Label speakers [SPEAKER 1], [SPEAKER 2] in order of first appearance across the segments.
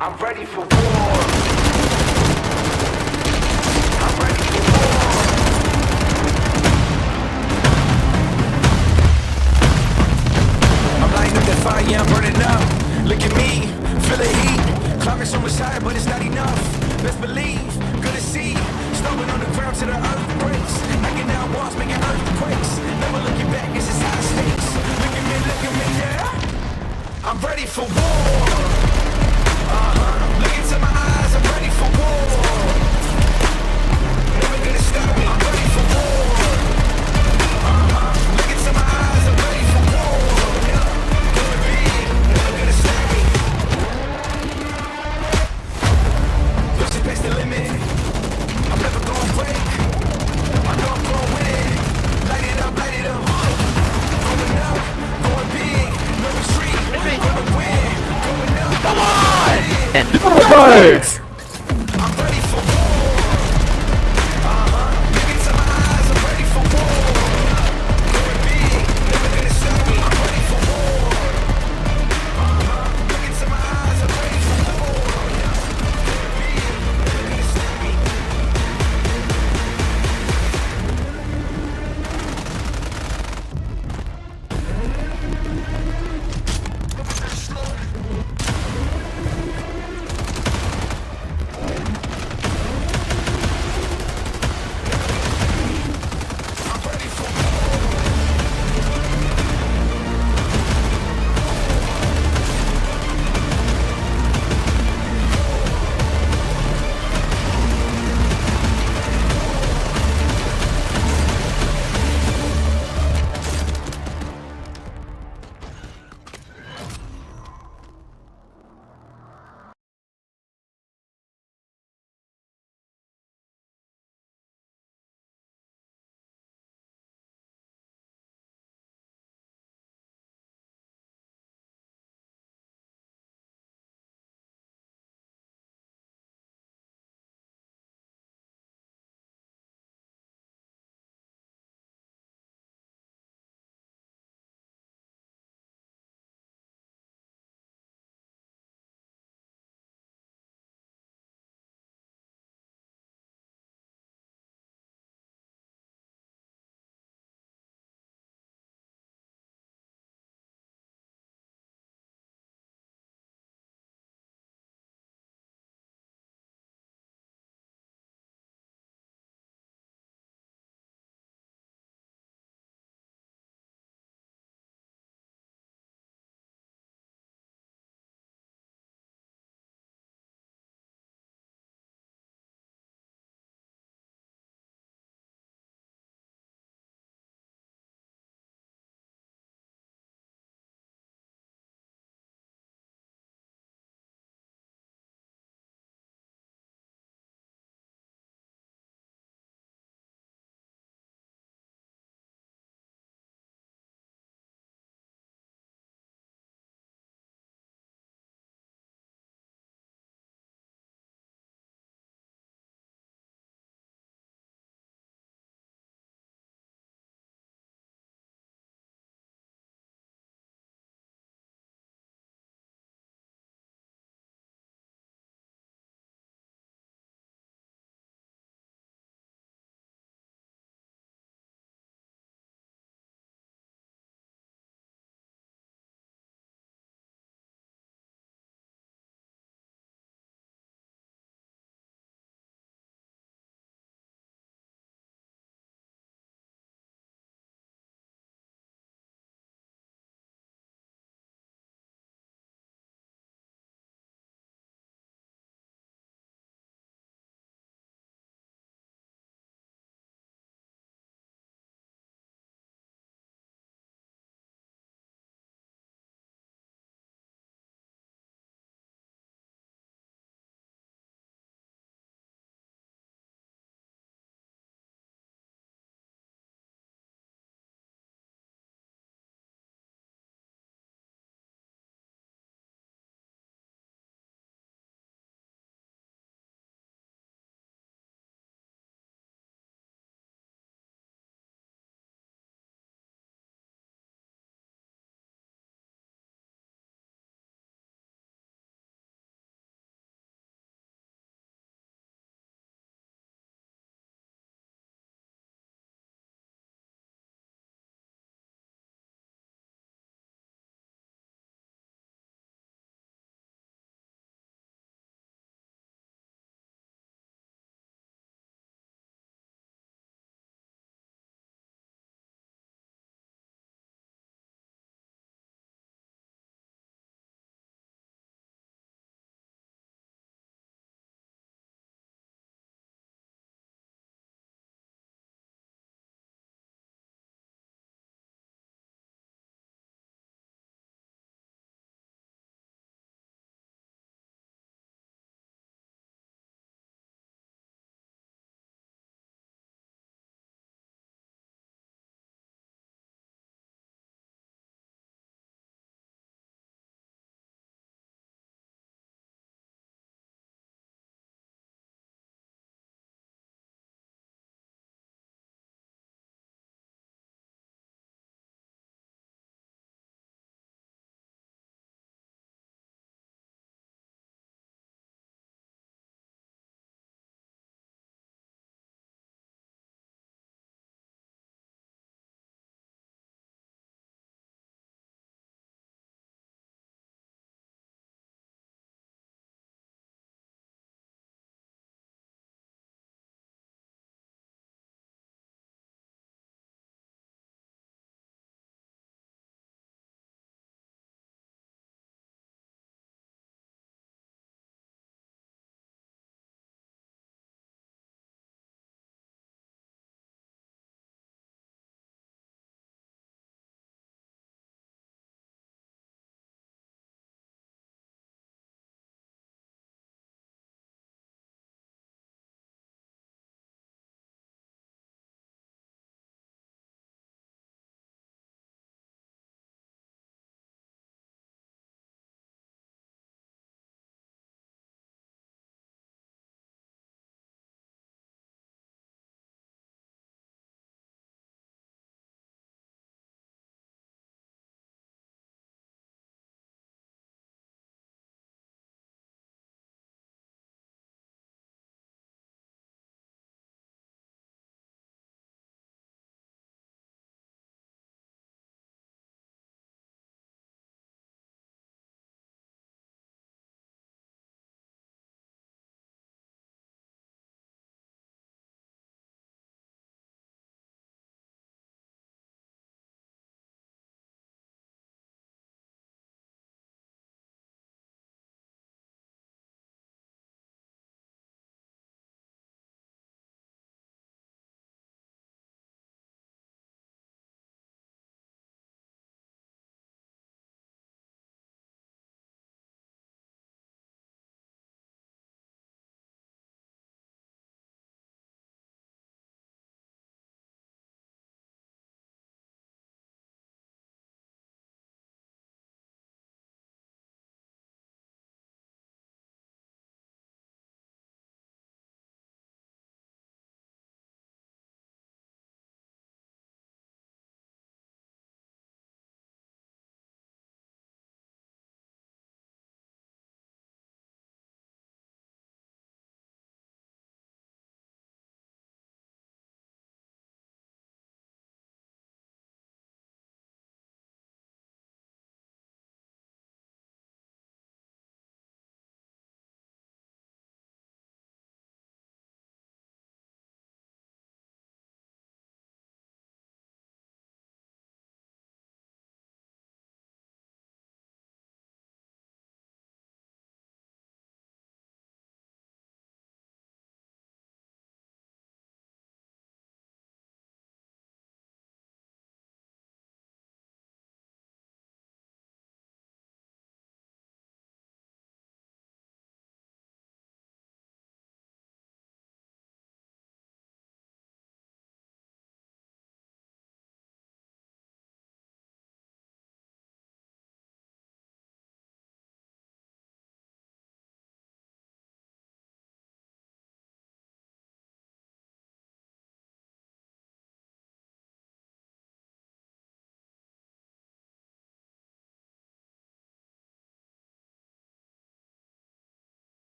[SPEAKER 1] I'm ready for war. I'm ready for war. I'm lighting up that fire, yeah, I'm burning up. Look at me, feel the heat. Climbing so much higher, but it's not enough. Best believe, good to see. Stomping on the ground till the earth breaks. Knocking down walls, making earthquakes. Never looking back, this is high stakes. Look at me, yeah. I'm ready for war. Look into my eyes, I'm ready for war. Never gonna stop me, I'm ready for war. Look into my eyes, I'm ready for war. Gonna be, never gonna stop me. Pushing past the limit, I'm never gonna break. I know I'm gonna win. Light it up, light it up. Going up, going big, no retreat. Gonna win, going up. Come on!
[SPEAKER 2] And
[SPEAKER 3] Nice!
[SPEAKER 1] I'm ready for war. Look into my eyes, I'm ready for war. Going big, never gonna stop me. I'm ready for war. Look into my eyes, I'm ready for war. Going big, never gonna stop me.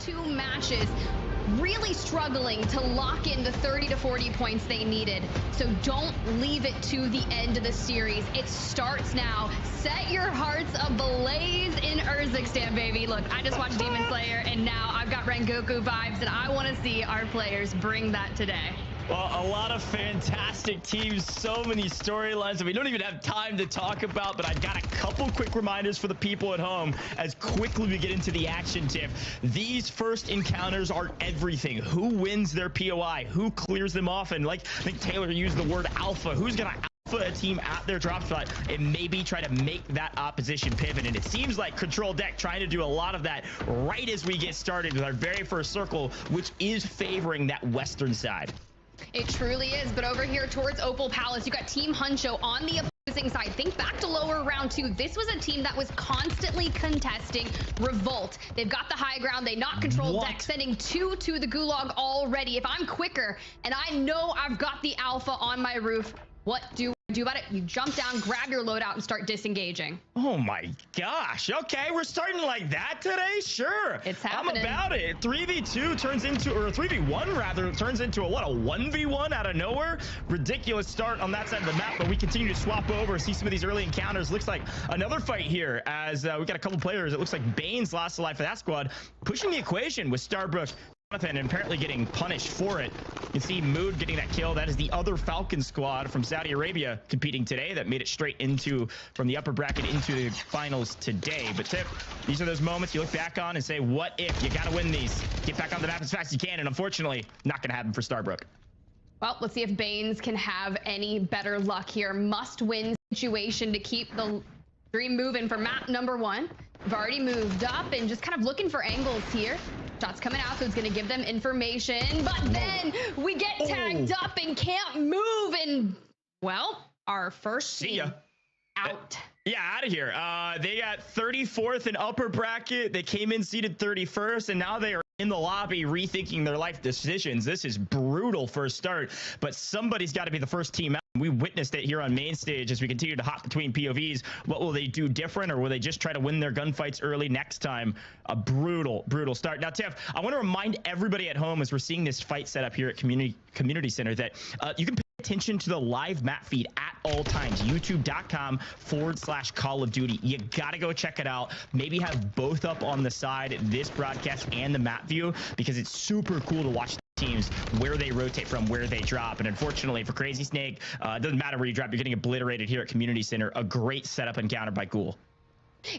[SPEAKER 2] two matches really struggling to lock in the 30 to 40 points they needed. So don't leave it to the end of the series. It starts now. Set your hearts ablaze in Urzikstan, baby. Look, I just watched Demon Slayer, and now I've got Rengoku vibes, and I want to see our players bring that today.
[SPEAKER 3] Well, a lot of fantastic teams, so many storylines that we don't even have time to talk about, but I've got a couple quick reminders for the people at home as quickly we get into the action, Tiff. These first encounters are everything. Who wins their POI? Who clears them off? And like I think Taylor used the word alpha. Who's going to alpha a team at their drop spot and maybe try to make that opposition pivot? And it seems like Control Deck trying to do a lot of that right as we get started with our very first circle, which is favoring that western side.
[SPEAKER 2] It truly is, but over here towards Opal Palace, you got Team Huncho on the opposing side. Think back to lower round 2. This was a team that was constantly contesting Revolt. They've got the high ground. They knock Control Deck, sending 2 to the Gulag already. If I'm quicker and I know I've got the alpha on my roof, what do I do about it? You jump down, grab your loadout, and start disengaging.
[SPEAKER 3] Oh my gosh. Okay, we're starting like that today? Sure.
[SPEAKER 2] It's happening.
[SPEAKER 3] I'm about it. 3v2 turns into, or 3v1 rather, turns into a 1v1 out of nowhere? Ridiculous start on that side of the map, but we continue to swap over, see some of these early encounters. Looks like another fight here as we got a couple players. It looks like Bane's lost alive for that squad, pushing the equation with Starbrook and apparently getting punished for it. You can see Mood getting that kill. That is the other Falcon squad from Saudi Arabia competing today that made it straight into from the upper bracket into the finals today. But Tiff, these are those moments you look back on and say, what if? You got to win these. Get back on the map as fast as you can, and unfortunately, not going to happen for Starbrook.
[SPEAKER 2] Well, let's see if Banes can have any better luck here. Must-win situation to keep the dream moving for map number 1. We've already moved up and just kind of looking for angles here. Shots coming out, so it's going to give them information, but then we get tagged up and can't move, and well, our first team out.
[SPEAKER 3] Yeah, out of here. They got 34th in upper bracket. They came in seated 31st, and now they are in the lobby rethinking their life decisions. This is brutal first start, but somebody's got to be the first team out. We witnessed it here on main stage as we continue to hop between POVs. What will they do different, or will they just try to win their gunfights early next time? A brutal start. Now, Tiff, I want to remind everybody at home as we're seeing this fight set up here at Community Center that you can pay attention to the live map feed at all times. YouTube.com/Call of Duty. You gotta go check it out. Maybe have both up on the side, this broadcast and the map view, because it's super cool to watch teams where they rotate from, where they drop. And unfortunately for Crazy Snake, it doesn't matter where you drop, you're getting obliterated here at Community Center. A great setup encounter by Ghoul.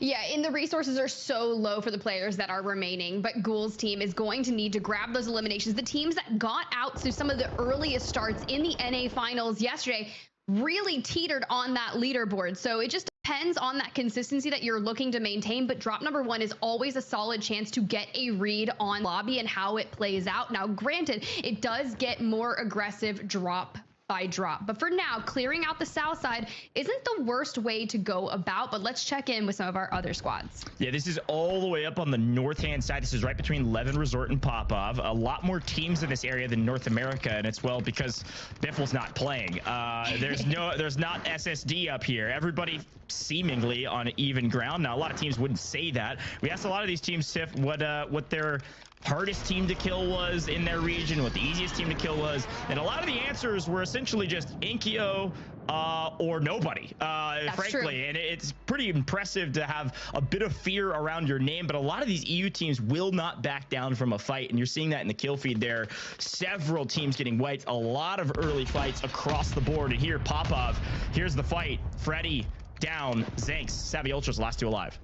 [SPEAKER 2] Yeah, and the resources are so low for the players that are remaining, but Ghoul's team is going to need to grab those eliminations. The teams that got out to some of the earliest starts in the NA finals yesterday really teetered on that leaderboard. So it just depends on that consistency that you're looking to maintain, but drop number 1 is always a solid chance to get a read on lobby and how it plays out. Now, granted, it does get more aggressive drop by drop, but for now, clearing out the south side isn't the worst way to go about. But let's check in with some of our other squads.
[SPEAKER 3] Yeah, this is all the way up on the north hand side. This is right between Levin Resort and Popov. A lot more teams in this area than North America, and it's well because Biffle's not playing. There's not SSD up here. Everybody seemingly on even ground. Now, a lot of teams wouldn't say that. We asked a lot of these teams, Tiff, what their hardest team to kill was in their region, what the easiest team to kill was, and a lot of the answers were essentially just Inkyo or nobody, frankly. True. And it's pretty impressive to have a bit of fear around your name, but a lot of these EU teams will not back down from a fight, and you're seeing that in the kill feed there. Several teams getting wiped, a lot of early fights across the board, and here Popov, here's the fight. Freddy down, Zanks, Savvy Ultra's last 2 alive.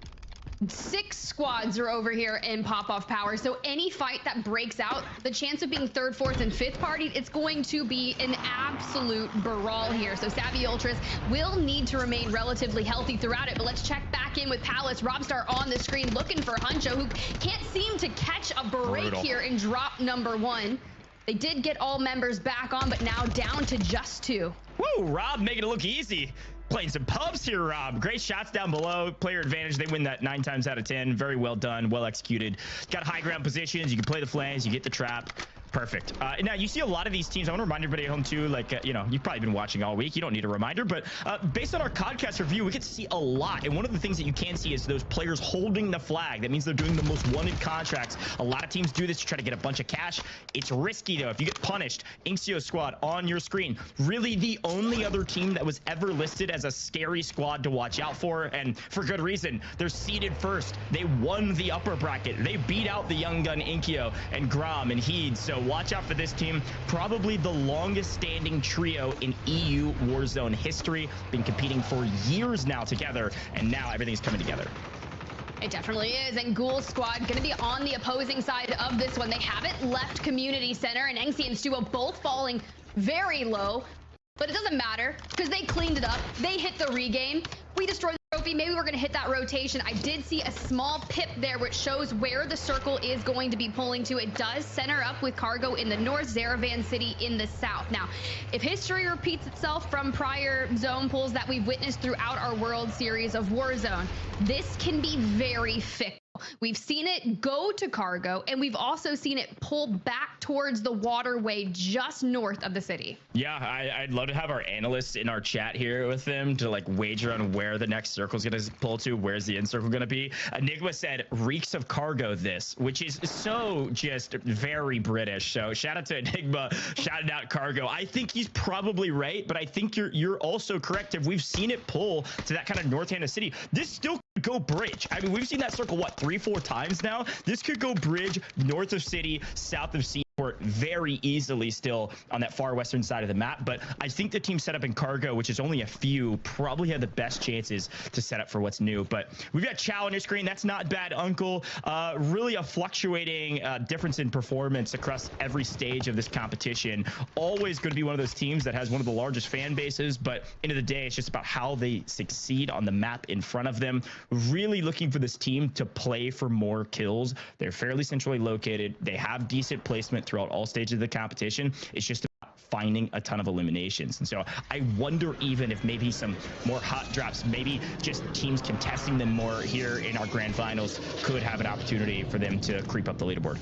[SPEAKER 2] 6 squads are over here in Pop-Off Power, so any fight that breaks out, the chance of being 3rd, 4th, and 5th party, it's going to be an absolute brawl here. So Savvy Ultras will need to remain relatively healthy throughout it, but let's check back in with Palace. Robstar on the screen looking for Huncho, who can't seem to catch a break here in drop number 1. They did get all members back on, but now down to just 2.
[SPEAKER 3] Woo, Rob making it look easy. Playing some pubs here, Rob. Great shots down below. Player advantage. They win that 9 times out of 10. Very well done. Well executed. Got high ground positions. You can play the flanks. You get the trap. Perfect. Now you see a lot of these teams. I want to remind everybody at home too, like, you know, you've probably been watching all week. You don't need a reminder, but based on our podcast review, we get to see a lot. And one of the things that you can see is those players holding the flag. That means they're doing the most wanted contracts. A lot of teams do this to try to get a bunch of cash. It's risky though. If you get punished, Inxio squad on your screen, really the only other team that was ever listed as a scary squad to watch out for, and for good reason. They're seeded first. They won the upper bracket. They beat out the young gun Inkyo and Grom and Heed. So watch out for this team. Probably the longest standing trio in EU Warzone history. Been competing for years now together, and now everything's coming together.
[SPEAKER 2] It definitely is, and Ghoul's squad going to be on the opposing side of this one. They haven't left Community Center, and Engsi and Stuo both falling very low, but it doesn't matter because they cleaned it up. They hit the regain. We destroyed the trophy. Maybe we're going to hit that rotation. I did see a small pip there which shows where the circle is going to be pulling to. It does center up with Cargo in the north, Zaravan City in the south. Now, if history repeats itself from prior zone pulls that we've witnessed throughout our World Series of Warzone, this can be very fickle. We've seen it go to Cargo, and we've also seen it pull back towards the waterway just north of the city.
[SPEAKER 3] Yeah, I'd love to have our analysts in our chat here with them to like wager on where the next circle is going to pull to. Where's the end circle going to be? Enigma said reeks of Cargo this, which is so just very British. So shout out to Enigma, shouting out Cargo. I think he's probably right, but I think you're also correct. If we've seen it pull to that kind of north hand of city, this still could go bridge. I mean, we've seen that circle what 3-4 times now. This could go bridge north of city, south of sea, very easily still on that far western side of the map. But I think the team set up in Cargo, which is only a few, probably have the best chances to set up for what's new. But we've got Chow on your screen. That's not bad, Uncle. Really a fluctuating difference in performance across every stage of this competition. Always going to be one of those teams that has one of the largest fan bases, but end of the day, it's just about how they succeed on the map in front of them. Really looking for this team to play for more kills. They're fairly centrally located. They have decent placement throughout all stages of the competition. It's just about finding a ton of eliminations. And so I wonder even if maybe some more hot drops, maybe just teams contesting them more here in our grand finals could have an opportunity for them to creep up the leaderboard.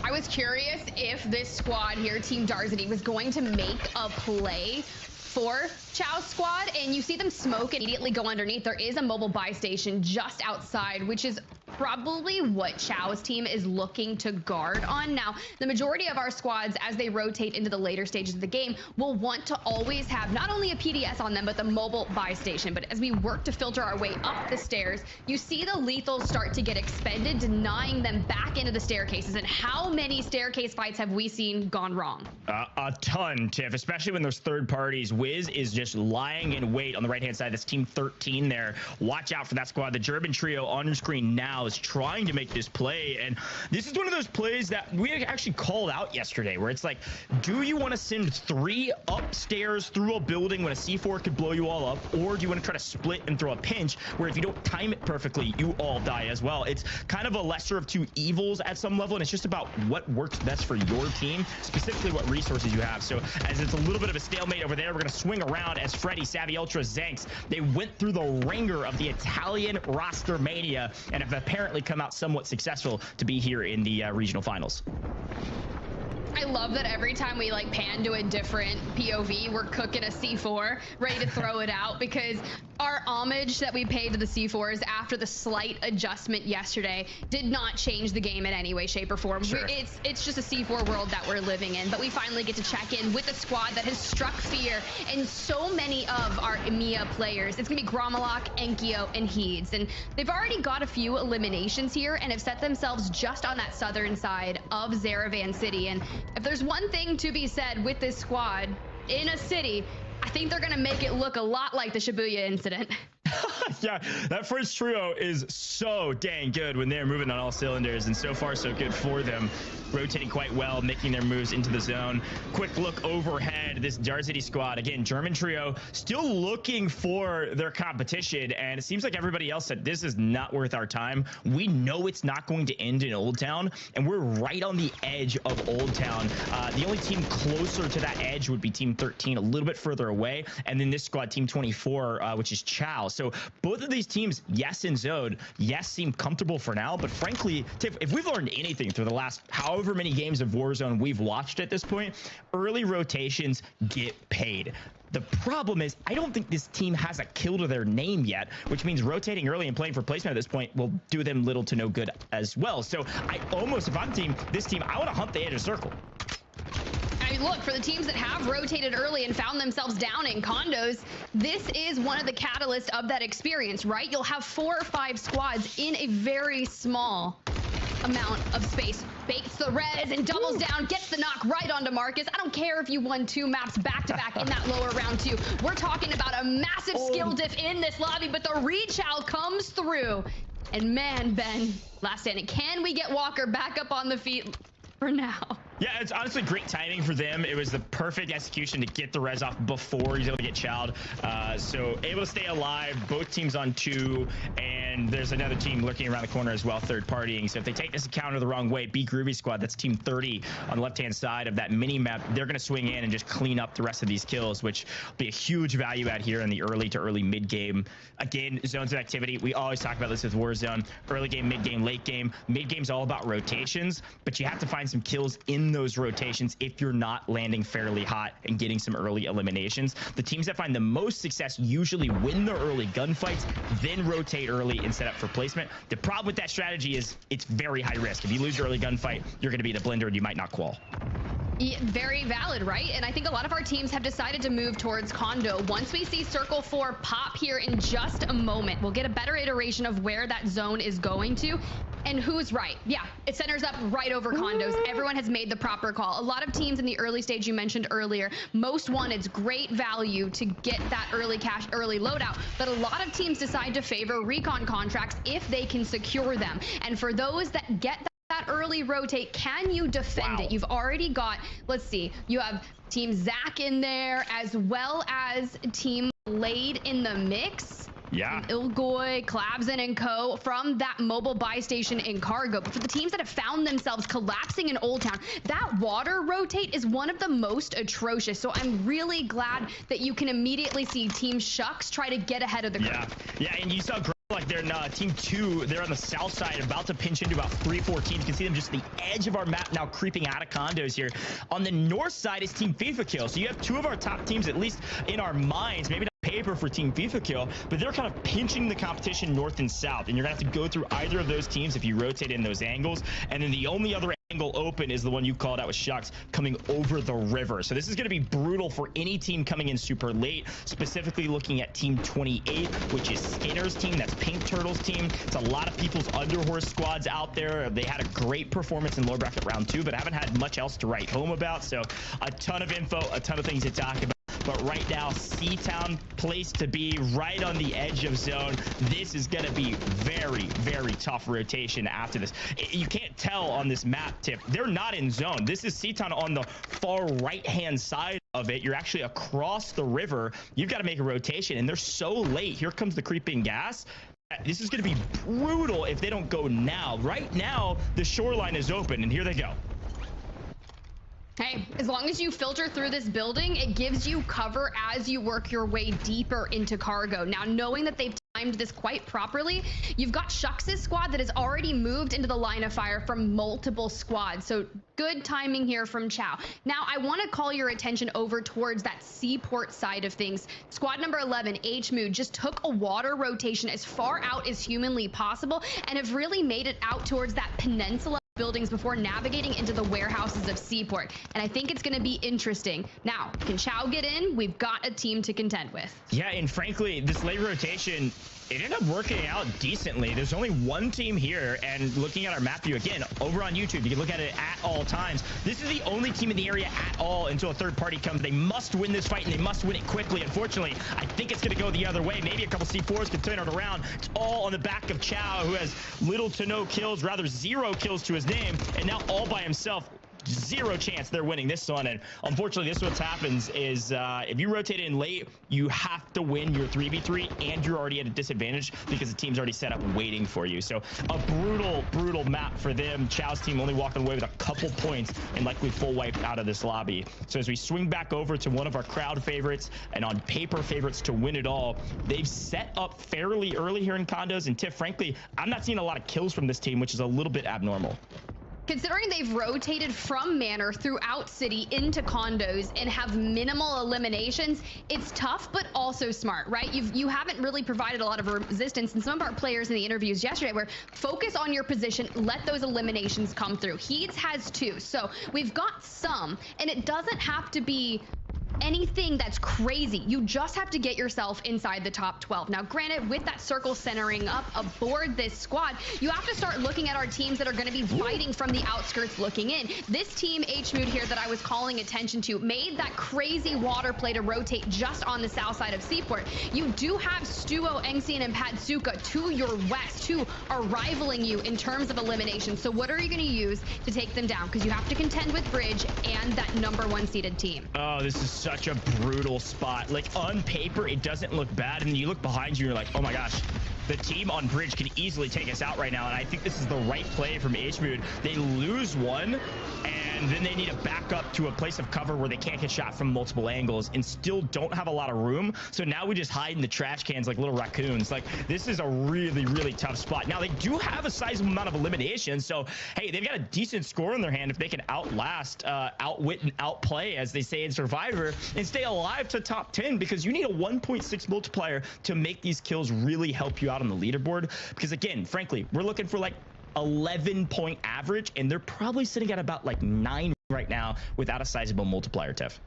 [SPEAKER 2] I was curious if this squad here, Team Darzity, was going to make a play for Chow's squad, and you see them smoke and immediately go underneath. There is a mobile buy station just outside, which is probably what Chow's team is looking to guard on. Now, the majority of our squads, as they rotate into the later stages of the game, will want to always have not only a PDS on them, but the mobile buy station. But as we work to filter our way up the stairs, you see the lethals start to get expended, denying them back into the staircases. And how many staircase fights have we seen gone wrong?
[SPEAKER 3] A ton, Tiff, especially when there's third parties. Wiz is just lying in wait on the right-hand side. That's Team 13 there. Watch out for that squad. The German trio on your screen now is trying to make this play, and this is one of those plays that we actually called out yesterday, where it's like, do you want to send 3 upstairs through a building when a C4 could blow you all up, or do you want to try to split and throw a pinch where if you don't time it perfectly, you all die as well? It's kind of a lesser of two evils at some level, and it's just about what works best for your team, specifically what resources you have. So as it's a little bit of a stalemate over there, we're going to swing around as Freddy, Savvy Ultra, Zanks, they went through the ringer of the Italian roster mania and have apparently come out somewhat successful to be here in the regional finals.
[SPEAKER 2] I love that every time we like pan to a different POV, we're cooking a C4 ready to throw it out, because our homage that we paid to the C4s after the slight adjustment yesterday did not change the game in any way, shape, or form.
[SPEAKER 3] Sure.
[SPEAKER 2] It's just a C4 world that we're living in, but we finally get to check in with a squad that has struck fear in so many of our EMEA players. It's gonna be Gromalok, Enkyo, and Heeds, and they've already got a few eliminations here and have set themselves just on that southern side of Zaravan City. And if there's one thing to be said with this squad in a city, I think they're gonna make it look a lot like the Shibuya incident.
[SPEAKER 3] Yeah, that first trio is so dang good when they're moving on all cylinders, and so far so good for them. Rotating quite well, making their moves into the zone. Quick look overhead, this Darzity squad, again, German trio, still looking for their competition, and it seems like everybody else said, this is not worth our time. We know it's not going to end in Old Town, and we're right on the edge of Old Town. The only team closer to that edge would be Team 13, a little bit further away, and then this squad, Team 24, which is Chow. So So both of these teams, yes, in zone, yes, seem comfortable for now. But frankly, Tiff, if we've learned anything through the last however many games of Warzone we've watched at this point, early rotations get paid. The problem is, I don't think this team has a kill to their name yet, which means rotating early and playing for placement at this point will do them little to no good as well. So I almost, if I'm this team, I want to hunt the edge of circle.
[SPEAKER 2] I mean, look, for the teams that have rotated early and found themselves down in condos, this is one of the catalysts of that experience, right? You'll have 4 or 5 squads in a very small amount of space. Baits the res and doubles down, gets the knock right onto Marcus. I don't care if you won 2 maps back-to-back in that lower round 2. We're talking about a massive skill diff in this lobby, but the reach out comes through. And man, Ben, last standing. Can we get Walker back up on the feet for now?
[SPEAKER 3] Yeah, it's honestly great timing for them. It was the perfect execution to get the res off before he's able to get chowed. So able to stay alive, both teams on 2, and there's another team lurking around the corner as well, third partying. So if they take this encounter the wrong way, B Groovy squad, that's team 30 on the left-hand side of that mini map, they're going to swing in and just clean up the rest of these kills, which will be a huge value add here in the early to early mid game. Again, zones of activity. We always talk about this with Warzone. Early game, mid game, late game. Mid game's all about rotations, but you have to find some kills in those rotations if you're not landing fairly hot and getting some early eliminations. The teams that find the most success usually win the early gunfights, then rotate early and set up for placement. The problem with that strategy is it's very high risk. If you lose your early gunfight, you're going to be the blender and you might not qual.
[SPEAKER 2] Yeah, very valid, right? And I think a lot of our teams have decided to move towards condo. Once we see circle 4 pop here in just a moment, we'll get a better iteration of where that zone is going to and who's right. Yeah, it centers up right over condos. Everyone has made the proper call. A lot of teams in the early stage you mentioned earlier, most wanted's great value to get that early cash, early loadout, but a lot of teams decide to favor recon contracts if they can secure them. And for those that get that early rotate, can you defend it? You've already got, let's see, you have Team Zach in there as well as Team Blade in the mix.
[SPEAKER 3] Yeah.
[SPEAKER 2] Ilgoy, Clabson, and co. from that mobile buy station in Cargo. But for the teams that have found themselves collapsing in Old Town, that water rotate is one of the most atrocious. So I'm really glad that you can immediately see Team Shucks try to get ahead of the curve.
[SPEAKER 3] Yeah, and you saw like they're in team 2, they're on the south side, about to pinch into about 3-4 teams. You can see them just the edge of our map now, creeping out of condos here. On the north side is Team FIFA Kill. So you have 2 of our top teams, at least in our minds, maybe not paper for Team FIFA Kill, but they're kind of pinching the competition north and south, and you're gonna have to go through either of those teams if you rotate in those angles. And then the only other angle open is the one you called out with Shucks coming over the river. So this is going to be brutal for any team coming in super late, specifically looking at Team 28, which is Skinner's team. That's Pink Turtle's team. It's a lot of people's Underhorse squads out there. They had a great performance in low bracket round 2, but haven't had much else to write home about. So a ton of info, a ton of things to talk about. But right now, C-Town, place to be, right on the edge of zone. This is going to be very, very tough rotation after this. You can't tell on this map, Tip. They're not in zone. This is C-Town on the far right-hand side of it. You're actually across the river. You've got to make a rotation, and they're so late. Here comes the creeping gas. This is going to be brutal if they don't go now. Right now, the shoreline is open, and here they go.
[SPEAKER 2] Hey, as long as you filter through this building, it gives you cover as you work your way deeper into Cargo. Now, knowing that they've timed this quite properly, you've got Shucks' squad that has already moved into the line of fire from multiple squads. So good timing here from Chow. Now, I want to call your attention over towards that seaport side of things. Squad number 11, H-Mood, just took a water rotation as far out as humanly possible and have really made it out towards that peninsula buildings before navigating into the warehouses of Seaport. And I think it's going to be interesting. Now, can Chow get in? We've got a team to contend with.
[SPEAKER 3] Yeah, and frankly, this late rotation, it ended up working out decently. There's only one team here, and looking at our map view again over on YouTube, you can look at it at all times. This is the only team in the area at all until a third party comes. They must win this fight, and they must win it quickly. Unfortunately, I think it's going to go the other way. Maybe a couple C4s can turn it around. It's all on the back of Chow, who has little to no kills, rather 0 kills to his name, and now all by himself. zero chance they're winning this one. And unfortunately, this what happens is if you rotate in late, you have to win your 3v3, and you're already at a disadvantage because the team's already set up waiting for you. So a brutal map for them. Chow's team only walking away with a couple points and likely full wipe out of this lobby. So as we swing back over to one of our crowd favorites and on paper favorites to win it all, they've set up fairly early here in condos. And Tiff, frankly, I'm not seeing a lot of kills from this team, which is a little bit abnormal.
[SPEAKER 2] Considering they've rotated from Manor throughout City into condos and have minimal eliminations, it's tough, but also smart, right? You haven't really provided a lot of resistance, and some of our players in the interviews yesterday were focus on your position, let those eliminations come through. Heats has 2, so we've got some, and it doesn't have to be anything that's crazy. You just have to get yourself inside the top 12. Now, granted, with that circle centering up aboard this squad, you have to start looking at our teams that are going to be fighting from the outskirts looking in. This team, HMood here, that I was calling attention to, made that crazy water play to rotate just on the south side of Seaport. You do have Stuo, Engsian, and Patsuka to your west, who are rivaling you in terms of elimination. So what are you going to use to take them down? Because you have to contend with Bridge and that #1 seeded team.
[SPEAKER 3] Oh, this is such a brutal spot. Like, on paper, it doesn't look bad, and you look behind you, you're like, oh my gosh, the team on Bridge can easily take us out right now. And I think this is the right play from HMood. They lose one, and then they need to back up to a place of cover where they can't get shot from multiple angles and still don't have a lot of room. So now we just hide in the trash cans like little raccoons. Like, this is a really tough spot. Now, they do have a sizable amount of elimination, so hey, they've got a decent score in their hand if they can outlast, outwit, and outplay, as they say in Survivor, and stay alive to top 10, because you need a 1.6 multiplier to make these kills really help you out on the leaderboard. Because again, frankly, we're looking for like 11-point average, and they're probably sitting at about like 9 right now without a sizable multiplier, Tiff.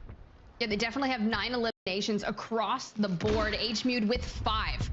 [SPEAKER 2] Yeah, they definitely have 9 eliminations across the board. HMood with 5.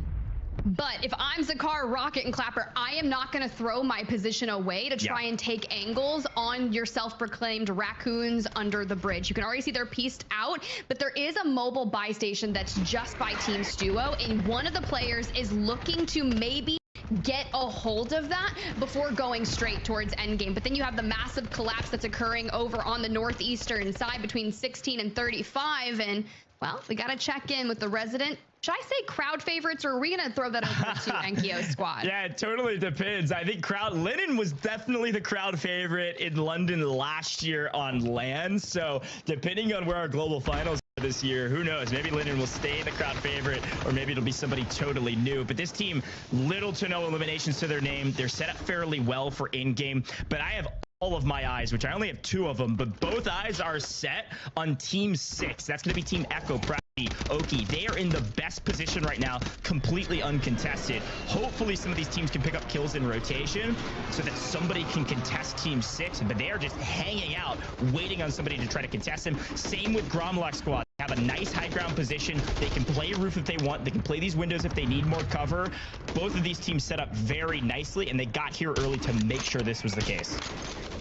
[SPEAKER 2] But if I'm Zakar, Rocket, and Clapper, I am not going to throw my position away to try and take angles on your self-proclaimed raccoons under the bridge. You can already see they're pieced out, but there is a mobile buy station that's just by Team Stuo, and one of the players is looking to maybe get a hold of that before going straight towards endgame. But then you have the massive collapse that's occurring over on the northeastern side between 16 and 35, and well, we got to check in with the resident. Should I say crowd favorites, or are we going to throw that over to Enkyo's squad?
[SPEAKER 3] Yeah, it totally depends. I think Linen was definitely the crowd favorite in London last year on LAN. So depending on where our global finals are this year, who knows? Maybe Linen will stay the crowd favorite, or maybe it'll be somebody totally new. But this team, little to no eliminations to their name. They're set up fairly well for in-game. But I have all of my eyes, which I only have 2 of them, but both eyes are set on Team 6. That's going to be Team Echo, Oki. They are in the best position right now, completely uncontested. Hopefully some of these teams can pick up kills in rotation so that somebody can contest Team 6, but they are just hanging out, waiting on somebody to try to contest them. Same with Gromlock squad. They have a nice high ground position. They can play roof if they want. They can play these windows if they need more cover. Both of these teams set up very nicely, and they got here early to make sure this was the case.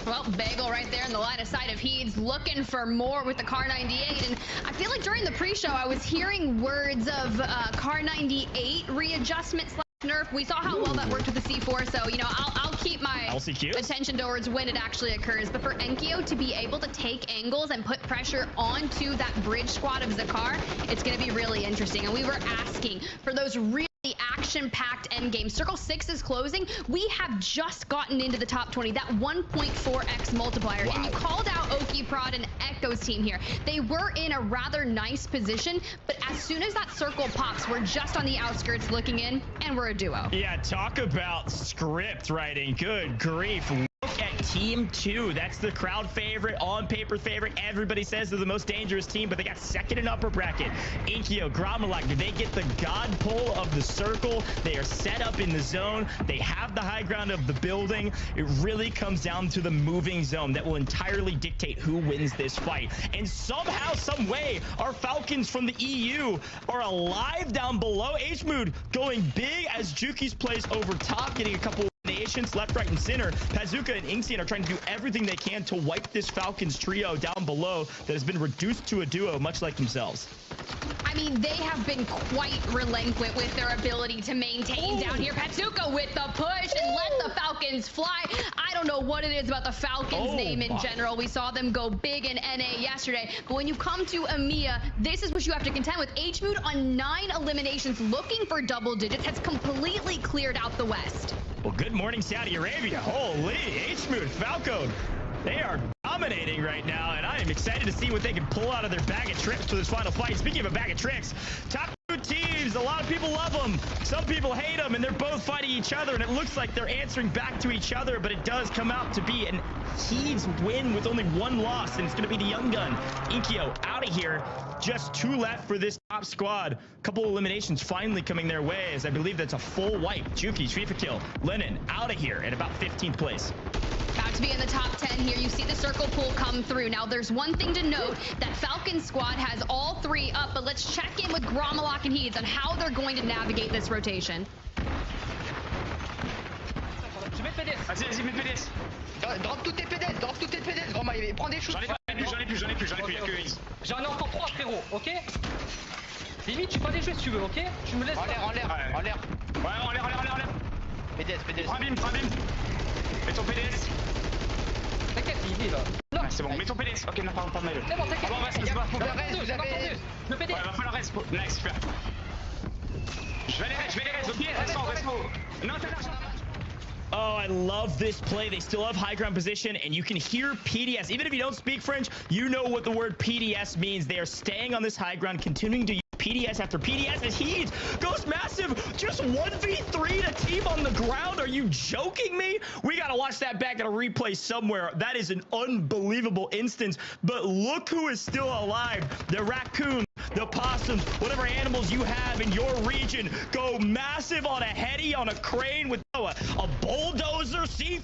[SPEAKER 2] Well, Bagel right there in the line of sight of Heeds, looking for more with the Car 98. And I feel like during the pre-show, I was hearing words of Car 98 readjustment / nerf. We saw how well that worked with the C4, so, you know, I'll keep my attention towards when it actually occurs. But for Enkyo to be able to take angles and put pressure onto that bridge squad of Zakar, it's going to be really interesting. And we were asking for those really action-packed endgame. Circle 6 is closing. We have just gotten into the top 20, that 1.4x multiplier. Wow. And you called out Oki, Prod, and Echo's team here. They were in a rather nice position, but as soon as that circle pops, we're just on the outskirts looking in, and we're a duo.
[SPEAKER 3] Yeah, talk about script writing. Good grief. Look at Team 2. That's the crowd favorite, on paper favorite. Everybody says they're the most dangerous team, but they got second in upper bracket. Inkyo, Grommelak, did they get the god pull of the circle? They are set up in the zone. They have the high ground of the building. It really comes down to the moving zone that will entirely dictate who wins this fight. And somehow, some way, our Falcons from the EU are alive down below. HMood going big as Juki's plays over top, getting a couple nations left, right, and center. Pazuka and Ingsian are trying to do everything they can to wipe this Falcons trio down below that has been reduced to a duo, much like themselves.
[SPEAKER 2] I mean, they have been quite relentless with their ability to maintain down here. Pazuka with the push and let the Falcons Falcons fly. I don't know what it is about the Falcons name in general. We saw them go big in NA yesterday, but when you come to EMEA, this is what you have to contend with. HMood on 9 eliminations, looking for double digits, has completely cleared out the West.
[SPEAKER 3] Well, good morning, Saudi Arabia. Holy, HMood, Falcon. They are dominating right now, and I am excited to see what they can pull out of their bag of tricks for this final fight. Speaking of a bag of tricks, top 2 teams, a lot of people love them. Some people hate them, and they're both fighting each other, and it looks like they're answering back to each other, but it does come out to be an Heaves win with only 1 loss, and it's going to be the young gun. Inkyo out of here. Just 2 left for this top squad. Couple eliminations finally coming their way, as I believe that's a full wipe. Juki, FIFA kill. Lennon out of here at about 15th place.
[SPEAKER 2] About to be in the top 10 here. You see the circle pull come through. Now, there's one thing to note, that Falcon squad has all 3 up, but let's check in with Gromalok and Heeds on how they're going to navigate this rotation.
[SPEAKER 4] Je mets PDS.
[SPEAKER 5] Vas-y, mets PDS.
[SPEAKER 4] Drop toutes tes PDS, drop toutes tes PDS. Grand Maï, prends des shoots.
[SPEAKER 5] J'en ai plus, y'a que Heads.
[SPEAKER 4] J'en ai encore 3, frérot, ok? Limite, tu peux aller jouer si tu veux, ok? Tu me laisses. En l'air.
[SPEAKER 5] Ouais, en l'air.
[SPEAKER 4] PDS.
[SPEAKER 5] Prends un bim. Mets ton PDS.
[SPEAKER 4] T'inquiète, il est là.
[SPEAKER 5] Ouais, c'est bon, mets ton PDS. Ok, non, pas de mail.
[SPEAKER 4] C'est bon, t'inquiète.
[SPEAKER 5] Bon, vas-y, c'est bon.
[SPEAKER 4] Vous avez. Le PDS.
[SPEAKER 5] Ouais, va falloir reste. Nice, super. Je vais les reste, ok? Reste. Non, t'as l'argent.
[SPEAKER 3] Oh, I love this play. They still have high ground position, and you can hear PDS. Even if you don't speak French, you know what the word PDS means. They are staying on this high ground, continuing to use PDS after PDS as Heat goes massive. Just 1v3 to team on the ground. Are you joking me? We got to watch that back at a replay somewhere. That is an unbelievable instance. But look who is still alive. The raccoon, the possums, whatever animals you have in your region go massive on a heady, on a crane with a bulldozer. C4.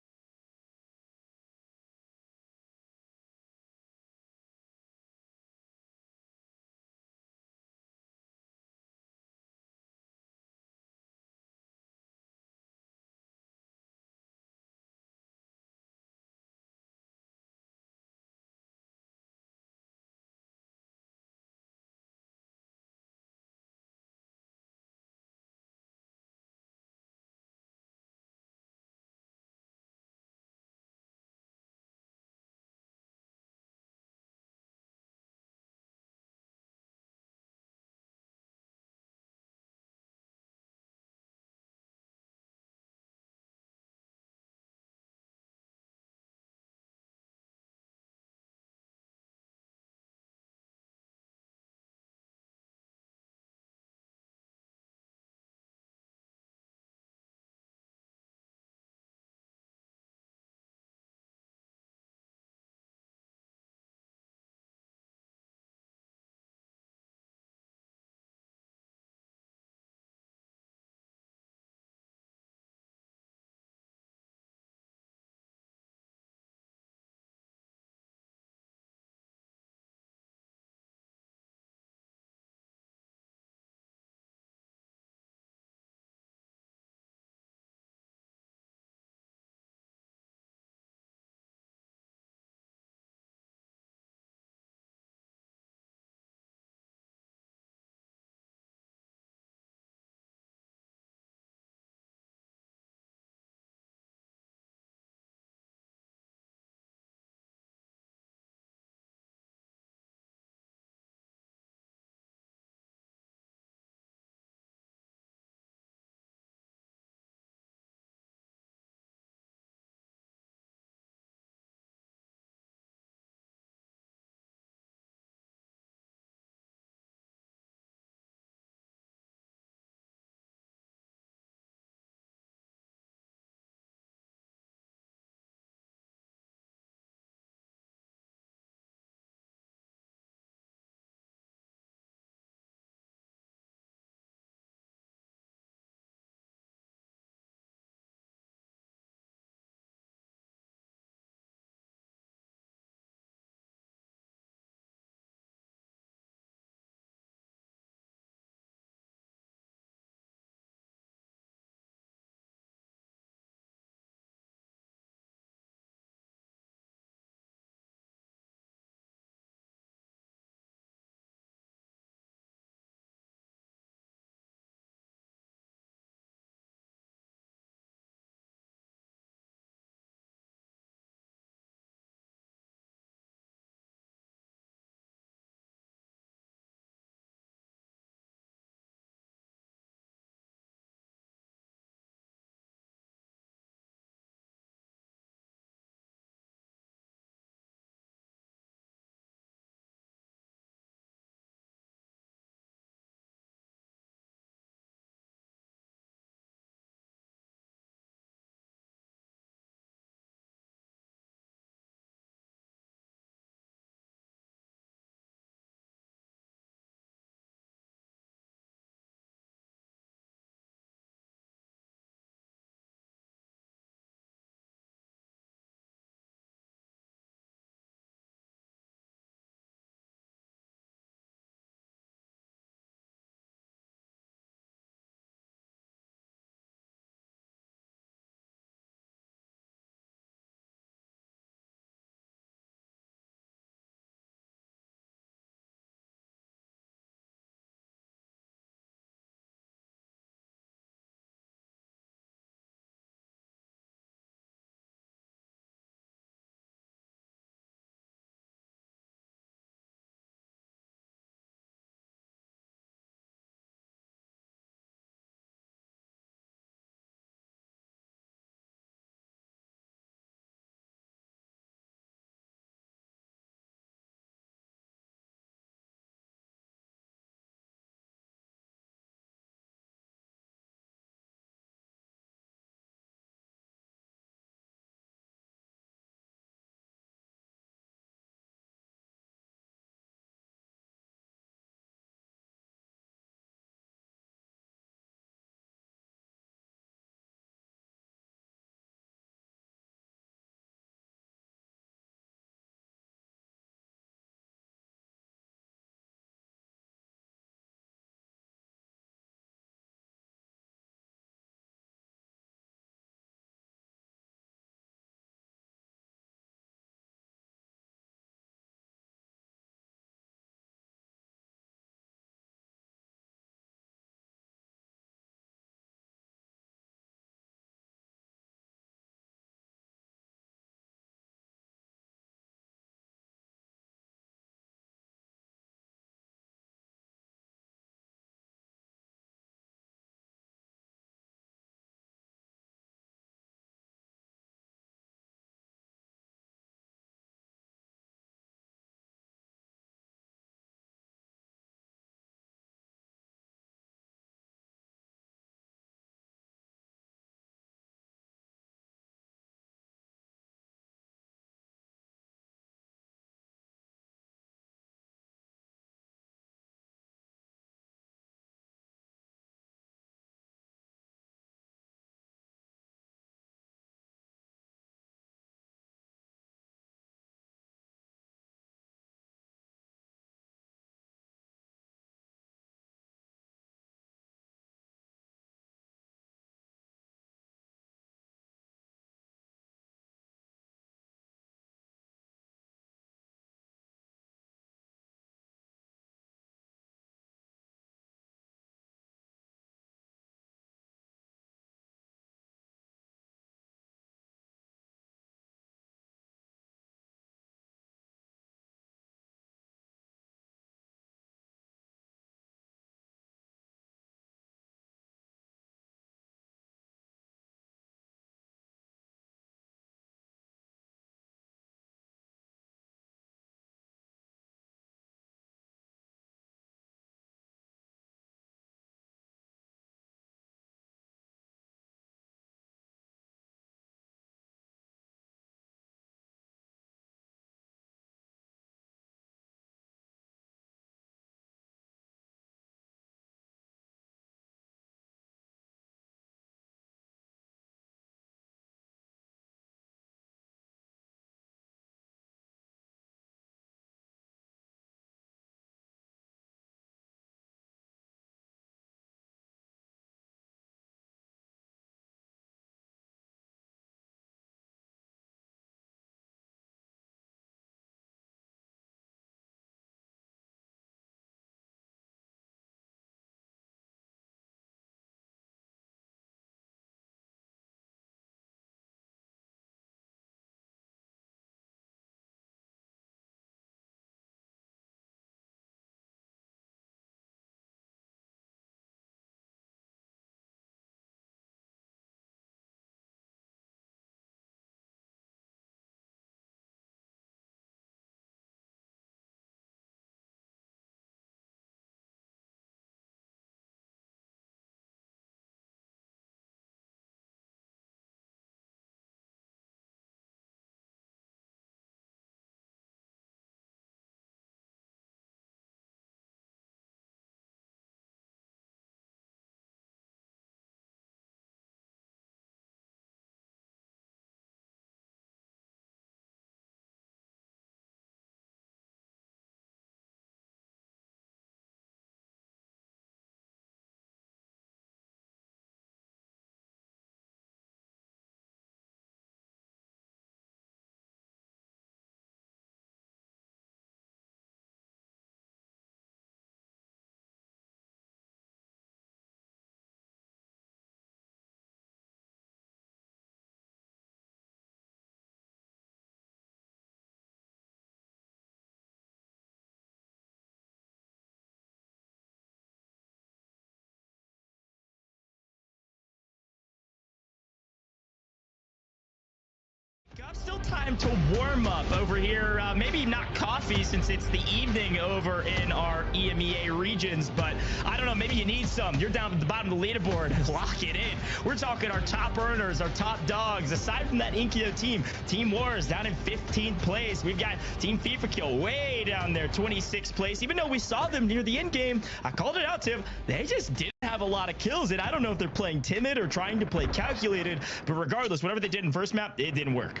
[SPEAKER 3] time to warm up over here. Maybe not coffee since it's the evening over in our EMEA regions, but I don't know, maybe you need some. You're down at the bottom of the leaderboard. Lock it in. We're talking our top earners, our top dogs. Aside from that Inkyo team, Team Wars down in 15th place. We've got Team FIFA Kill way down there, 26th place. Even though we saw them near the end game, I called it out, Tim. They just didn't have a lot of kills, and I don't know if they're playing timid or trying to play calculated, but regardless, whatever they did in first map, it didn't work.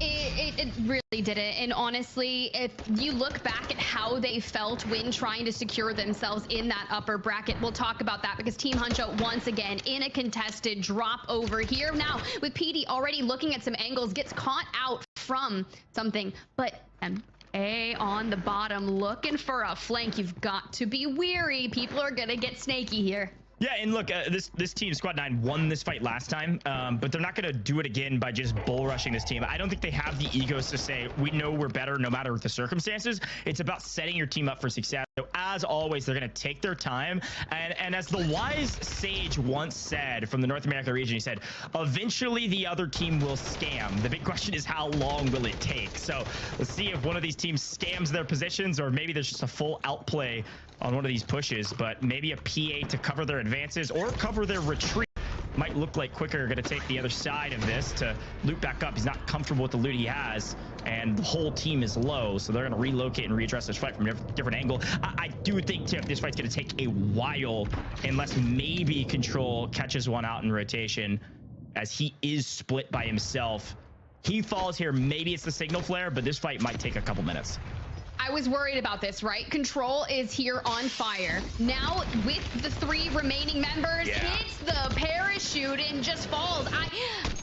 [SPEAKER 2] It really didn't. And honestly, if you look back at how they felt when trying to secure themselves in that upper bracket, we'll talk about that because Team Huncho once again in a contested drop over here. Now with PD already looking at some angles, gets caught out from something, but A on the bottom looking for a flank. You've got to be weary. People are gonna get snaky here.
[SPEAKER 3] Yeah, and look, this team, Squad 9, won this fight last time, but they're not going to do it again by just bull rushing this team. I don't think they have the egos to say, we know we're better no matter the circumstances. It's about setting your team up for success. So as always, they're going to take their time. And as the wise sage once said from the North America region, he said, eventually the other team will scam. The big question is, how long will it take? So let's see if one of these teams scams their positions, or maybe there's just a full outplay on one of these pushes, but maybe a PA to cover their advances or cover their retreat might look like Quicker going to take the other side of this to loot back up. He's not comfortable with the loot he has, and the whole team is low, so they're going to relocate and readdress this fight from a different angle. I do think, Tip, this fight's going to take a while unless maybe Control catches one out in rotation, as he is split by himself. He falls here, maybe it's the signal flare, but this fight might take a couple minutes.
[SPEAKER 2] I was worried about this, right? Control is here on fire. Now, with the 3 remaining members, hits the parachute and just falls.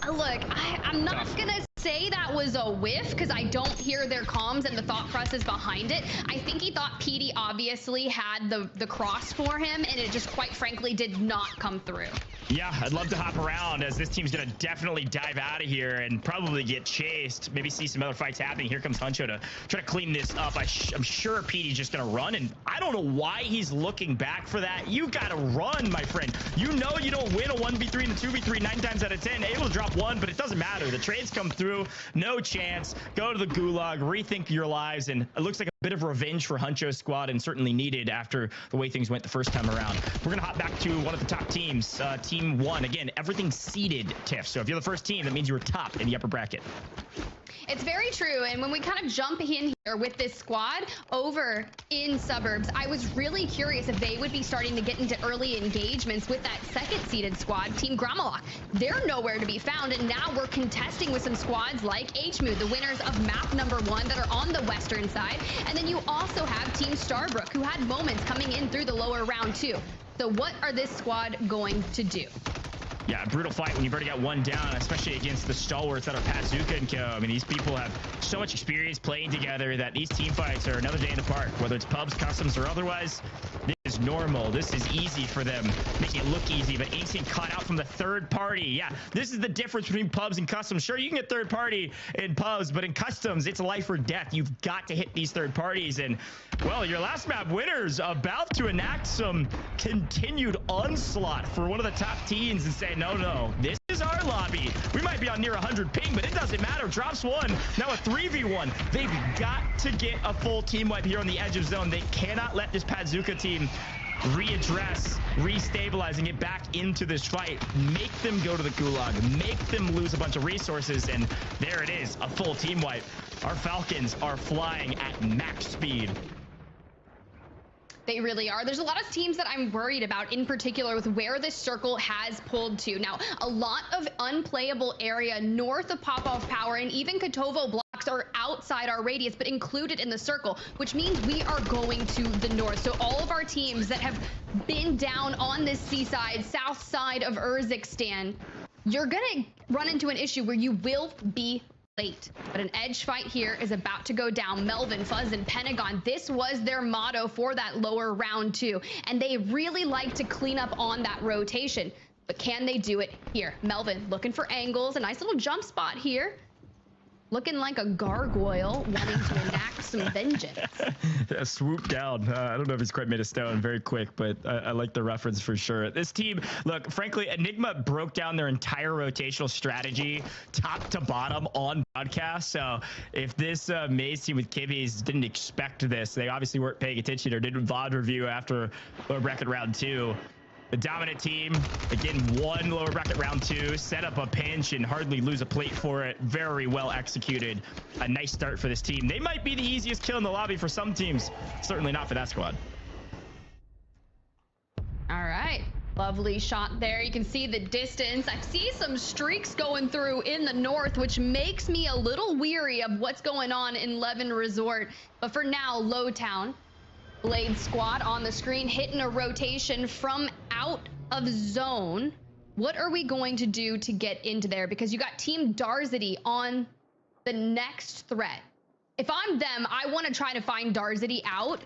[SPEAKER 2] I'm not gonna say that was a whiff because I don't hear their comms and the thought process behind it. I think he thought PD obviously had the cross for him, and it just quite frankly did not come through.
[SPEAKER 3] Yeah, I'd love to hop around, as this team's going to definitely dive out of here and probably get chased. Maybe see some other fights happening. Here comes Huncho to try to clean this up. I'm sure PD's just going to run, and I don't know why he's looking back for that. You got to run, my friend. You know you don't win a 1v3 and a 2v3 9 times out of 10. Able to drop 1, but it doesn't matter. The trades come through. No chance. Go to the gulag, rethink your lives, and it looks like a bit of revenge for Huncho's squad, and certainly needed after the way things went the first time around. We're going to hop back to one of the top teams, Team 1. Again, everything's seeded, Tiff. So if you're the first team, that means you were top in the upper bracket.
[SPEAKER 2] It's very true. And when we kind of jump in here with this squad over in Suburbs, I was really curious if they would be starting to get into early engagements with that second seeded squad, Team Gramalok. They're nowhere to be found, and now we're contesting with some squads like HMU, the winners of map number 1 that are on the western side. And then you also have Team Starbrook, who had moments coming in through the lower round too. So what are this squad going to do?
[SPEAKER 3] Yeah, a brutal fight when you've already got 1 down, especially against the stalwarts that are Pazuka and Co. I mean, these people have so much experience playing together that these team fights are another day in the park, whether it's pubs, customs, or otherwise. This is normal. This is easy for them, making it look easy, but Ink's getting caught out from the third party. Yeah, this is the difference between pubs and customs. Sure, you can get third party in pubs, but in customs, it's life or death. You've got to hit these third parties, and, well, your last map winners about to enact some continued onslaught for one of the top teams and say, no, this is our lobby. We might be on near 100 ping, but it doesn't matter. Drops 1, now a 3v1. They've got to get a full team wipe here on the edge of zone. They cannot let this Pazuka team readdress, restabilize, and get back into this fight. Make them go to the gulag, make them lose a bunch of resources, and there it is, a full team wipe. Our Falcons are flying at max speed.
[SPEAKER 2] They really are. There's a lot of teams that I'm worried about, in particular with where this circle has pulled to. Now, a lot of unplayable area north of Pop-Off Power, and even Kotovo blocks are outside our radius, but included in the circle, which means we are going to the north. So all of our teams that have been down on this seaside, south side of Urzikstan, you're gonna run into an issue where you will be late, but an edge fight here is about to go down. Melvin, Fuzz, and Pentagon, this was their motto for that lower round 2, and they really like to clean up on that rotation, but can they do it here? Melvin looking for angles, a nice little jump spot here, looking like a gargoyle wanting to enact some vengeance.
[SPEAKER 3] Swoop down. I don't know if he's quite made of stone, very quick, but I like the reference for sure. This team, look, frankly, Enigma broke down their entire rotational strategy top to bottom on broadcast. So if this Maze team with Kibbies didn't expect this, they obviously weren't paying attention or didn't VOD review after lower bracket round 2. The dominant team, again, won lower bracket round 2, set up a pinch and hardly lose a plate for it. Very well executed. A nice start for this team. They might be the easiest kill in the lobby for some teams. Certainly not for that squad.
[SPEAKER 2] All right. Lovely shot there. You can see the distance. I see some streaks going through in the north, which makes me a little weary of what's going on in Levin Resort. But for now, Lowtown, Blade squad on the screen, hitting a rotation from out of zone. What are we going to do to get into there? Because you got Team Darzity on the next threat. If I'm them, I want to try to find Darzity out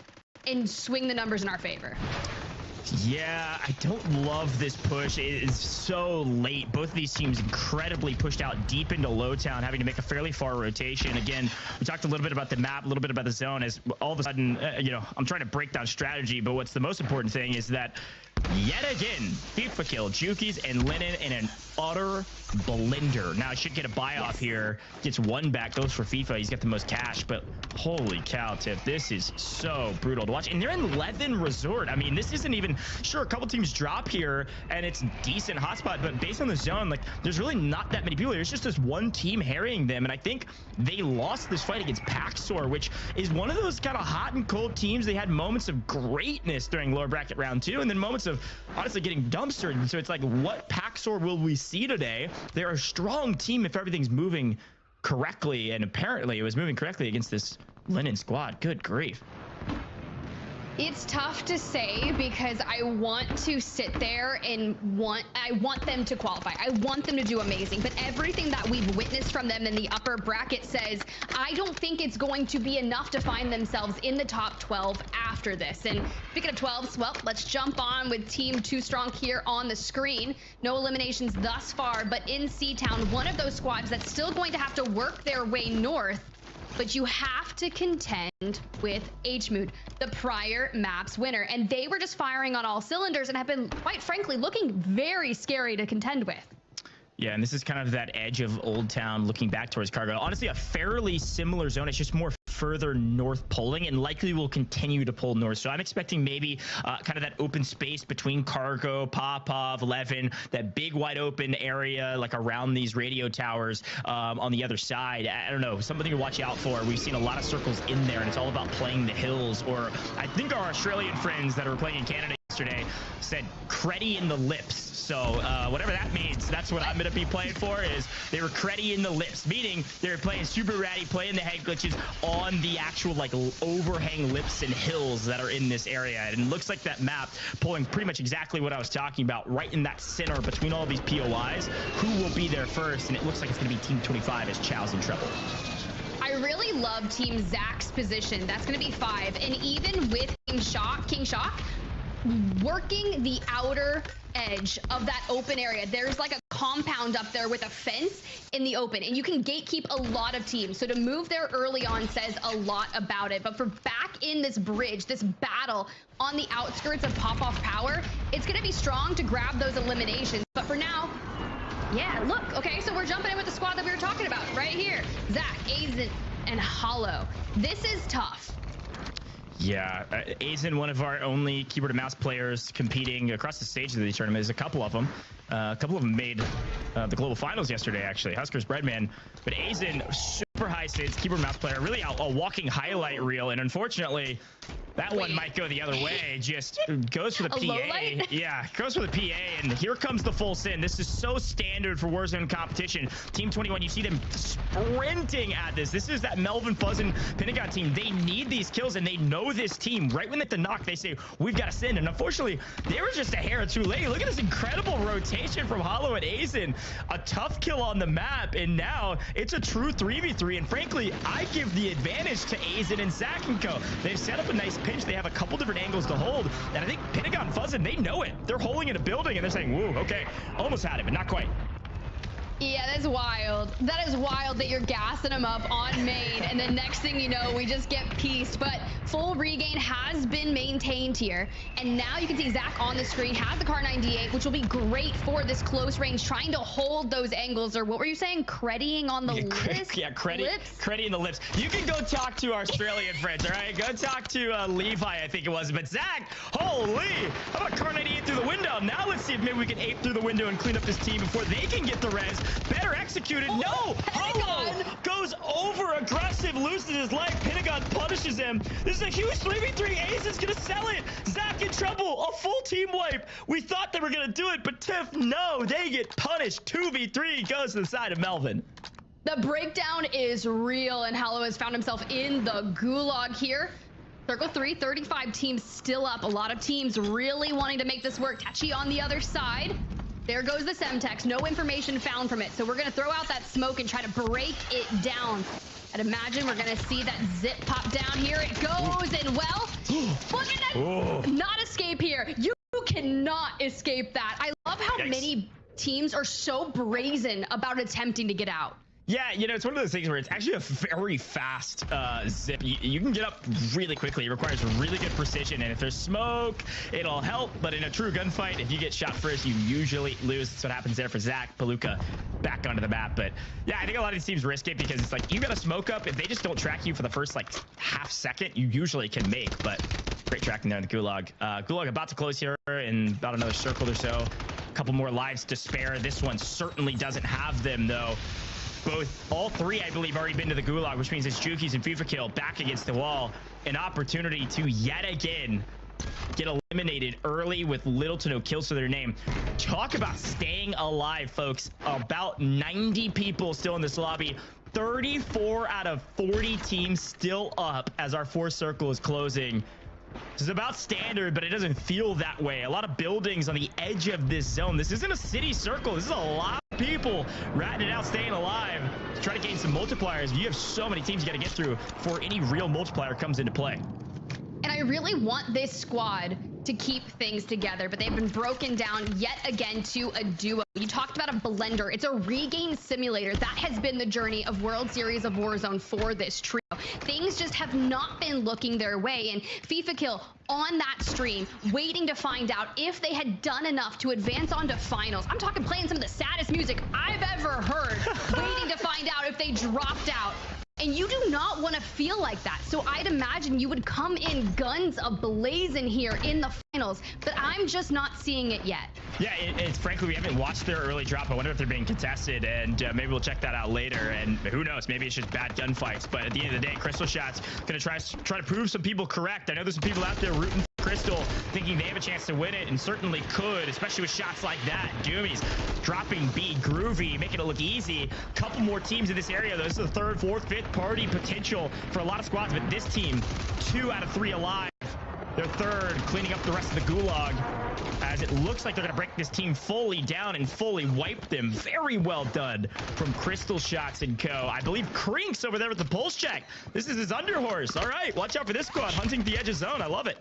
[SPEAKER 2] and swing the numbers in our favor.
[SPEAKER 3] Yeah, I don't love this push. It is so late. Both of these teams incredibly pushed out deep into Lowtown, having to make a fairly far rotation. Again, we talked a little bit about the map, a little bit about the zone. As all of a sudden, you know, I'm trying to break down strategy, but what's the most important thing is that yet again, FIFA kill Jukies and Linen in an utter blender. Now, I should get a buy off here. Gets one back, goes for FIFA. He's got the most cash, but holy cow, Tiff, this is so brutal to watch. And they're in Levin Resort. I mean, this isn't even, sure, a couple teams drop here and it's decent hotspot, but based on the zone, like, there's really not that many people. There's just this one team harrying them, and I think they lost this fight against Paxor, which is one of those kind of hot and cold teams. They had moments of greatness during lower bracket round 2, and then moments of honestly getting dumpstered. And so it's like, what Paxor will we see today? They're a strong team if everything's moving correctly, and apparently it was moving correctly against this Linen squad. Good grief.
[SPEAKER 2] It's tough to say because I want to sit there and I want them to qualify. I want them to do amazing, but everything that we've witnessed from them in the upper bracket says I don't think it's going to be enough to find themselves in the top 12 after this. And speaking of 12s, well, let's jump on with Team Too Strong here on the screen. No eliminations thus far, but in C-Town, one of those squads that's still going to have to work their way north. But you have to contend with HMood, the prior maps winner. And they were just firing on all cylinders and have been, quite frankly, looking very scary to contend with.
[SPEAKER 3] Yeah, and this is kind of that edge of Old Town looking back towards Cargo. Honestly, a fairly similar zone. It's just more further north pulling and likely will continue to pull north. So I'm expecting maybe kind of that open space between Cargo, Popov, Levin, that big wide open area like around these radio towers on the other side. I don't know, something to watch out for. We've seen a lot of circles in there, and it's all about playing the hills, or I think our Australian friends that are playing in Canada yesterday said creddy in the lips. So whatever that means, that's what I'm going to be playing for. Is they were creddy in the lips, meaning they were playing super ratty, playing the head glitches on the actual like overhang lips and hills that are in this area. And it looks like that map pulling pretty much exactly what I was talking about, right in that center between all these POIs. Who will be there first? And it looks like it's going to be Team 25 as Chow's in trouble.
[SPEAKER 2] I really love Team Zach's position. That's going to be 5. And even with King Shock working the outer edge of that open area, there's like a compound up there with a fence in the open, and you can gatekeep a lot of teams. So to move there early on says a lot about it. But for back in this bridge, this battle on the outskirts of Pop-Off Power, it's going to be strong to grab those eliminations. But for now, yeah, look, okay, so we're jumping in with the squad that we were talking about right here. Zach, Azen, and Hollow. This is tough.
[SPEAKER 3] Yeah, Azen, one of our only keyboard and mouse players competing across the stage of the tournament. There's a couple of them. A couple of them made the global finals yesterday, actually. Huskers Breadman. But Azen, super high stats, keyboard and mouse player, really a walking highlight reel. And unfortunately, that one might go the other way. Just goes for the PA. Yeah, goes for the PA, and here comes the full sin. This is so standard for Warzone competition. Team 21, you see them sprinting at this. This is that Melvin Fuzz and Pentagon team. They need these kills, and they know this team. Right when they get the knock, they say, we've got to send. And unfortunately, they were just a hair too late. Look at this incredible rotation from Hollow and Azen. A tough kill on the map, and now it's a true 3v3. And frankly, I give the advantage to Azen and Zach and Co. They've set up a nice pinch. They have a couple different angles to hold, and I think Pentagon Fuzzin, they know it. They're holding in a building, and they're saying, woo, okay, almost had it, but not quite.
[SPEAKER 2] Yeah, that's wild. That is wild that you're gassing them up on main, and then next thing you know, we just get pieced. But full regain has been maintained here, and now you can see Zach on the screen has the Kar 98, which will be great for this close range, trying to hold those angles. Or what were you saying? Creddying on the lips?
[SPEAKER 3] Yeah, creddying the lips. You can go talk to our Australian friends, all right? Go talk to Levi, I think it was. But Zach, holy, how about Kar 98 through the window? Now let's see if maybe we can ape through the window and clean up this team before they can get the res. Better executed. No! Holo goes over aggressive, loses his life. Pentagon punishes him. This is a huge 3v3. Ace is going to sell it. Zach in trouble. A full team wipe. We thought they were going to do it, but Tiff, no. They get punished. 2v3 goes to the side of Melvin.
[SPEAKER 2] The breakdown is real, and Hallow has found himself in the gulag here. Circle 3, 35 teams still up. A lot of teams really wanting to make this work. Tachi on the other side. There goes the Semtex. No information found from it. So we're going to throw out that smoke and try to break it down. I'd imagine we're going to see that zip pop down. Here it goes. And well, look at that. Oh. Not escape here. You cannot escape that. I love how many teams are so brazen about attempting to get out.
[SPEAKER 3] Yeah, you know, it's one of those things where it's actually a very fast zip. You can get up really quickly. It requires really good precision, and if there's smoke, it'll help. But in a true gunfight, if you get shot first, you usually lose. That's what happens there for Zach. Palooka back onto the map. But yeah, I think a lot of these teams risk it because it's like you got to smoke up. If they just don't track you for the first like half second, you usually can make. But great tracking there in the gulag. Gulag about to close here in about another circle or so. A couple more lives to spare. This one certainly doesn't have them though. All three, I believe, already been to the gulag, which means it's Juki's and FIFA Kill back against the wall. An opportunity to yet again get eliminated early with little to no kills to their name. Talk about staying alive, folks. About 90 people still in this lobby. 34 out of 40 teams still up as our fourth circle is closing. This is about standard, but it doesn't feel that way. A lot of buildings on the edge of this zone. This isn't a city circle. This is a lot of people ratting it out, staying alive to try to gain some multipliers. You have so many teams you got to get through before any real multiplier comes into play.
[SPEAKER 2] And I really want this squad to keep things together, but they've been broken down yet again to a duo. You talked about a blender. It's a regain simulator. That has been the journey of World Series of Warzone for this trio. Things just have not been looking their way, and FIFA Kill on that stream, waiting to find out if they had done enough to advance on to finals. I'm talking playing some of the saddest music I've ever heard, waiting to find out if they dropped out. And you do not want to feel like that. So I'd imagine you would come in guns a-blazing here in the finals, but I'm just not seeing it yet.
[SPEAKER 3] Yeah, it's frankly, we haven't watched their early drop. I wonder if they're being contested, and maybe we'll check that out later. And who knows, maybe it's just bad gunfights. But at the end of the day, Crystal Shot's gonna try to prove some people correct. I know there's some people out there rooting for Crystal, thinking they have a chance to win it, and certainly could, especially with shots like that. Doomies dropping B, groovy, making it look easy. Couple more teams in this area, though. This is the third, fourth, fifth party potential for a lot of squads, but this team, 2 out of 3 alive. They're third, cleaning up the rest of the gulag, as it looks like they're going to break this team fully down and fully wipe them. Very well done from Crystal Shots and Co. I believe Krink's over there with the pulse check. This is his underhorse. All right, watch out for this squad, hunting the edge of zone. I love it.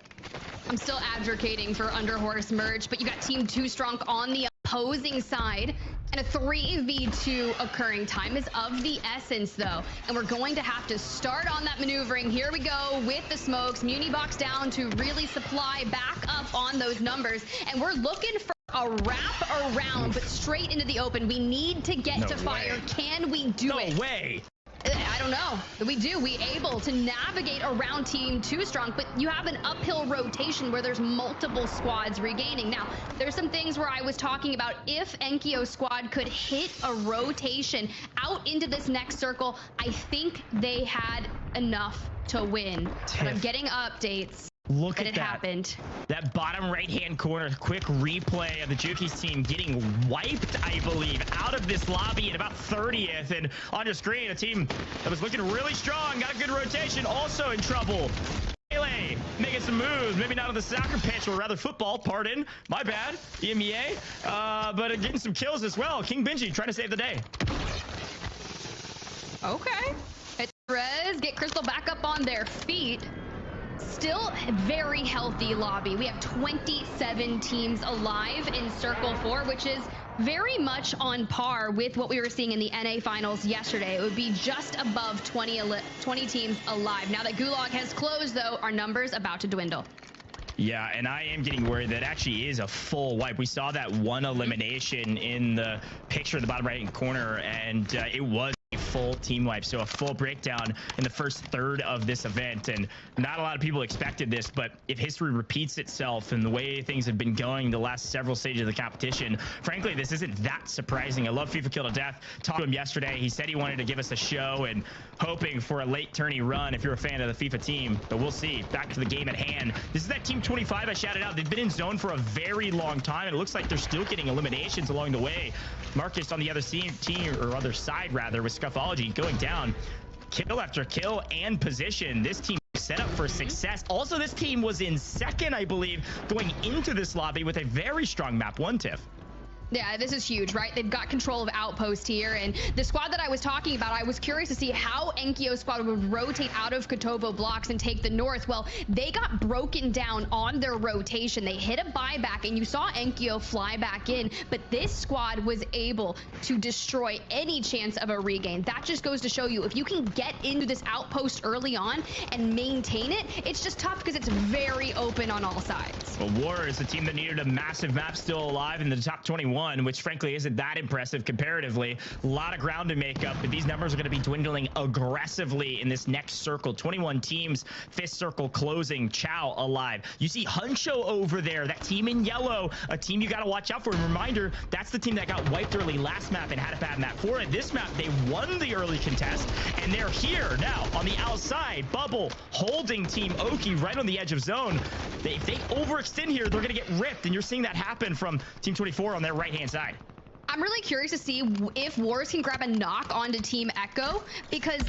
[SPEAKER 2] I'm still advocating for underhorse merge, but you got Team 2 Strong on the opposing side, and a 3v2 occurring. Time is of the essence, though, and we're going to have to start on that maneuvering. Here we go with the smokes. Muni box down to really supply back up on those numbers, and we're looking for a wrap around, but straight into the open. We need to get to fire. Can we do it?
[SPEAKER 3] No way.
[SPEAKER 2] I don't know. We able to navigate around Team 2 Strong, but you have an uphill rotation where there's multiple squads regaining. Now, there's some things where I was talking about if Enkyo's squad could hit a rotation out into this next circle, I think they had enough to win. But I'm getting updates.
[SPEAKER 3] Look at
[SPEAKER 2] it
[SPEAKER 3] that.
[SPEAKER 2] Happened.
[SPEAKER 3] That bottom right-hand corner, quick replay of the Juki's team getting wiped, I believe, out of this lobby at about 30th. And on your screen, a team that was looking really strong, got a good rotation, also in trouble. Melee making some moves, maybe not on the soccer pitch, or rather football, pardon, my bad, EMEA, but getting some kills as well. King Benji trying to save the day.
[SPEAKER 2] Okay. It's Rez, get Crystal back up on their feet. Still very healthy lobby. We have 27 teams alive in Circle 4, which is very much on par with what we were seeing in the NA finals yesterday. It would be just above 20 teams alive. Now that Gulag has closed, though, our numbers about to dwindle.
[SPEAKER 3] Yeah, and I am getting worried that actually is a full wipe. We saw that one elimination in the picture in the bottom right-hand corner, and it was a full team wipe, so a full breakdown in the first third of this event. And not a lot of people expected this, but if history repeats itself and the way things have been going the last several stages of the competition, frankly, this isn't that surprising. I love FIFA Kill to Death. Talked to him yesterday. He said he wanted to give us a show and hoping for a late tourney run if you're a fan of the FIFA team, but we'll see. Back to the game at hand. This is that Team 25 I shouted out. They've been in zone for a very long time, and it looks like they're still getting eliminations along the way. Marcus on the other team, or other side rather, with Scuffology going down kill after kill and position. This team set up for success. Also, this team was in second, I believe, going into this lobby with a very strong map. One Tiff.
[SPEAKER 2] Yeah, this is huge, right? They've got control of Outpost here, and the squad that I was talking about, I was curious to see how Enkyo's squad would rotate out of Kotovo blocks and take the north. Well, they got broken down on their rotation. They hit a buyback, and you saw Enkyo fly back in, but this squad was able to destroy any chance of a regain. That just goes to show you, if you can get into this Outpost early on and maintain it, it's just tough because it's very open on all sides.
[SPEAKER 3] Well, War is the team that needed a massive map still alive in the top 21. Which frankly isn't that impressive comparatively. A lot of ground to make up, but these numbers are going to be dwindling aggressively in this next circle. 21 teams, fifth circle closing. Chow alive. You see Huncho over there, that team in yellow, a team you got to watch out for. And reminder, that's the team that got wiped early last map and had a bad map for it. This map, they won the early contest, and they're here now on the outside. Bubble holding Team Oki right on the edge of zone. If they overextend here, they're going to get ripped, and you're seeing that happen from Team 24 on their right-hand side.
[SPEAKER 2] I'm really curious to see if Wars can grab a knock onto Team Echo, because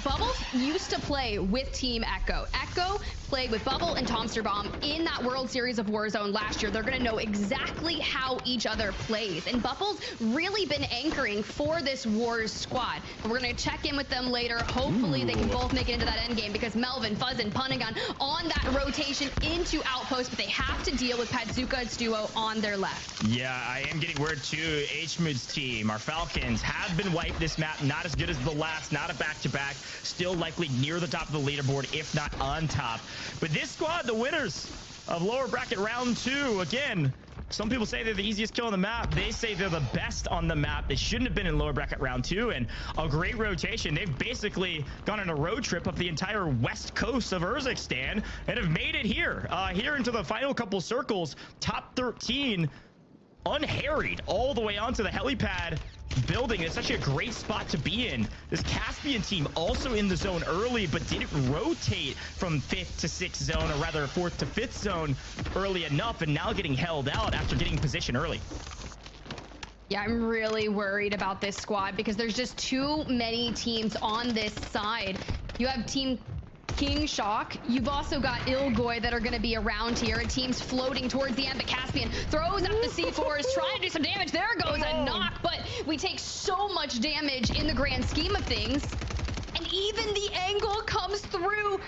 [SPEAKER 2] Bubble used to play with Team Echo. Echo played with Bubble and Tomsterbaum in that World Series of Warzone last year. They're going to know exactly how each other plays, and Bubble's really been anchoring for this Wars squad. And we're going to check in with them later. Hopefully they can both make it into that end game, because Melvin, Fuzz, and Punigan on that rotation into Outpost, but they have to deal with Patsuka and Stuo on their left.
[SPEAKER 3] Yeah, I am getting word too. Hmood's team, our Falcons, have been wiped this map. Not as good as the last, not a back-to-back. Still likely near the top of the leaderboard, if not on top. But this squad, the winners of lower bracket round 2, again, some people say they're the easiest kill on the map. They say they're the best on the map. They shouldn't have been in lower bracket round 2, and a great rotation. They've basically gone on a road trip up the entire west coast of Urzikstan and have made it here, here into the final couple circles. Top 13, unharried, all the way onto the helipad building. It's actually a great spot to be in. This Caspian team also in the zone early, but didn't rotate from 5th to 6th zone, or rather 4th to 5th zone early enough, and now getting held out after getting position early.
[SPEAKER 2] Yeah, I'm really worried about this squad, because there's just too many teams on this side. You have Team King Shock. You've also got Ilgoy that are going to be around here. Teams floating towards the end, but Caspian throws out the C4s, trying to do some damage. There goes a knock, but we take so much damage in the grand scheme of things. And even the angle comes through.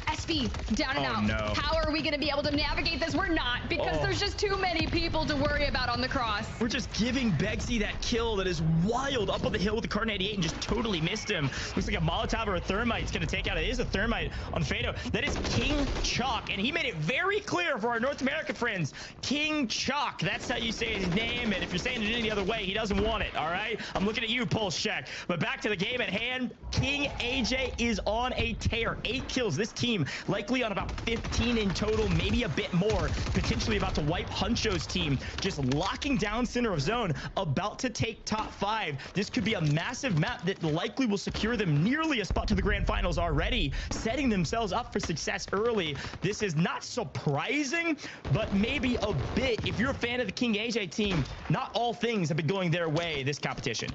[SPEAKER 2] SV, down and out.
[SPEAKER 3] No.
[SPEAKER 2] How are we going to be able to navigate this? We're not, because there's just too many people to worry about on the cross.
[SPEAKER 3] We're just giving Begsy that kill that is wild up on the hill with the Kar 98 and just totally missed him. Looks like a Molotov or a Thermite's going to take out. It is a Thermite on Fado. That is King Chalk, and he made it very clear for our North American friends. King Chalk, that's how you say his name, and if you're saying it any other way, he doesn't want it, all right? I'm looking at you, Pulse Check. But back to the game at hand, King AJ is on a tear. 8 kills. This team likely on about 15 in total, maybe a bit more, potentially about to wipe Huncho's team, just locking down center of zone, about to take top 5. This could be a massive map that likely will secure them nearly a spot to the grand finals already, setting themselves up for success early. This is not surprising, but maybe a bit. If you're a fan of the King AJ team, not all things have been going their way this competition.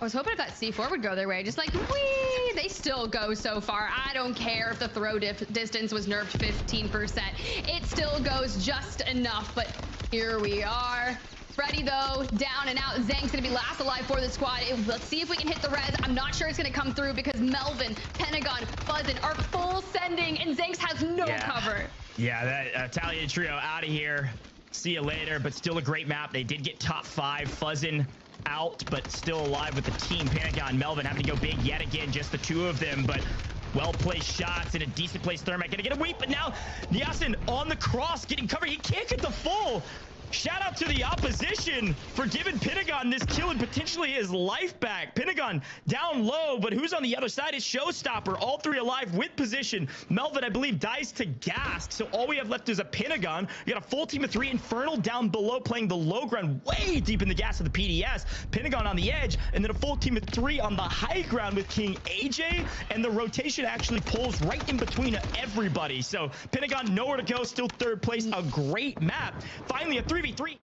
[SPEAKER 2] I was hoping if that C4 would go their way, just like, whee! They still go so far. I don't care if the throw distance was nerfed 15%. It still goes just enough, but here we are. Freddy, though, down and out. Zang's going to be last alive for the squad. Let's see if we can hit the res. I'm not sure it's going to come through, because Melvin, Pentagon, Fuzzin are full sending, and Zangs has no cover.
[SPEAKER 3] Yeah, that Italian trio out of here. See you later, but still a great map. They did get top 5. Fuzzin out, but still alive with the team. Pentagon, Melvin having to go big yet again, just the two of them, but well-placed shots and a decent place. Thermite gonna get a weep, but now Yasin on the cross getting covered. He can't get the full. Shout out to the opposition for giving Pentagon this kill and potentially his life back. Pentagon down low, but who's on the other side is Showstopper. All three alive with position. Melvin, I believe, dies to Gask. So all we have left is a Pentagon. You got a full team of 3. Infernal down below playing the low ground way deep in the gas of the PDS. Pentagon on the edge, and then a full team of 3 on the high ground with King AJ. And the rotation actually pulls right in between everybody. So Pentagon nowhere to go, still 3rd place. A great map. Finally, a 3v3.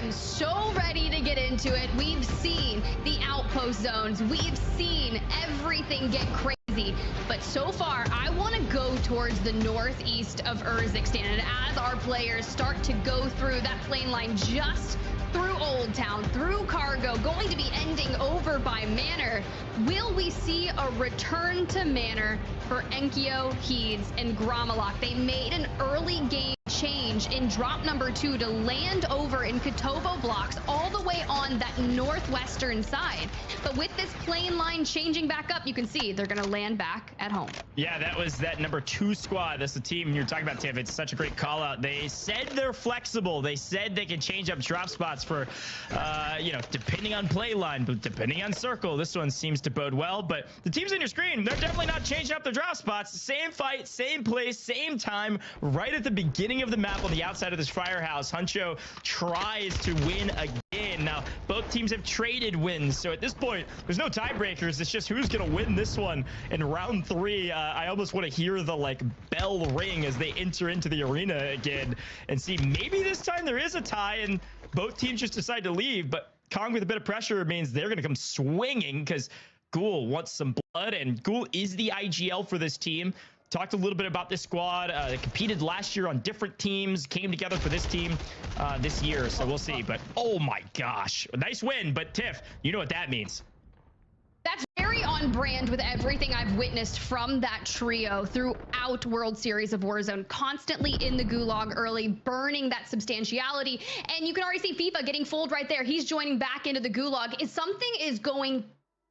[SPEAKER 2] am so ready to get into it. We've seen the outpost zones. We've seen everything get crazy. But so far, I want to go towards the northeast of Urzikstan. And as our players start to go through that plane line just through Old Town, through Cargo, going to be ending over by Manor, will we see a return to Manor for Enkyo, Heeds, and Gromalok? They made an early game change in drop number 2 to land over in Kotovo blocks all the way on that northwestern side. But with this plane line changing back up, you can see they're going to land back at home.
[SPEAKER 3] Yeah, that was that number 2 squad. That's the team you're talking about, Tiff. It's such a great call out. They said they're flexible. They said they can change up drop spots for, you know, depending on play line, but depending on circle. This one seems to bode well, but the teams on your screen, they're definitely not changing up their drop spots. Same fight, same place, same time, right at the beginning of the map on the outside of this firehouse. Huncho tries to win again. Now, both teams have traded wins, so at this point, there's no tiebreakers. It's just who's going to win this one in round 3. I almost want to hear the, like, bell ring as they enter into the arena again and see maybe this time there is a tie and both teams just decide to leave. But Kong with a bit of pressure means they're going to come swinging because Ghoul wants some blood, and Ghoul is the IGL for this team. Talked a little bit about this squad. They competed last year on different teams, came together for this team this year, so we'll see. But oh my gosh, nice win. But Tiff, you know what that means.
[SPEAKER 2] That's very on brand with everything I've witnessed from that trio throughout World Series of Warzone. Constantly in the gulag early, burning that substantiality. And you can already see FIFA getting fooled right there. He's joining back into the gulag. If something is going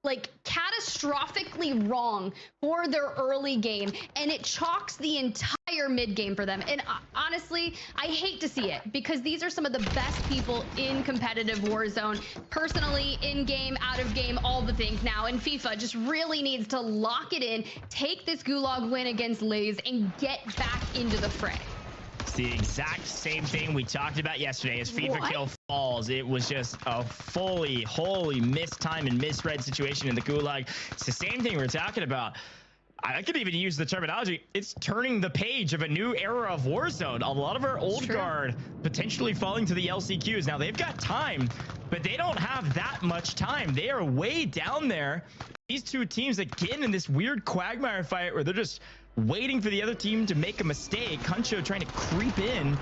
[SPEAKER 2] like catastrophically wrong for their early game, and it chalks the entire mid game for them. And honestly, I hate to see it because these are some of the best people in competitive Warzone, personally, in game, out of game, all the things now. And FIFA just really needs to lock it in, take this gulag win against Lays, and get back into the fray.
[SPEAKER 3] It's the exact same thing we talked about yesterday as FIFA kill falls. It was just a fully, wholly missed time and misread situation in the gulag. It's the same thing we're talking about. I could even use the terminology. It's turning the page of a new era of Warzone. A lot of our old guard potentially falling to the LCQs. Now, they've got time, but they don't have that much time. They are way down there. These two teams, again, in this weird quagmire fight where they're just waiting for the other team to make a mistake. Huncho trying to creep in.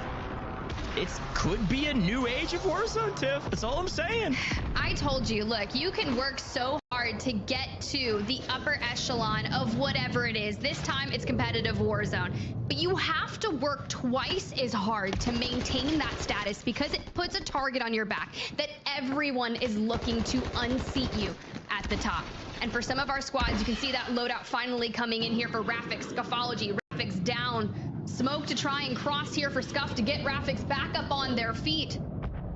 [SPEAKER 3] It could be a new age of Warzone, Tiff. That's all I'm saying.
[SPEAKER 2] I told you, look, you can work so hard to get to the upper echelon of whatever it is. This time it's competitive Warzone. But you have to work twice as hard to maintain that status because it puts a target on your back that everyone is looking to unseat you at the top. And for some of our squads, you can see that loadout finally coming in here for Rafik, Scuffology. Rafik's down. Smoke to try and cross here for Scuff to get Rafix back up on their feet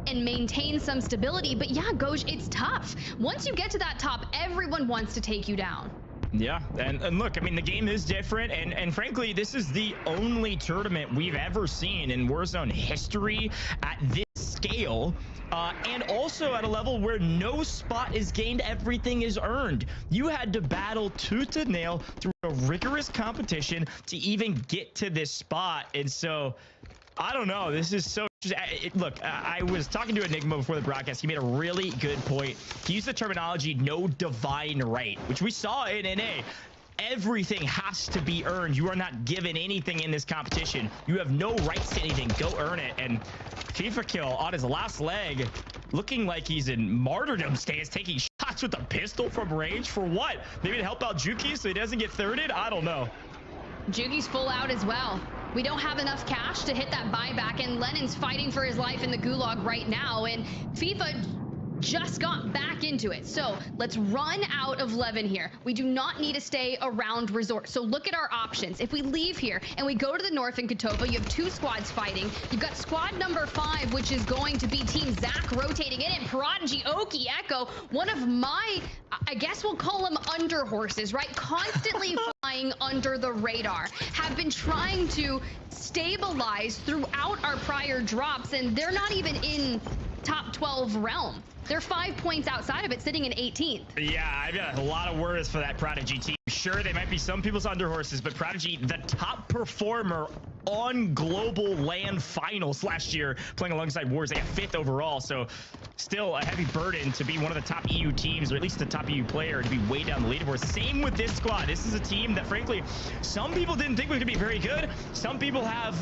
[SPEAKER 2] and maintain some stability. But yeah, Goj, it's tough. Once you get to that top, everyone wants to take you down.
[SPEAKER 3] Yeah, and look, I mean, the game is different, and frankly, this is the only tournament we've ever seen in Warzone history at this scale, and also at a level where no spot is gained, everything is earned. You had to battle tooth and nail through a rigorous competition to even get to this spot, and so I don't know. This is so... Look, I was talking to Enigma before the broadcast. He made a really good point. He used the terminology no divine right, which we saw in NA. Everything has to be earned. You are not given anything in this competition. You have no rights to anything. Go earn it. And FIFA kill on his last leg, looking like he's in martyrdom stance, taking shots with a pistol from range. For what? Maybe to help out Juki so he doesn't get thirded? I don't know.
[SPEAKER 2] Juki's full out as well. We don't have enough cash to hit that buyback, and Lennon's fighting for his life in the gulag right now, and FIFA just got back into it. So let's run out of Levin here. We do not need to stay around resort. So look at our options. If we leave here and we go to the north in Kotovo, you have two squads fighting. You've got squad number 5, which is going to be Team Zach rotating in, and Prodigy, Oki, Echo, one of my, I guess we'll call them under horses, right? Constantly flying under the radar, have been trying to stabilize throughout our prior drops, and they're not even in top 12 realm. They're 5 points outside of it, sitting in 18th.
[SPEAKER 3] Yeah, I've got a lot of words for that Prodigy team. Sure, they might be some people's underhorses, but Prodigy, the top performer on global LAN finals last year, playing alongside Wars, they got 5th overall. So still a heavy burden to be one of the top EU teams, or at least the top EU player, to be way down the leaderboard. Same with this squad. This is a team that, frankly, some people didn't think was going to be very good. Some people have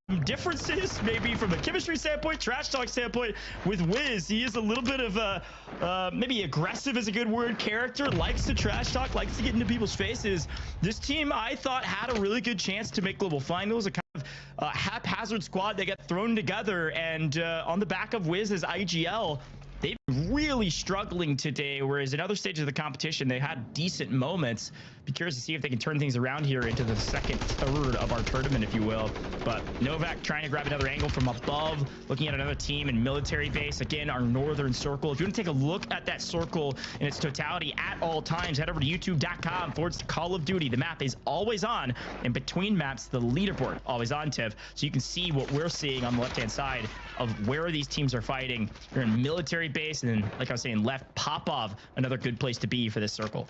[SPEAKER 3] some differences, maybe from a chemistry standpoint, trash talk standpoint. With Wiz, he is a little bit of a, maybe aggressive is a good word, character, likes to trash talk, likes to get into people's faces. This team, I thought, had a really good chance to make global finals, a kind of haphazard squad that got thrown together, and on the back of Wiz's IGL, they've been really struggling today, whereas in other stages of the competition, they had decent moments. Be curious to see if they can turn things around here into the second third of our tournament, if you will. But Novak trying to grab another angle from above, looking at another team in military base. Again, our northern circle. If you want to take a look at that circle in its totality at all times, head over to youtube.com/Call of Duty. The map is always on, and between maps, the leaderboard always on, Tiff. So you can see what we're seeing on the left-hand side of where these teams are fighting. You're in military base, and then, like I was saying, left Popov, another good place to be for this circle.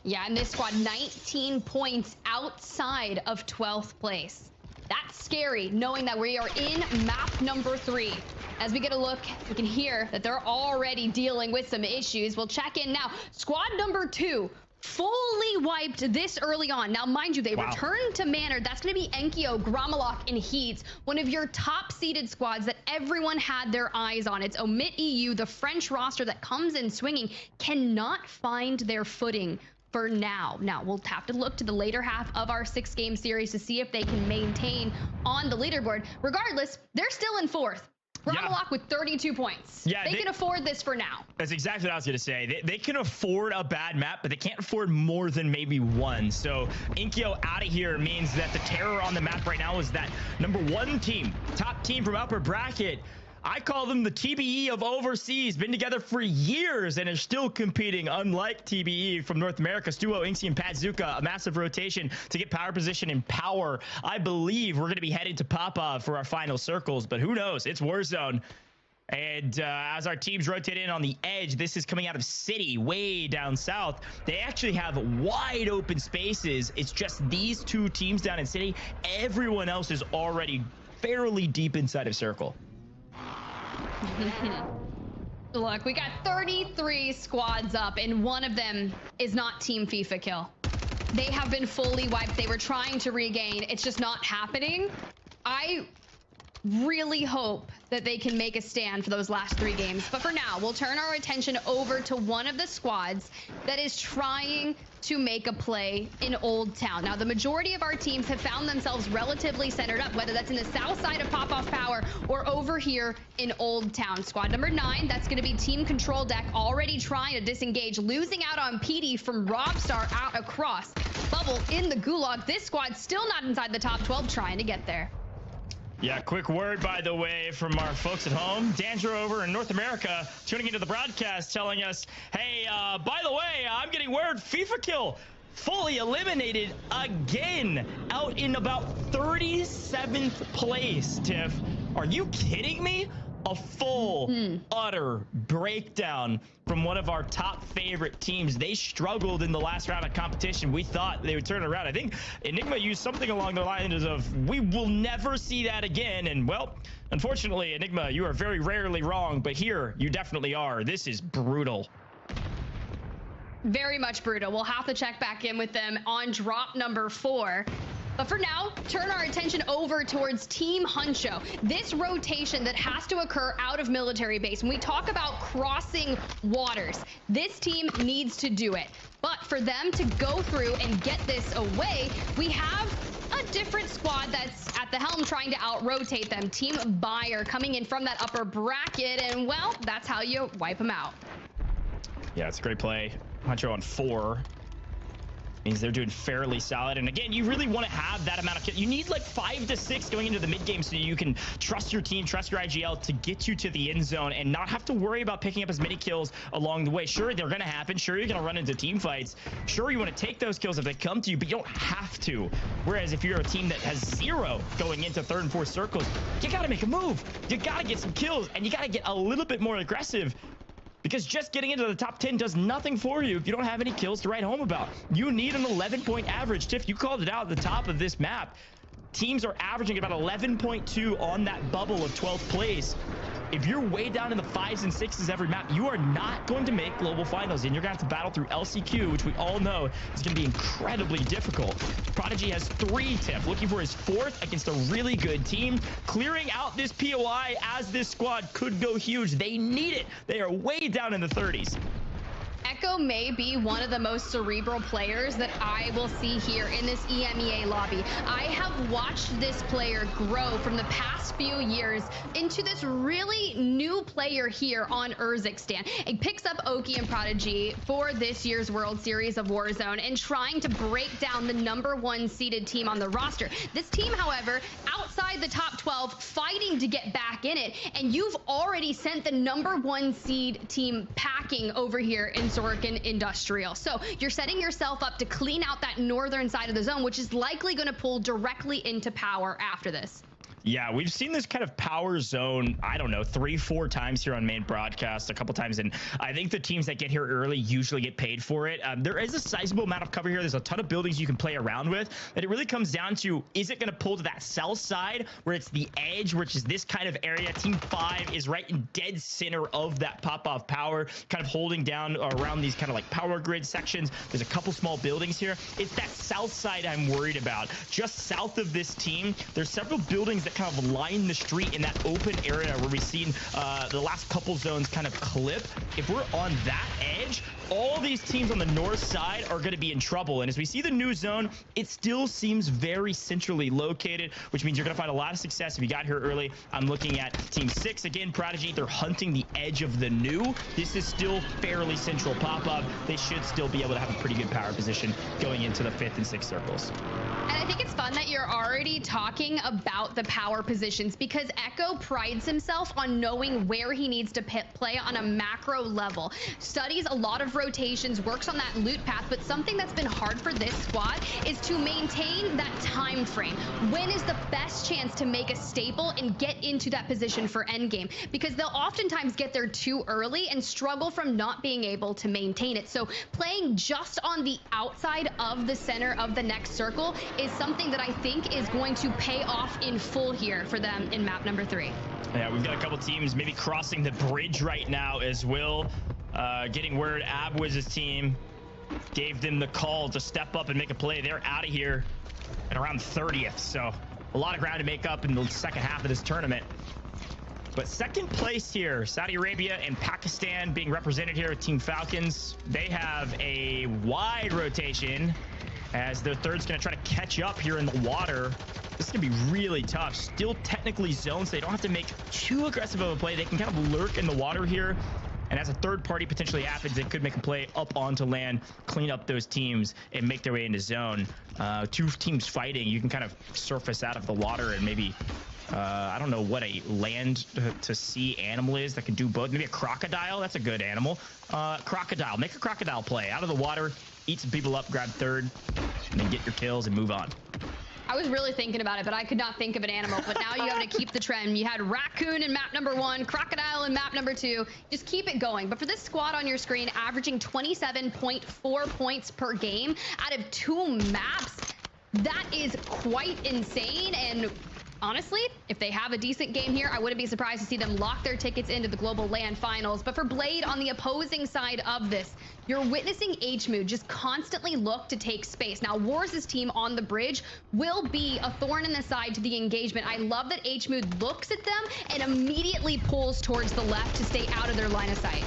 [SPEAKER 2] Yeah, and this squad, 19 points outside of 12th place. That's scary, knowing that we are in map number 3. As we get a look, we can hear that they're already dealing with some issues. We'll check in now. Squad number 2, fully wiped this early on. Now, mind you, they return to Manor. That's going to be Enkyo, Gromalok, and Heats, one of your top-seeded squads that everyone had their eyes on. It's Omit EU, the French roster that comes in swinging, cannot find their footing for now. Now, we'll have to look to the later half of our 6-game series to see if they can maintain on the leaderboard. Regardless, they're still in 4th. Gromalok with 32 points. Yeah, they can afford this for now.
[SPEAKER 3] That's exactly what I was going to say. They can afford a bad map, but they can't afford more than maybe one. So Inkyo out of here means that the terror on the map right now is that number 1 team, top team from upper bracket. I call them the TBE of overseas, been together for years and are still competing, unlike TBE from North America. Stuo, Inksy, and Patzuka, a massive rotation to get power position and power. I believe we're going to be headed to Popov for our final circles, but who knows? It's Warzone. And as our teams rotate in on the edge, this is coming out of City, way down south. They actually have wide open spaces. It's just these 2 teams down in City. Everyone else is already fairly deep inside of Circle.
[SPEAKER 2] Look, we got 33 squads up, and one of them is not Team FIFA Kill. They have been fully wiped. They were trying to regain. It's just not happening. I really hope that they can make a stand for those last 3 games. But for now, we'll turn our attention over to one of the squads that is trying to make a play in Old Town. Now, the majority of our teams have found themselves relatively centered up, whether that's in the south side of Pop-Off Power or over here in Old Town. Squad number 9, that's going to be Team Control Deck, already trying to disengage, losing out on PD from Robstar out across. Bubble in the Gulag. This squad still not inside the top 12, trying to get there.
[SPEAKER 3] Yeah, quick word, by the way, from our folks at home. Dandro over in North America tuning into the broadcast telling us, hey, by the way, I'm getting word FIFA Kill fully eliminated again, out in about 37th place, Tiff. Are you kidding me? A full, utter breakdown from one of our top favorite teams. They struggled in the last round of competition. We thought they would turn it around. I think Enigma used something along the lines of, we will never see that again. And, well, unfortunately, Enigma, you are very rarely wrong, but here you definitely are. This is brutal.
[SPEAKER 2] Very much brutal. We'll have to check back in with them on drop number 4. But for now, turn our attention over towards Team Huncho. This rotation that has to occur out of military base. When we talk about crossing waters, this team needs to do it. But for them to go through and get this away, we have a different squad that's at the helm trying to out-rotate them. Team Bayer coming in from that upper bracket, and, well, that's how you wipe them out.
[SPEAKER 3] Yeah, it's a great play. Huncho on 4. Means they're doing fairly solid. And again, you really want to have that amount of kills. You need like 5 to 6 going into the mid game so you can trust your team, trust your IGL to get you to the end zone and not have to worry about picking up as many kills along the way. Sure, they're going to happen. Sure, you're going to run into team fights. Sure, you want to take those kills if they come to you, but you don't have to. Whereas if you're a team that has 0 going into 3rd and 4th circles, you got to make a move. You got to get some kills, and you got to get a little bit more aggressive because just getting into the top 10 does nothing for you if you don't have any kills to write home about. You need an 11-point average. Tiff, you called it out at the top of this map. Teams are averaging about 11.2 on that bubble of 12th place. If you're way down in the 5s and 6s every map, you are not going to make global finals, and you're going to have to battle through LCQ, which we all know is going to be incredibly difficult. Prodigy has 3, Tiff, looking for his 4th against a really good team. Clearing out this POI as this squad could go huge. They need it. They are way down in the 30s.
[SPEAKER 2] Echo may be one of the most cerebral players that I will see here in this EMEA lobby. I have watched this player grow from the past few years into this really new player here on Urzikstan. He picks up Oki and Prodigy for this year's World Series of Warzone and trying to break down the #1 seeded team on the roster. This team, however, outside the top 12, fighting to get back in it, and you've already sent the #1 seed team packing over here in Zorkin Industrial. So you're setting yourself up to clean out that northern side of the zone, which is likely going to pull directly into power after this.
[SPEAKER 3] Yeah, we've seen this kind of power zone, I don't know, 3-4 times here on main broadcast, a couple times, and I think the teams that get here early usually get paid for it. There is a sizable amount of cover here. There's a ton of buildings you can play around with, and it really comes down to, is it going to pull to that south side where it's the edge, which is this kind of area? Team 5 is right in dead center of that pop-off power, kind of holding down around these kind of like power grid sections. There's a couple small buildings here. It's that south side I'm worried about. Just south of this team, there's several buildings that kind of line the street in that open area where we've seen the last couple zones kind of clip. If we're on that edge, all these teams on the north side are going to be in trouble. And as we see the new zone, it still seems very centrally located, which means you're going to find a lot of success if you got here early. I'm looking at Team 6 again, Prodigy. They're hunting the edge of the new. This is still fairly central pop-up. They should still be able to have a pretty good power position going into the 5th and 6th circles.
[SPEAKER 2] And I think it's fun that you're already talking about the power positions, because Echo prides himself on knowing where he needs to play on a macro level. Studies a lot of rotations, works on that loot path, but something that's been hard for this squad is to maintain that time frame. When is the best chance to make a staple and get into that position for endgame? Because they'll oftentimes get there too early and struggle from not being able to maintain it. So playing just on the outside of the center of the next circle is something that I think is going to pay off in full here for them in map number 3.
[SPEAKER 3] Yeah, we've got a couple teams maybe crossing the bridge right now as well. Getting word Abwiz's team gave them the call to step up and make a play. They're out of here at around 30th, so a lot of ground to make up in the second half of this tournament. But second place here, Saudi Arabia and Pakistan being represented here with Team Falcons. They have a wide rotation as their third's going to try to catch up here in the water. This is going to be really tough. Still technically zoned, so they don't have to make too aggressive of a play. They can kind of lurk in the water here. And as a third party potentially happens, they could make a play up onto land, clean up those teams, and make their way into zone. 2 teams fighting, you can kind of surface out of the water and maybe, I don't know what a land to sea animal is that can do both. Maybe a crocodile, that's a good animal. Crocodile, make a crocodile play. Out of the water, eat some people up, grab third, and then get your kills and move on.
[SPEAKER 2] I was really thinking about it, but I could not think of an animal. But now you have to keep the trend. You had raccoon in map number 1, crocodile in map number 2. Just keep it going. But for this squad on your screen, averaging 27.4 points per game out of 2 maps, that is quite insane. And honestly, if they have a decent game here, I wouldn't be surprised to see them lock their tickets into the Global LAN finals. But for Blade on the opposing side of this, you're witnessing HMood just constantly look to take space. Now, Wars' team on the bridge will be a thorn in the side to the engagement. I love that HMood looks at them and immediately pulls towards the left to stay out of their line of sight.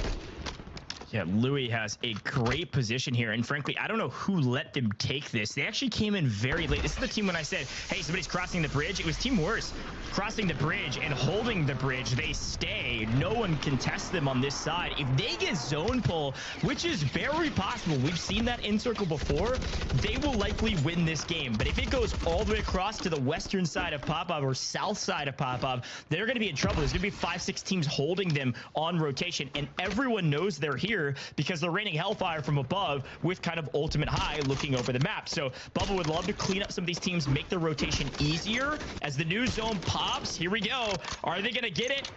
[SPEAKER 3] Yeah, Louis has a great position here, and frankly, I don't know who let them take this. They actually came in very late. This is the team when I said, hey, somebody's crossing the bridge. It was Team Worse crossing the bridge and holding the bridge. They stay. No one can test them on this side. If they get zone pull, which is very possible, we've seen that in circle before, they will likely win this game. But if it goes all the way across to the western side of Popov or south side of Popov, they're going to be in trouble. There's going to be 5-6 teams holding them on rotation, and everyone knows they're here better because they're raining hellfire from above with kind of ultimate high looking over the map. So Bubble would love to clean up some of these teams, make their rotation easier as the new zone pops. Here we go. Are they going to get it?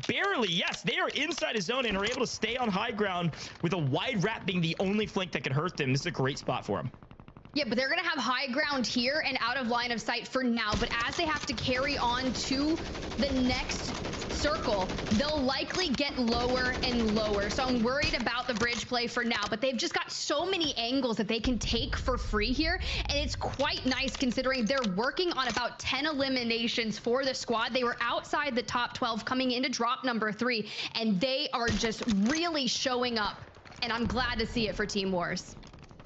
[SPEAKER 3] Barely. Yes, they are inside a zone and are able to stay on high ground with a wide wrap being the only flank that could hurt them. This is a great spot for them.
[SPEAKER 2] Yeah, but they're going to have high ground here and out of line of sight for now. But as they have to carry on to the next circle, they'll likely get lower and lower. So I'm worried about the bridge play for now, but they've just got so many angles that they can take for free here. And it's quite nice considering they're working on about 10 eliminations for the squad. They were outside the top 12 coming into drop number 3, and they are just really showing up. And I'm glad to see it for Team Wars.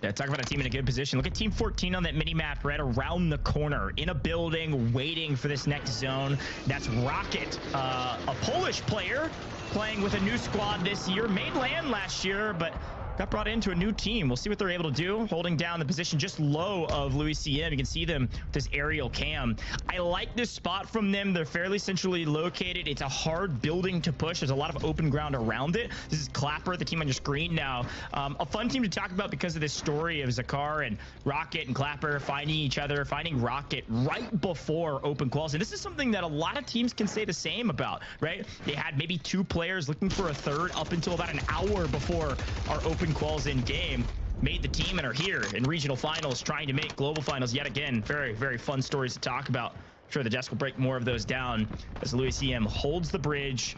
[SPEAKER 3] Yeah, talk about a team in a good position. Look at Team 14 on that mini-map right around the corner in a building waiting for this next zone. That's Rocket, a Polish player playing with a new squad this year. Made land last year, but got brought into a new team. We'll see what they're able to do, holding down the position just low of Louis CM. You can see them with this aerial cam. I like this spot from them. They're fairly centrally located. It's a hard building to push. There's a lot of open ground around it. This is Clapper, the team on your screen now. A fun team to talk about because of this story of Zakar and Rocket and Clapper finding each other, finding Rocket right before open quals. And this is something that a lot of teams can say the same about, right? They had maybe 2 players looking for a third up until about an hour before our open quals in game, made the team and are here in regional finals trying to make global finals yet again. Very, very fun stories to talk about. I'm sure the desk will break more of those down as Louis CM holds the bridge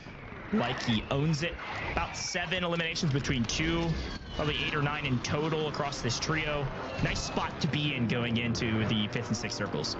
[SPEAKER 3] like he owns it. About 7 eliminations between 2, probably 8 or 9 in total across this trio. Nice spot to be in going into the 5th and 6th circles.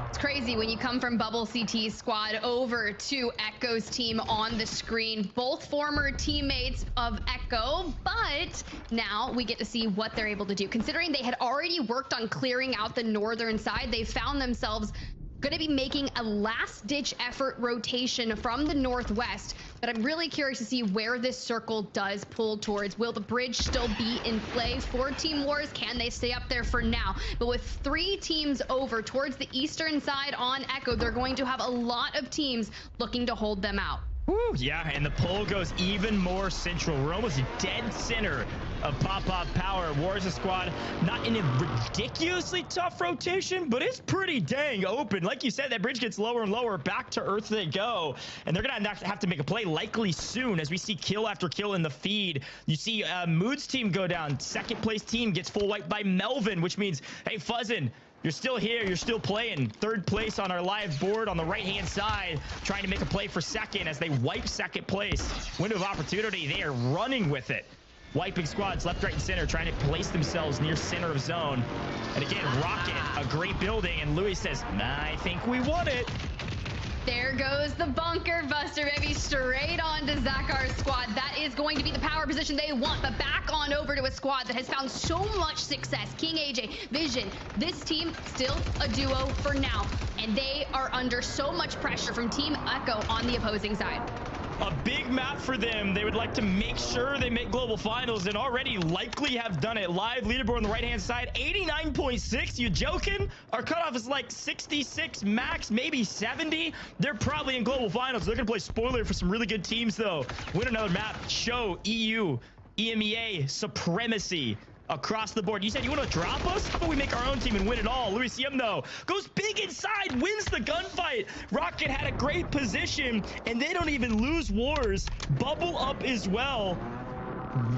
[SPEAKER 2] It's crazy when you come from Bubble CT's squad over to Echo's team on the screen. Both former teammates of Echo, but now we get to see what they're able to do. Considering they had already worked on clearing out the northern side, they found themselves going to be making a last-ditch effort rotation from the northwest, but I'm really curious to see where this circle does pull towards. Will the bridge still be in play for Team Wars? Can they stay up there for now? But with 3 teams over towards the eastern side on Echo, they're going to have a lot of teams looking to hold them out.
[SPEAKER 3] Woo, yeah, and the pull goes even more central. We're almost dead center of Pop-Pop Power. Wars' squad not in a ridiculously tough rotation, but it's pretty dang open. Like you said, that bridge gets lower and lower. Back to earth they go. And they're going to have to make a play likely soon as we see kill after kill in the feed. You see Mood's team go down. 2nd place team gets full wipe by Melvin, which means, hey, Fuzzin', you're still here. You're still playing. 3rd place on our live board on the right-hand side, trying to make a play for 2nd as they wipe 2nd place. Window of opportunity. They are running with it. Wiping squads left, right, and center, trying to place themselves near center of zone. And again, Rocket, a great building. And Louis says, nah, I think we won it.
[SPEAKER 2] There goes the bunker buster, baby, straight on to Zakar's squad. That is going to be the power position they want, but back on over to a squad that has found so much success. King AJ, Vision, this team still a duo for now, and they are under so much pressure from Team Echo on the opposing side.
[SPEAKER 3] A big map for them. They would like to make sure they make global finals and already likely have done it. Live leaderboard on the right hand side, 89.6. You joking? Our cutoff is like 66 max, maybe 70. They're probably in global finals. They're gonna play spoiler for some really good teams though. Win another map, show EU, EMEA supremacy across the board. You said you want to drop us? How about we make our own team and win it all? Louis CM though goes big inside, wins the gunfight. Rocket had a great position and they don't even lose wars. Bubble up as well.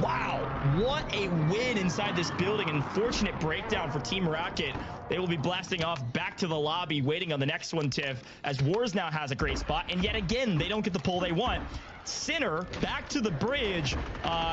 [SPEAKER 3] Wow, what a win inside this building. Unfortunate breakdown for Team Rocket. They will be blasting off back to the lobby, waiting on the next one, Tiff, as Wars now has a great spot. And yet again, they don't get the pull they want. Center, back to the bridge.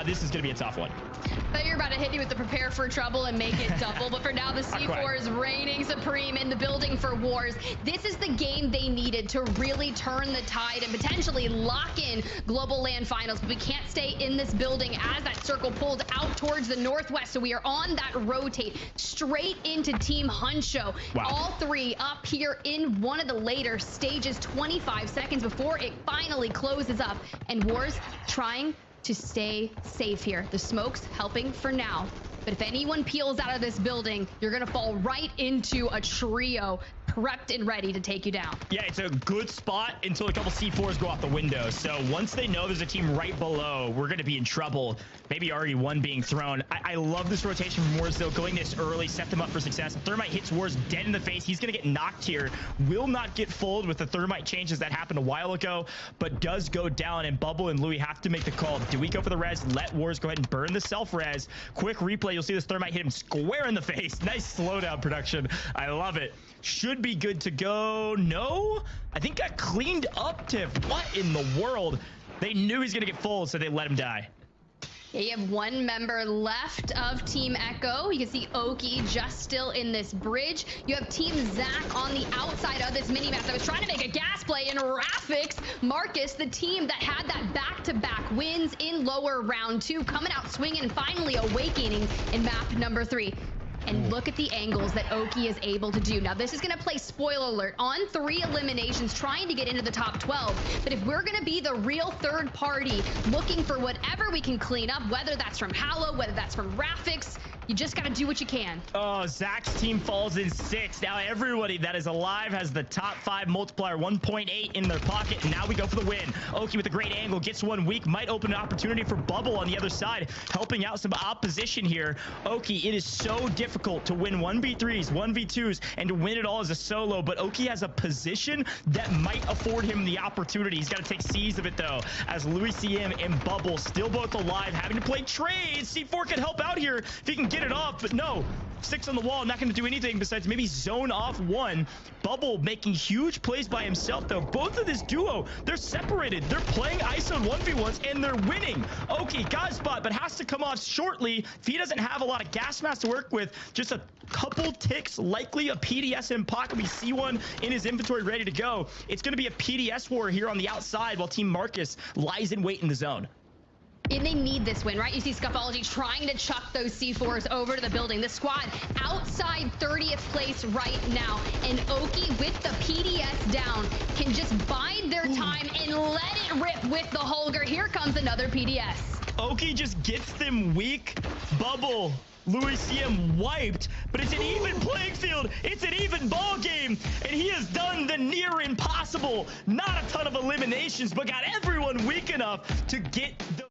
[SPEAKER 3] This is going to be a tough one.
[SPEAKER 2] I thought you were about to hit me with the prepare for trouble and make it double, but for now, the C4 is reigning supreme in the building for Wars. This is the game they needed to really turn the tide and potentially lock in global land finals. But we can't stay in this building as that circle pulled out towards the northwest. So we are on that rotate straight into Team Huncho.
[SPEAKER 3] Wow.
[SPEAKER 2] All 3 up here in one of the later stages, 25 seconds before it finally closes up. And Wars trying to stay safe here. The smoke's helping for now. But if anyone peels out of this building, you're going to fall right into a trio prepped and ready to take you down.
[SPEAKER 3] Yeah, it's a good spot until a couple C4s go out the window. So once they know there's a team right below, we're going to be in trouble. Maybe already one being thrown. I love this rotation from Wars, though. Going this early, set them up for success. Thermite hits Wars dead in the face. He's going to get knocked here. Will not get fooled with the Thermite changes that happened a while ago, but does go down. And Bubble and Louis have to make the call. Do we go for the res? Let Wars go ahead and burn the self-res. Quick replay. You'll see this Thermite hit him square in the face. Nice slowdown production. I love it. Should be good to go. No, I think got cleaned up, Tiff. What in the world? They knew he's going to get full, so they let him die.
[SPEAKER 2] Yeah, you have one member left of Team Echo. You can see Oki just still in this bridge. You have Team Zach on the outside of this mini-map that was trying to make a gas play, and Rafix, Marcus, the team that had that back-to-back wins in lower round 2, coming out swinging and finally awakening in map number 3. And look at the angles that Oki is able to do. Now, this is going to play spoiler alert on 3 eliminations, trying to get into the top 12. But if we're going to be the real third party, looking for whatever we can clean up, whether that's from Hallow, whether that's from Rafix, you just got to do what you can.
[SPEAKER 3] Oh, Zach's team falls in 6. Now everybody that is alive has the top 5 multiplier, 1.8 in their pocket. And now we go for the win. Oki with a great angle, gets one weak, might open an opportunity for Bubble on the other side, helping out some opposition here. Oki, it is so difficult to win 1v3s, 1v2s, and to win it all as a solo. But Oki has a position that might afford him the opportunity. He's got to take seize of it, though, as Louis CM and Bubble still both alive, having to play trades. C4 can help out here if he can get it off, but no, 6 on the wall, not going to do anything besides maybe zone off 1. Bubble making huge plays by himself, though. Both of this duo, they're separated. They're playing ISO 1v1s, and they're winning. Okay, God spot, but has to come off shortly. If he doesn't have a lot of gas mask to work with, just a couple ticks, likely a PDS in pocket. We see one in his inventory ready to go. It's going to be a PDS war here on the outside while Team Marcus lies in wait in the zone.
[SPEAKER 2] And they need this win, right? You see Scuffology trying to chuck those C4s over to the building. The squad outside 30th place right now. And Oki with the PDS down can just bide their time and let it rip with the Holger. Here comes another PDS.
[SPEAKER 3] Oki just gets them weak. Bubble, Louis CM wiped, but it's an even playing field. It's an even ball game, and he has done the near impossible. Not a ton of eliminations, but got everyone weak enough to get the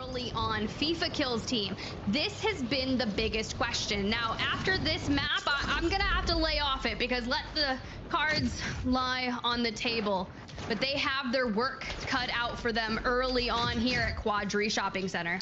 [SPEAKER 2] early on. FIFA Kill's team. This has been the biggest question. Now, after this map, I'm gonna have to lay off it because let the cards lie on the table. But they have their work cut out for them early on here at Quadri Shopping Center.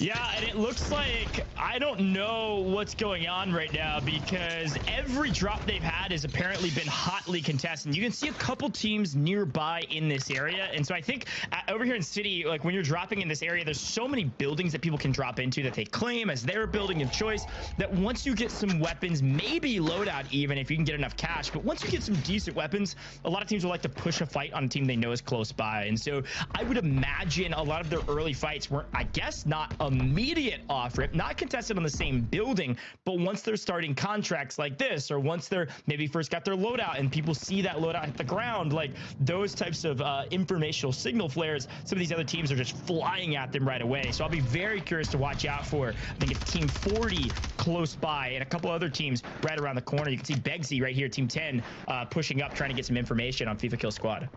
[SPEAKER 3] Yeah, and it looks like I don't know what's going on right now because every drop they've had has apparently been hotly contested. You can see a couple teams nearby in this area. And so I think over here in City, like when you're dropping in this area, there's so many buildings that people can drop into that they claim as their building of choice that once you get some weapons, maybe loadout even if you can get enough cash. But once you get some decent weapons, a lot of teams will like to push a fight on a team they know is close by. And so I would imagine a lot of their early fights were, I guess, not immediate off rip, not contested on the same building, but once they're starting contracts like this, or once they're maybe first got their loadout and people see that loadout hit the ground, like those types of informational signal flares, some of these other teams are just flying at them right away. So I'll be very curious to watch out for. I think it's Team 40 close by and a couple other teams right around the corner. You can see Begsy right here, Team 10, pushing up, trying to get some information on FIFA Kill Squad.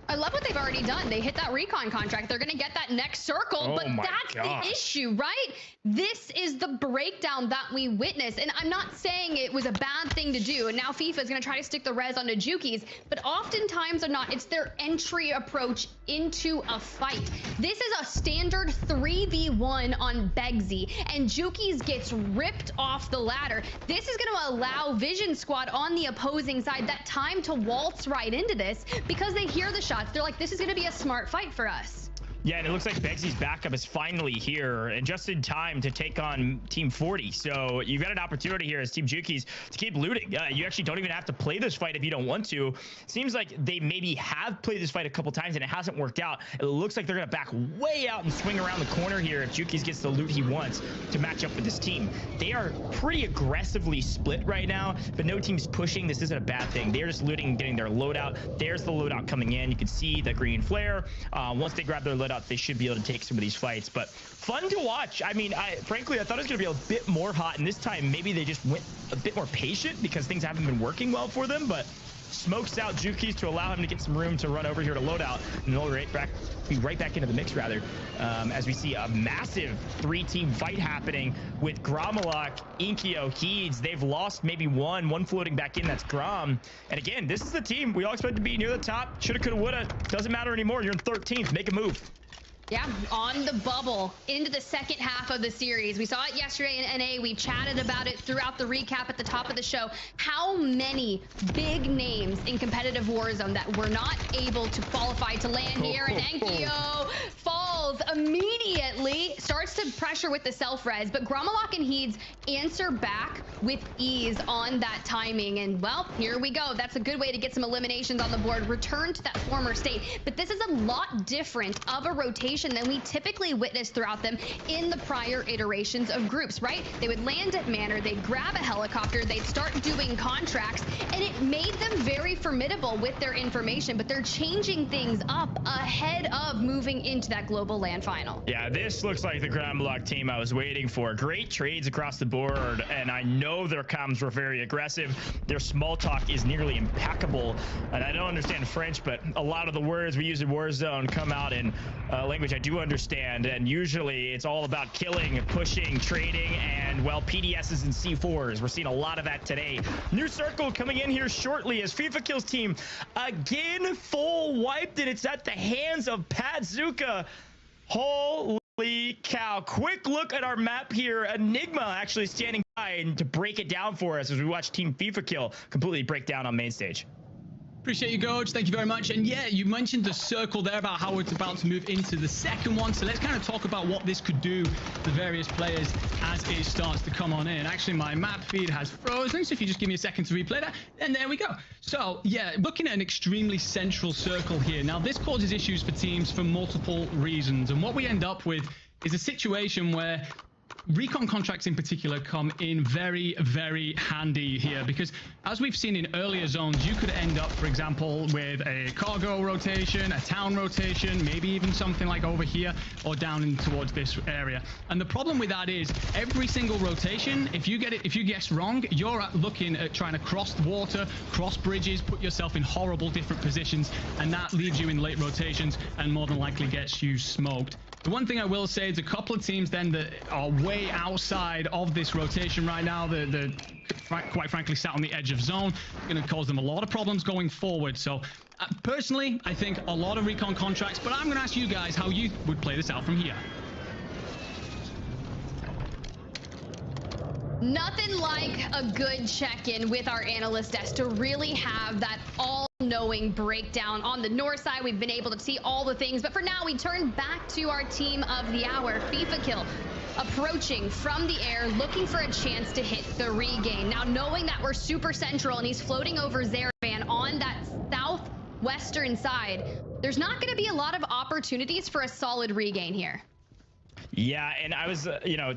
[SPEAKER 2] I love what they've already done. They hit that recon contract. They're going to get that next circle, but that's the issue, right? This is the breakdown that we witnessed. And I'm not saying it was a bad thing to do. And now FIFA is going to try to stick the res onto Jukies, but oftentimes or not, it's their entry approach into a fight. This is a standard 3v1 on Begsy, and Jukies gets ripped off the ladder. This is going to allow Vision Squad on the opposing side that time to waltz right into this because they hear the shots. They're like, this is going to be a smart fight for us.
[SPEAKER 3] Yeah, and it looks like Begsy's backup is finally here and just in time to take on Team 40. So you've got an opportunity here as Team Jukies to keep looting. You actually don't even have to play this fight if you don't want to. Seems like they maybe have played this fight a couple times and it hasn't worked out. It looks like they're going to back way out and swing around the corner here if Jukies gets the loot he wants to match up with this team. They are pretty aggressively split right now, but no team's pushing. This isn't a bad thing. They're just looting and getting their loadout. There's the loadout coming in. You can see the green flare. Once they grab their loadout, they should be able to take some of these fights, but fun to watch. I mean, frankly, I thought it was going to be a bit more hot, and this time maybe they just went a bit more patient because things haven't been working well for them, but smokes out Jukies to allow him to get some room to run over here to loadout, and they'll be right back into the mix, rather, as we see a massive 3-team fight happening with Gromalok, Inkyo, Heeds. They've lost maybe one floating back in. That's Grom. And again, this is the team we all expect to be near the top. Shoulda, coulda, woulda. Doesn't matter anymore. You're in 13th. Make a move.
[SPEAKER 2] Yeah, on the bubble into the second half of the series. We saw it yesterday in NA. We chatted about it throughout the recap at the top of the show. How many big names in competitive Warzone that were not able to qualify to land here, and Enkyo falls immediately, starts to pressure with the self-res, but Gromalok and Heeds answer back with ease on that timing. And well, here we go. That's a good way to get some eliminations on the board, return to that former state. But this is a lot different of a rotation than we typically witness throughout them in the prior iterations of groups, right? They would land at Manor, they'd grab a helicopter, they'd start doing contracts, and it made them very formidable with their information, but they're changing things up ahead of moving into that global land final.
[SPEAKER 3] Yeah, this looks like the Gromalok team I was waiting for. Great trades across the board, and I know their comms were very aggressive. Their small talk is nearly impeccable, and I don't understand French, but a lot of the words we use in Warzone come out in language I do understand, and usually it's all about killing, pushing, trading, and well, PDSs and C4s. We're seeing a lot of that today. New circle coming in here shortly as FIFA Kills team again full wiped, and it's at the hands of Padzuka. Holy cow. Quick look at our map here. Enigma actually standing by and to break it down for us as we watch Team FIFA Kill completely break down on main stage.
[SPEAKER 6] Appreciate you, Coach. Thank you very much. And yeah, you mentioned the circle there about how it's about to move into the second one. So let's kind of talk about what this could do to various players as it starts to come on in. Actually, my map feed has frozen. So if you just give me a second to replay that, and there we go. So yeah, looking at an extremely central circle here. Now, this causes issues for teams for multiple reasons. And what we end up with is a situation where recon contracts in particular come in very, very handy here, because as we've seen in earlier zones, you could end up, for example, with a cargo rotation, a town rotation, maybe even something like over here or down in towards this area. And the problem with that is every single rotation, if you guess wrong, you're looking at trying to cross the water, cross bridges, put yourself in horrible different positions, and that leaves you in late rotations and more than likely gets you smoked. The one thing I will say is a couple of teams then that are way outside of this rotation right now, they're quite frankly sat on the edge of zone, going to cause them a lot of problems going forward. So personally, I think a lot of recon contracts, but I'm going to ask you guys how you would play this out from here.
[SPEAKER 2] Nothing like a good check-in with our analyst desk to really have that all-knowing breakdown. On the north side, we've been able to see all the things, but for now, we turn back to our team of the hour, FIFA Kill, approaching from the air, looking for a chance to hit the regain. Now, knowing that we're super central and he's floating over Zeravan on that southwestern side, there's not going to be a lot of opportunities for a solid regain here.
[SPEAKER 3] Yeah, and I was,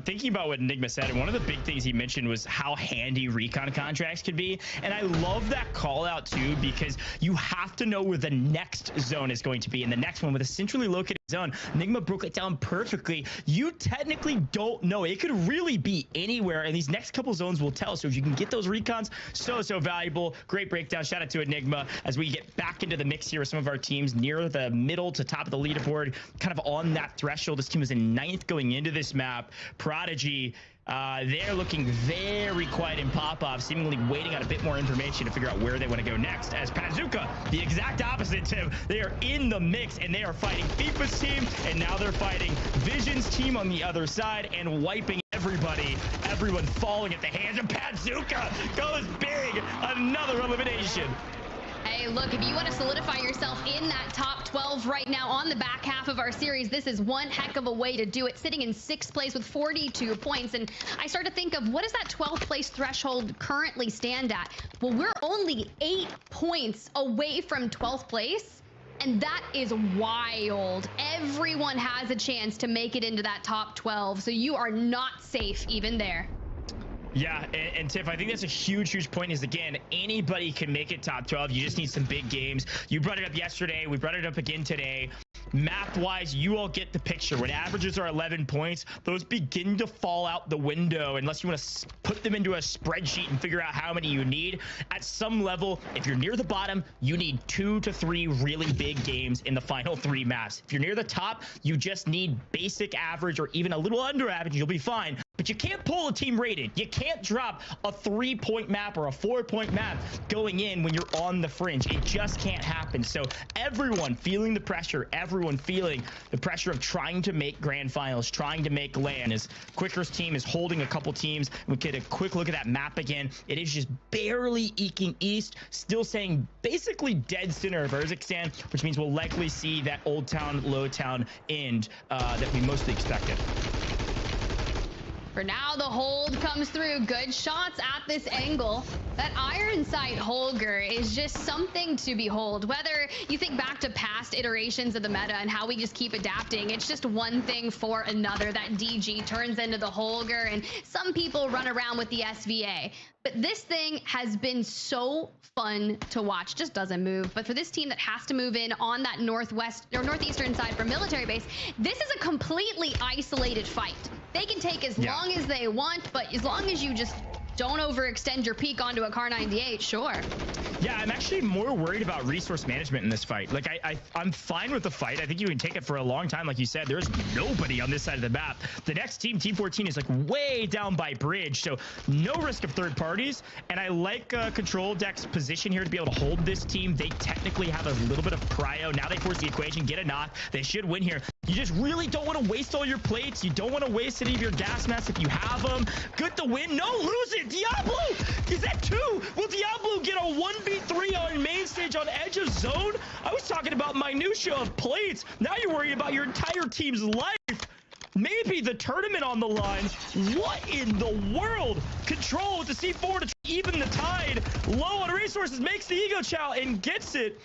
[SPEAKER 3] thinking about what Enigma said, and one of the big things he mentioned was how handy recon contracts could be. And I love that call out too, because you have to know where the next zone is going to be. And the next one with a centrally located zone, Enigma broke it down perfectly. You technically don't know. It could really be anywhere, and these next couple zones will tell. So if you can get those recons, so valuable. Great breakdown. Shout out to Enigma as we get back into the mix here with some of our teams near the middle to top of the leaderboard, kind of on that threshold. This team is in 9th going into this map. Prodigy, they're looking very quiet in pop-off, seemingly waiting on a bit more information to figure out where they want to go next. As Pazuka, the exact opposite, Tim, they are in the mix and they are fighting FIFA's team, and now they're fighting Vision's team on the other side and wiping everybody. Everyone falling at the hands of Pazuka. Goes big. Another elimination.
[SPEAKER 2] Hey, look, if you want to solidify yourself in that top 12 right now on the back half of our series, this is one heck of a way to do it, sitting in 6th place with 42 points. And I start to think of, what does that 12th place threshold currently stand at? Well, we're only 8 points away from 12th place, and that is wild. Everyone has a chance to make it into that top 12, so you are not safe even there.
[SPEAKER 3] Yeah, and Tiff, I think that's a huge point is, again, anybody can make it top 12. You just need some big games. You brought it up yesterday. We brought it up again today. Math-wise, you all get the picture. When averages are 11 points, those begin to fall out the window unless you want to put them into a spreadsheet and figure out how many you need. At some level, if you're near the bottom, you need 2 to 3 really big games in the final 3 maps. If you're near the top, you just need basic average or even a little under average. You'll be fine. But you can't pull a team rated. You can't drop a 3-point map or a 4-point map going in when you're on the fringe. It just can't happen. So everyone feeling the pressure, everyone feeling the pressure of trying to make grand finals, trying to make LAN. As Quicker's team is holding a couple teams. We get a quick look at that map again. It is just barely eking east, still saying basically dead center of Urzikstan, which means we'll likely see that Old Town, Low Town end that we mostly expected.
[SPEAKER 2] For now, the hold comes through. Good shots at this angle. That iron sight Holger is just something to behold. Whether you think back to past iterations of the meta and how we just keep adapting, it's just one thing for another. That DG turns into the Holger, and some people run around with the SVA. But this thing has been so fun to watch. Just doesn't move. But for this team that has to move in on that northwest or northeastern side from military base, this is a completely isolated fight. They can take as long as they want, but as long as you just don't overextend your peak onto a Car 98, sure.
[SPEAKER 3] Yeah, I'm actually more worried about resource management in this fight. Like, I'm fine with the fight. I think you can take it for a long time. Like you said, there's nobody on this side of the map. The next team, Team 14, is like way down by bridge, so no risk of third parties. And I like Control Deck's position here to be able to hold this team. They technically have a little bit of prio. Now they force the equation, get a knock. They should win here. You just really don't want to waste all your plates. You don't want to waste any of your gas masks if you have them. Good to win. No, lose it. Diablo, is that 2? Will Diablo get a 1v3 on main stage on edge of zone? I was talking about minutia of plates. Now you're worried about your entire team's life. Maybe the tournament on the line. What in the world? Control with the C4 to even the tide. Low on resources, makes the ego chow and gets it.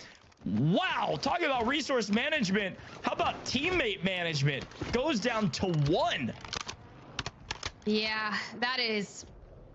[SPEAKER 3] Wow, talking about resource management. How about teammate management? Goes down to 1.
[SPEAKER 2] Yeah, that is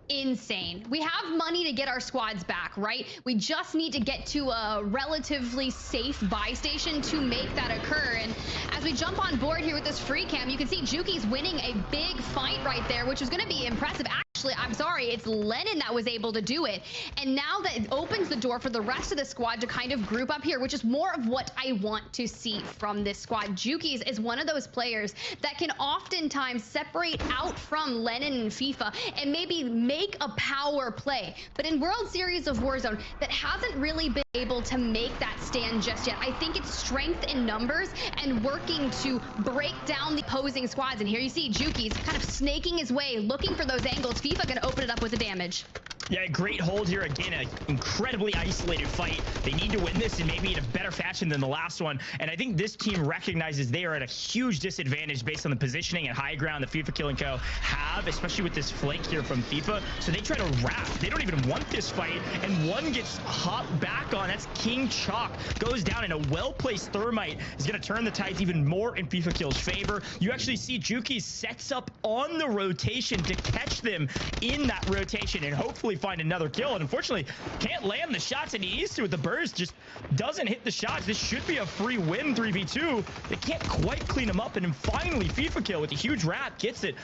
[SPEAKER 2] insane. We have money to get our squads back, right? We just need to get to a relatively safe buy station to make that occur. And as we jump on board here with this free cam, you can see Juki's winning a big fight right there, which is going to be impressive. Actually, actually, I'm sorry, it's Lennon that was able to do it. And now that it opens the door for the rest of the squad to kind of group up here, which is more of what I want to see from this squad. Jukies is one of those players that can oftentimes separate out from Lennon and FIFA and maybe make a power play. But in World Series of Warzone, that hasn't really been able to make that stand just yet. I think it's strength in numbers and working to break down the opposing squads. And here you see Jukies kind of snaking his way, looking for those angles. FIFA gonna open it up with the damage.
[SPEAKER 3] Yeah, great hold here. Again, an incredibly isolated fight. They need to win this and maybe in a better fashion than the last one. And I think this team recognizes they are at a huge disadvantage based on the positioning and high ground that FIFA Kill and Co. have, especially with this flank here from FIFA. So they try to wrap. They don't even want this fight. And one gets hopped back on. That's King Chalk. Goes down, and a well-placed thermite is going to turn the tides even more in FIFA Kill's favor. You actually see Juki sets up on the rotation to catch them in that rotation and hopefully find another kill. And unfortunately can't land the shots that he needs to with the burst. Just doesn't hit the shots. This should be a free win 3v2. They can't quite clean him up, and then finally FIFA Kill with a huge wrap gets it,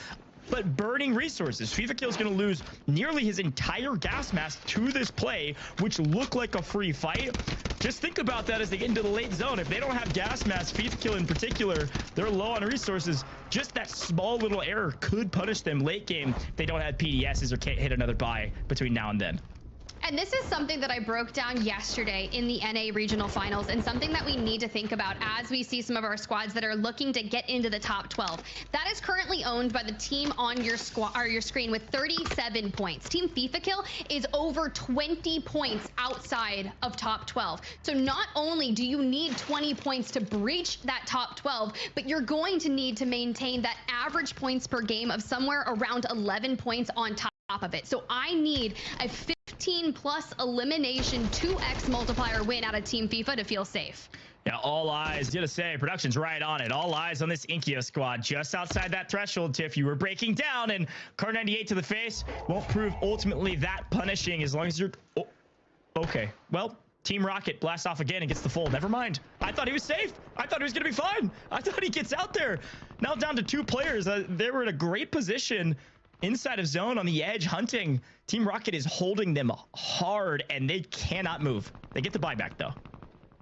[SPEAKER 3] but burning resources. FIFA Kill is going to lose nearly his entire gas mask to this play, which looked like a free fight. Just think about that as they get into the late zone. If they don't have gas mask, FIFA Kill in particular, they're low on resources. Just that small little error could punish them late game if they don't have PDSs or can't hit another buy between now and then.
[SPEAKER 2] And this is something that I broke down yesterday in the NA regional finals, and something that we need to think about as we see some of our squads that are looking to get into the top 12. That is currently owned by the team on your squad or your screen with 37 points. Team FIFA Kill is over 20 points outside of top 12. So not only do you need 20 points to breach that top 12, but you're going to need to maintain that average points per game of somewhere around 11 points on top of it. So I need a 15 plus elimination 2x multiplier win out of Team FIFA to feel safe.
[SPEAKER 3] Yeah, all eyes. Gonna say production's right on it. All eyes on this Inkyo squad just outside that threshold. Tiff, you were breaking down, and Car 98 to the face won't prove ultimately that punishing as long as you're okay. Well, Team Rocket blasts off again and gets the full. Never mind. I thought he was safe. I thought he was gonna be fine. I thought he gets out there. Now down to 2 players. They were in a great position inside of zone on the edge hunting. Team Rocket is holding them hard, and they cannot move. They get the buyback though.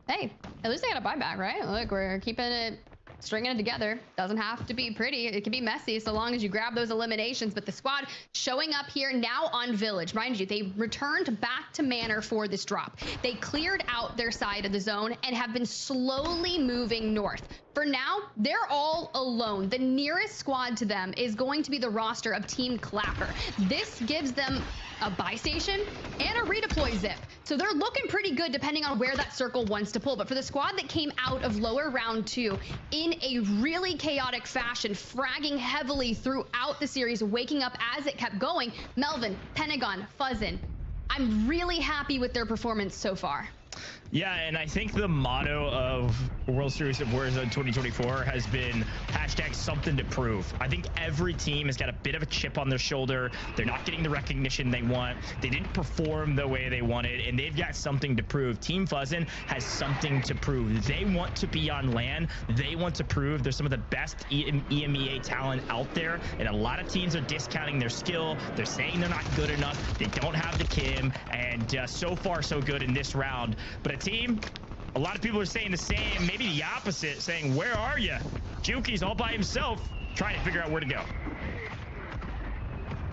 [SPEAKER 2] Hey, at least they got a buyback, right? Look, we're keeping it, stringing it together. Doesn't have to be pretty. It can be messy so long as you grab those eliminations. But the squad showing up here now on Village. Mind you, they returned back to Manor for this drop. They cleared out their side of the zone and have been slowly moving north. For now, they're all alone. The nearest squad to them is going to be the roster of Team Clapper. This gives them a buy station and a redeploy zip. So they're looking pretty good depending on where that circle wants to pull. But for the squad that came out of lower round 2 in a really chaotic fashion, fragging heavily throughout the series, waking up as it kept going, Melvin, Pentagon, Fuzzin, I'm really happy with their performance so far.
[SPEAKER 3] Yeah, and I think the motto of World Series of Warzone 2024 has been hashtag something to prove. I think every team has got a bit of a chip on their shoulder. They're not getting the recognition they want. They didn't perform the way they wanted, and they've got something to prove. Team Fuzzin has something to prove. They want to be on LAN. They want to prove they're some of the best EMEA talent out there, and a lot of teams are discounting their skill. They're saying they're not good enough. They don't have the Kim, and so far so good in this round. But a team, a lot of people are saying the same, maybe the opposite, saying, where are you? Juki's all by himself trying to figure out where to go.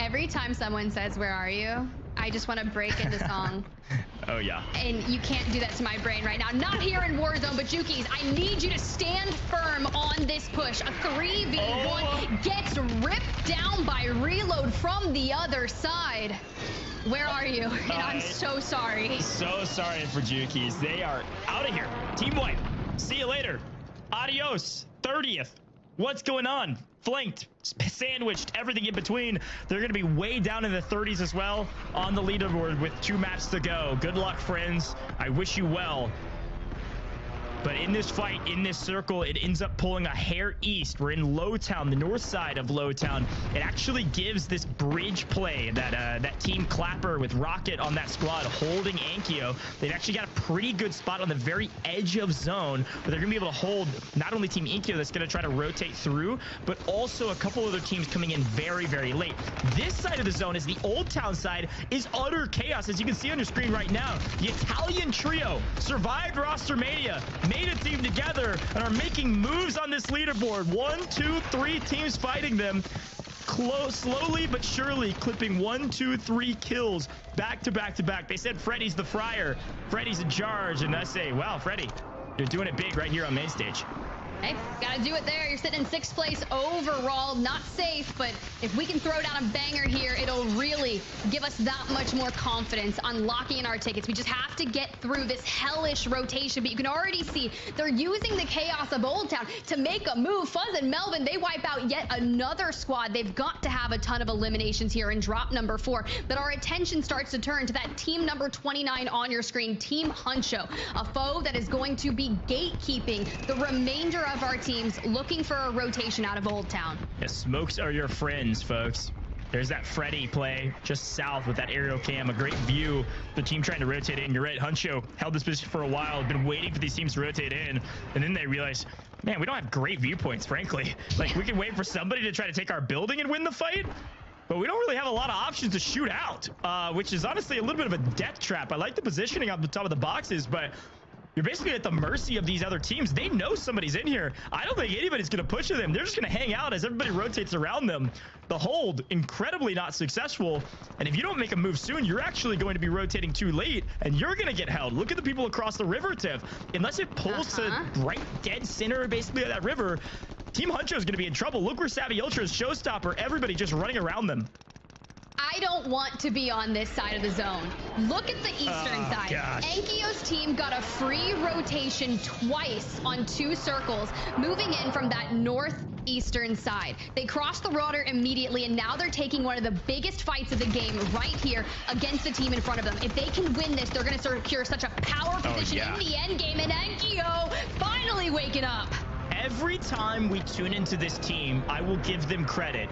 [SPEAKER 2] Every time someone says, where are you? I just want to break into song.
[SPEAKER 3] Oh, yeah.
[SPEAKER 2] And you can't do that to my brain right now. Not here in Warzone, but Juki's, I need you to stand firm on this push. A 3v1 gets ripped down by Reload from the other side. Where are you? And I'm so sorry.
[SPEAKER 3] So sorry for Juki's. They are out of here. Team wipe. See you later. Adios. 30th. What's going on? Flanked, sandwiched, everything in between. They're going to be way down in the 30s as well on the leaderboard with 2 maps to go. Good luck, friends. I wish you well. But in this fight, in this circle, it ends up pulling a hair east. We're in Lowtown, the north side of Lowtown. It actually gives this bridge play that Team Clapper with Rocket on that squad holding Ankyo. They've actually got a pretty good spot on the very edge of zone where they're going to be able to hold not only Team Ankyo that's going to try to rotate through, but also a couple other teams coming in very, very late. This side of the zone is the Old Town side, is utter chaos. As you can see on your screen right now, the Italian trio survived roster mania, made a team together, and are making moves on this leaderboard. 1, 2, 3 teams fighting them. Slowly but surely clipping 1, 2, 3 kills back to back to back. They said Freddy's the fryer, Freddy's in charge, and I say, wow, Freddy, you're doing it big right here on main stage.
[SPEAKER 2] Hey, gotta do it there. You're sitting in 6th place overall. Not safe, but if we can throw down a banger here, it'll really give us that much more confidence on locking in our tickets. We just have to get through this hellish rotation, but you can already see they're using the chaos of Old Town to make a move. Fuzz and Melvin, they wipe out yet another squad. They've got to have a ton of eliminations here in drop number 4, but our attention starts to turn to that team number 29 on your screen, Team Huncho, a foe that is going to be gatekeeping the remainder of our teams, looking for a rotation out of Old Town.
[SPEAKER 3] Yeah, smokes are your friends, folks. There's that Freddy play just south with that aerial cam, a great view. The team trying to rotate in. You're right, Huncho held this position for a while, been waiting for these teams to rotate in, and then they realize, man, we don't have great viewpoints, frankly. Like, we can wait for somebody to try to take our building and win the fight, but we don't really have a lot of options to shoot out, which is honestly a little bit of a death trap. I like the positioning on the top of the boxes, but you're basically at the mercy of these other teams. They know somebody's in here. I don't think anybody's going to push them. They're just going to hang out as everybody rotates around them. The hold, incredibly not successful. And if you don't make a move soon, you're actually going to be rotating too late, and you're going to get held. Look at the people across the river, Tiff. Unless it pulls to right dead center, basically, of that river, Team Huncho is going to be in trouble. Look where Savvy Ultra is, Showstopper, everybody just running around them.
[SPEAKER 2] I don't want to be on this side of the zone. Look at the eastern side.
[SPEAKER 3] Gosh.
[SPEAKER 2] Ankyo's team got a free rotation twice on 2 circles, moving in from that northeastern side. They crossed the water immediately, and now they're taking one of the biggest fights of the game right here against the team in front of them. If they can win this, they're going to secure such a power position in the end game, and Ankyo finally waking up.
[SPEAKER 3] Every time we tune into this team, I will give them credit.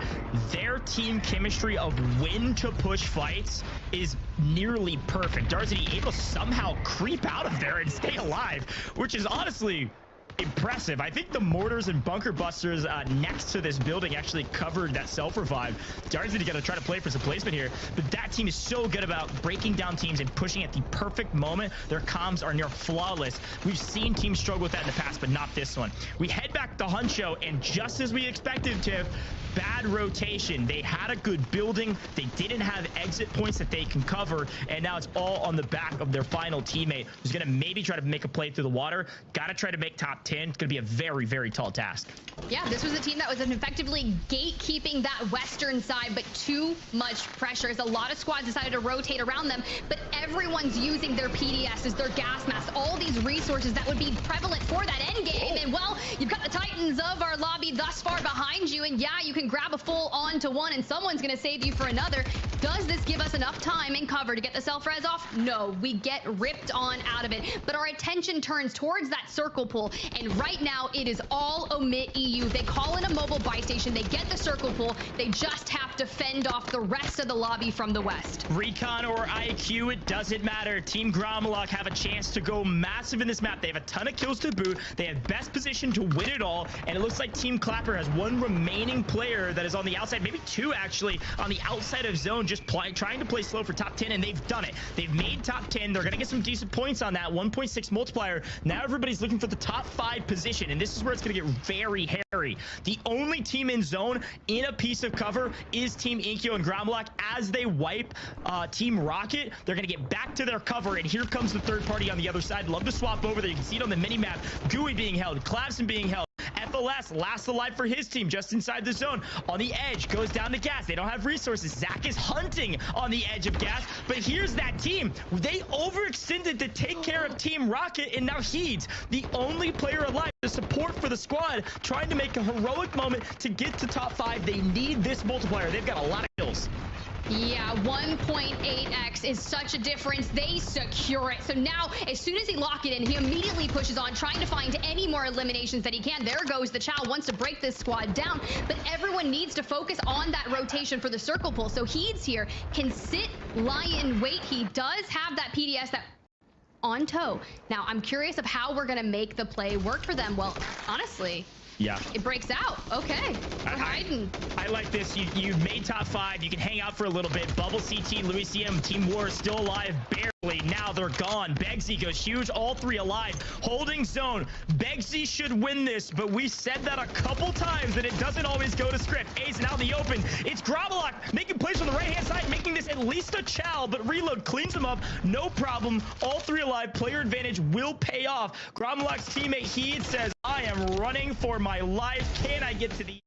[SPEAKER 3] Their team chemistry of when to push fights is nearly perfect. Darzity able to somehow creep out of there and stay alive, which is honestly impressive. I think the mortars and bunker busters next to this building actually covered that self-revive. Darzity got to try to play for some placement here, but that team is so good about breaking down teams and pushing at the perfect moment. Their comms are near flawless. We've seen teams struggle with that in the past, but not this one. We head back to Huncho, and just as we expected, Tiff, bad rotation. They had a good building. They didn't have exit points that they can cover, and now it's all on the back of their final teammate, who's going to maybe try to make a play through the water. Got to try to make top 10. It's going to be a very, very tall task.
[SPEAKER 2] Yeah, this was a team that was effectively gatekeeping that western side, but too much pressure as a lot of squads decided to rotate around them, but everyone's using their PDSs, their gas masks, all these resources that would be prevalent for that end game. And well, you've got the Titans of our lobby thus far behind you, and yeah, you can grab a full onto one and someone's going to save you for another. Does this give us enough time and cover to get the self-res off? No, we get ripped on out of it, but our attention turns towards that circle pull, and right now it is all omit EU. They call in a mobile buy station, they get the circle pull, they just have to fend off the rest of the lobby from the west.
[SPEAKER 3] Recon or IQ, it doesn't matter. Team Gromlock have a chance to go massive in this map. They have a ton of kills to boot, they have best position to win it all, and it looks like Team Clapper has one remaining player that is on the outside, maybe 2 actually, on the outside of zone, just trying to play slow for top 10, and they've done it. They've made top 10. They're going to get some decent points on that 1.6 multiplier. Now everybody's looking for the top 5 position, and this is where it's going to get very hairy. The only team in zone in a piece of cover is Team Inkyo and Gromlock. As they wipe Team Rocket, they're going to get back to their cover, and here comes the third party on the other side. Love to swap over there. You can see it on the mini-map. Gooey being held, Clavson being held. FLS last alive for his team just inside the zone. On the edge, goes down to gas. They don't have resources. Zach is hunting on the edge of gas, but here's that team. They overextended to take care of Team Rocket, and now he's the only player alive. The support for the squad trying to make a heroic moment to get to top 5. They need this multiplier. They've got a lot of kills.
[SPEAKER 2] Yeah, 1.8x is such a difference. They secure it. So now, as soon as he lock it in, he immediately pushes on, trying to find any more eliminations that he can. There goes the Chow, wants to break this squad down, but everyone needs to focus on that rotation for the circle pull. So he's here, can sit, lie in wait. He does have that PDS that on toe. Now, I'm curious of how we're going to make the play work for them. Well, honestly,
[SPEAKER 3] yeah,
[SPEAKER 2] it breaks out. Okay, we're hiding.
[SPEAKER 3] I like this. You've made top 5. You can hang out for a little bit. Bubble CT, Louis CM, Team War still alive, barely. Now they're gone. Begsy goes huge. All 3 alive. Holding zone. Begsy should win this, but we said that a couple times that it doesn't always go to script. Ace now in the open. It's Gravelok making plays on the right-hand side, making this at least a Chow, but Reload cleans them up. No problem. All 3 alive. Player advantage will pay off. Gravelok's teammate Heed says, I am running for my life. Can I get to the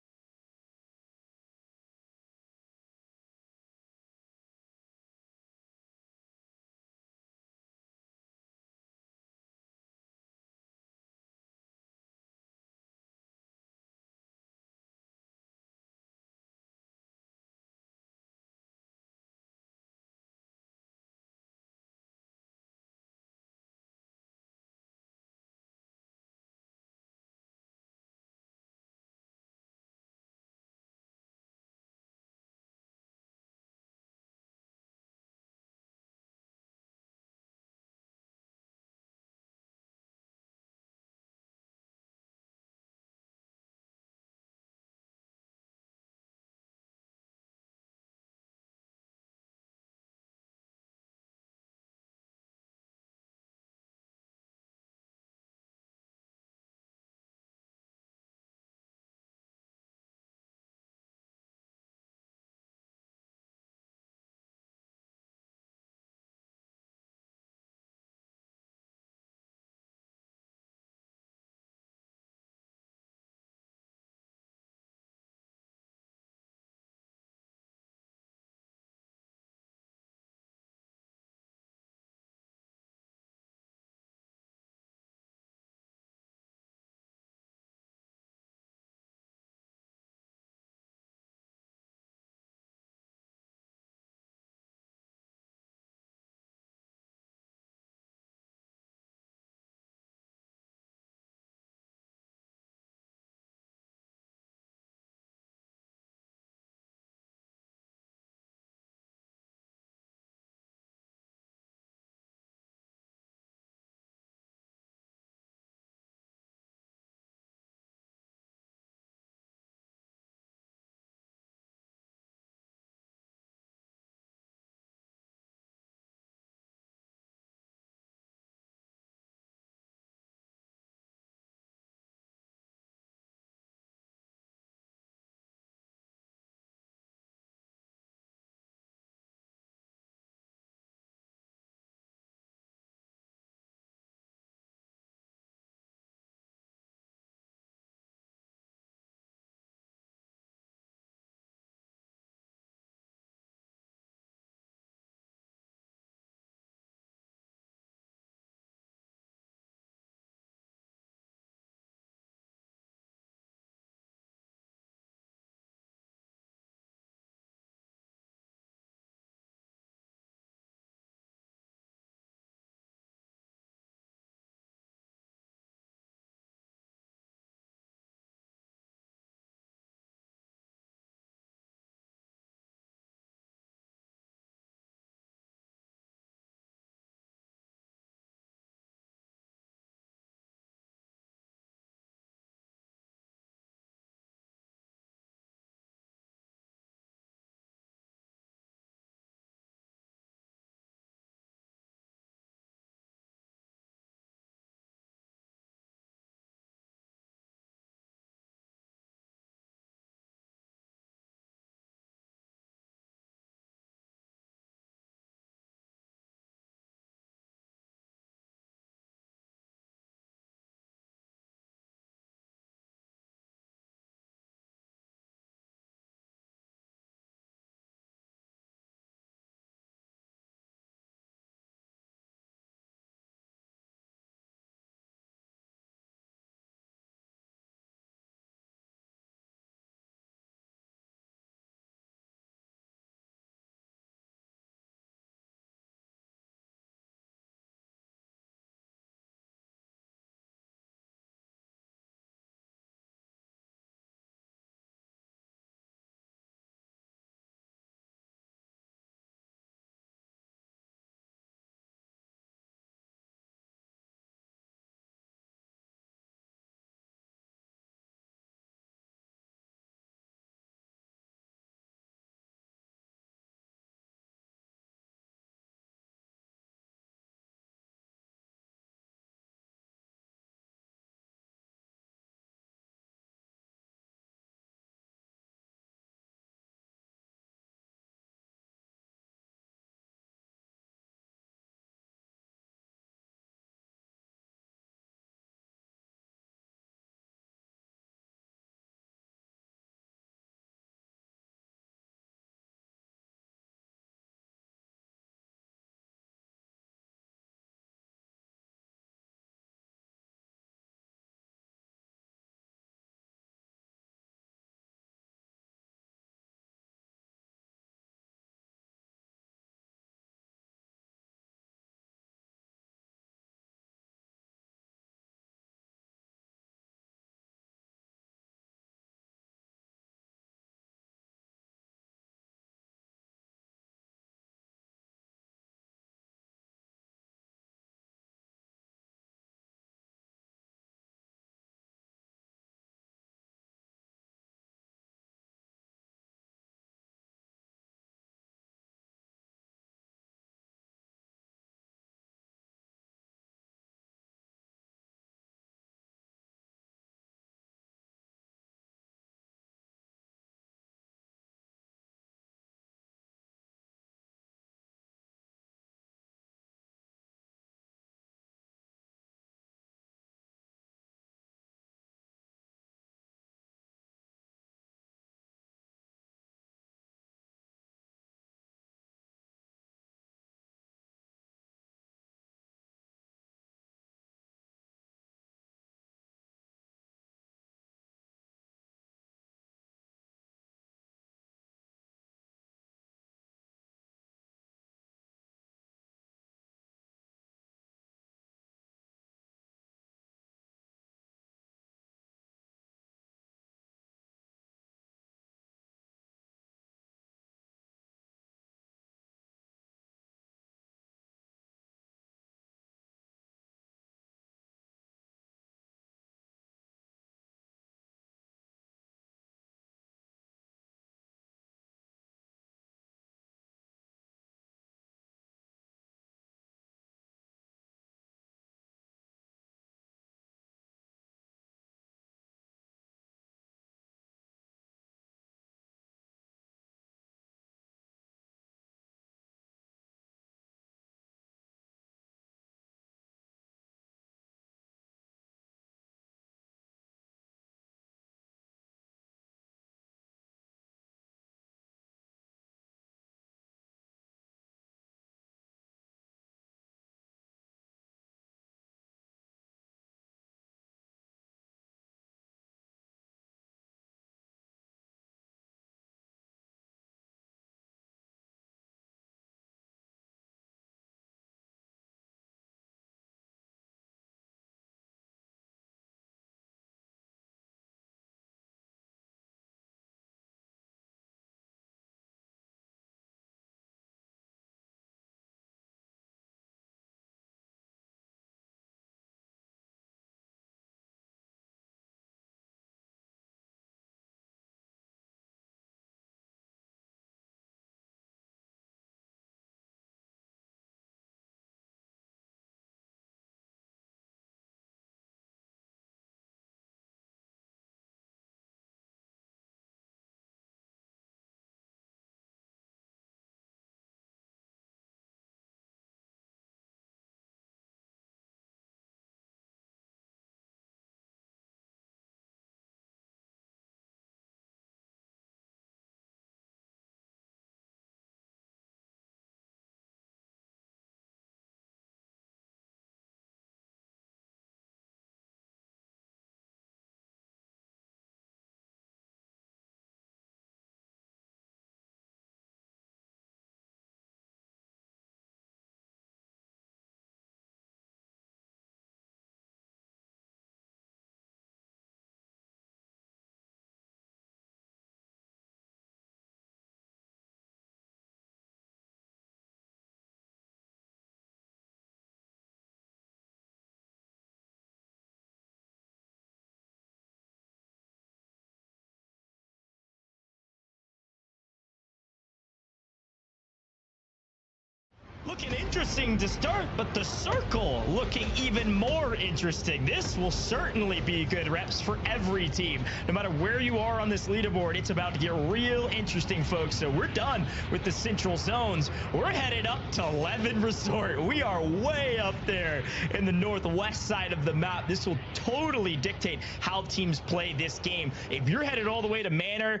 [SPEAKER 3] looking interesting to start, but the circle looking even more interesting. This will certainly be good reps for every team. No matter where you are on this leaderboard, it's about to get real interesting, folks. So we're done with the central zones. We're headed up to 11 Resort. We are way up there in the northwest side of the map. This will totally dictate how teams play this game. If you're headed all the way to Manor,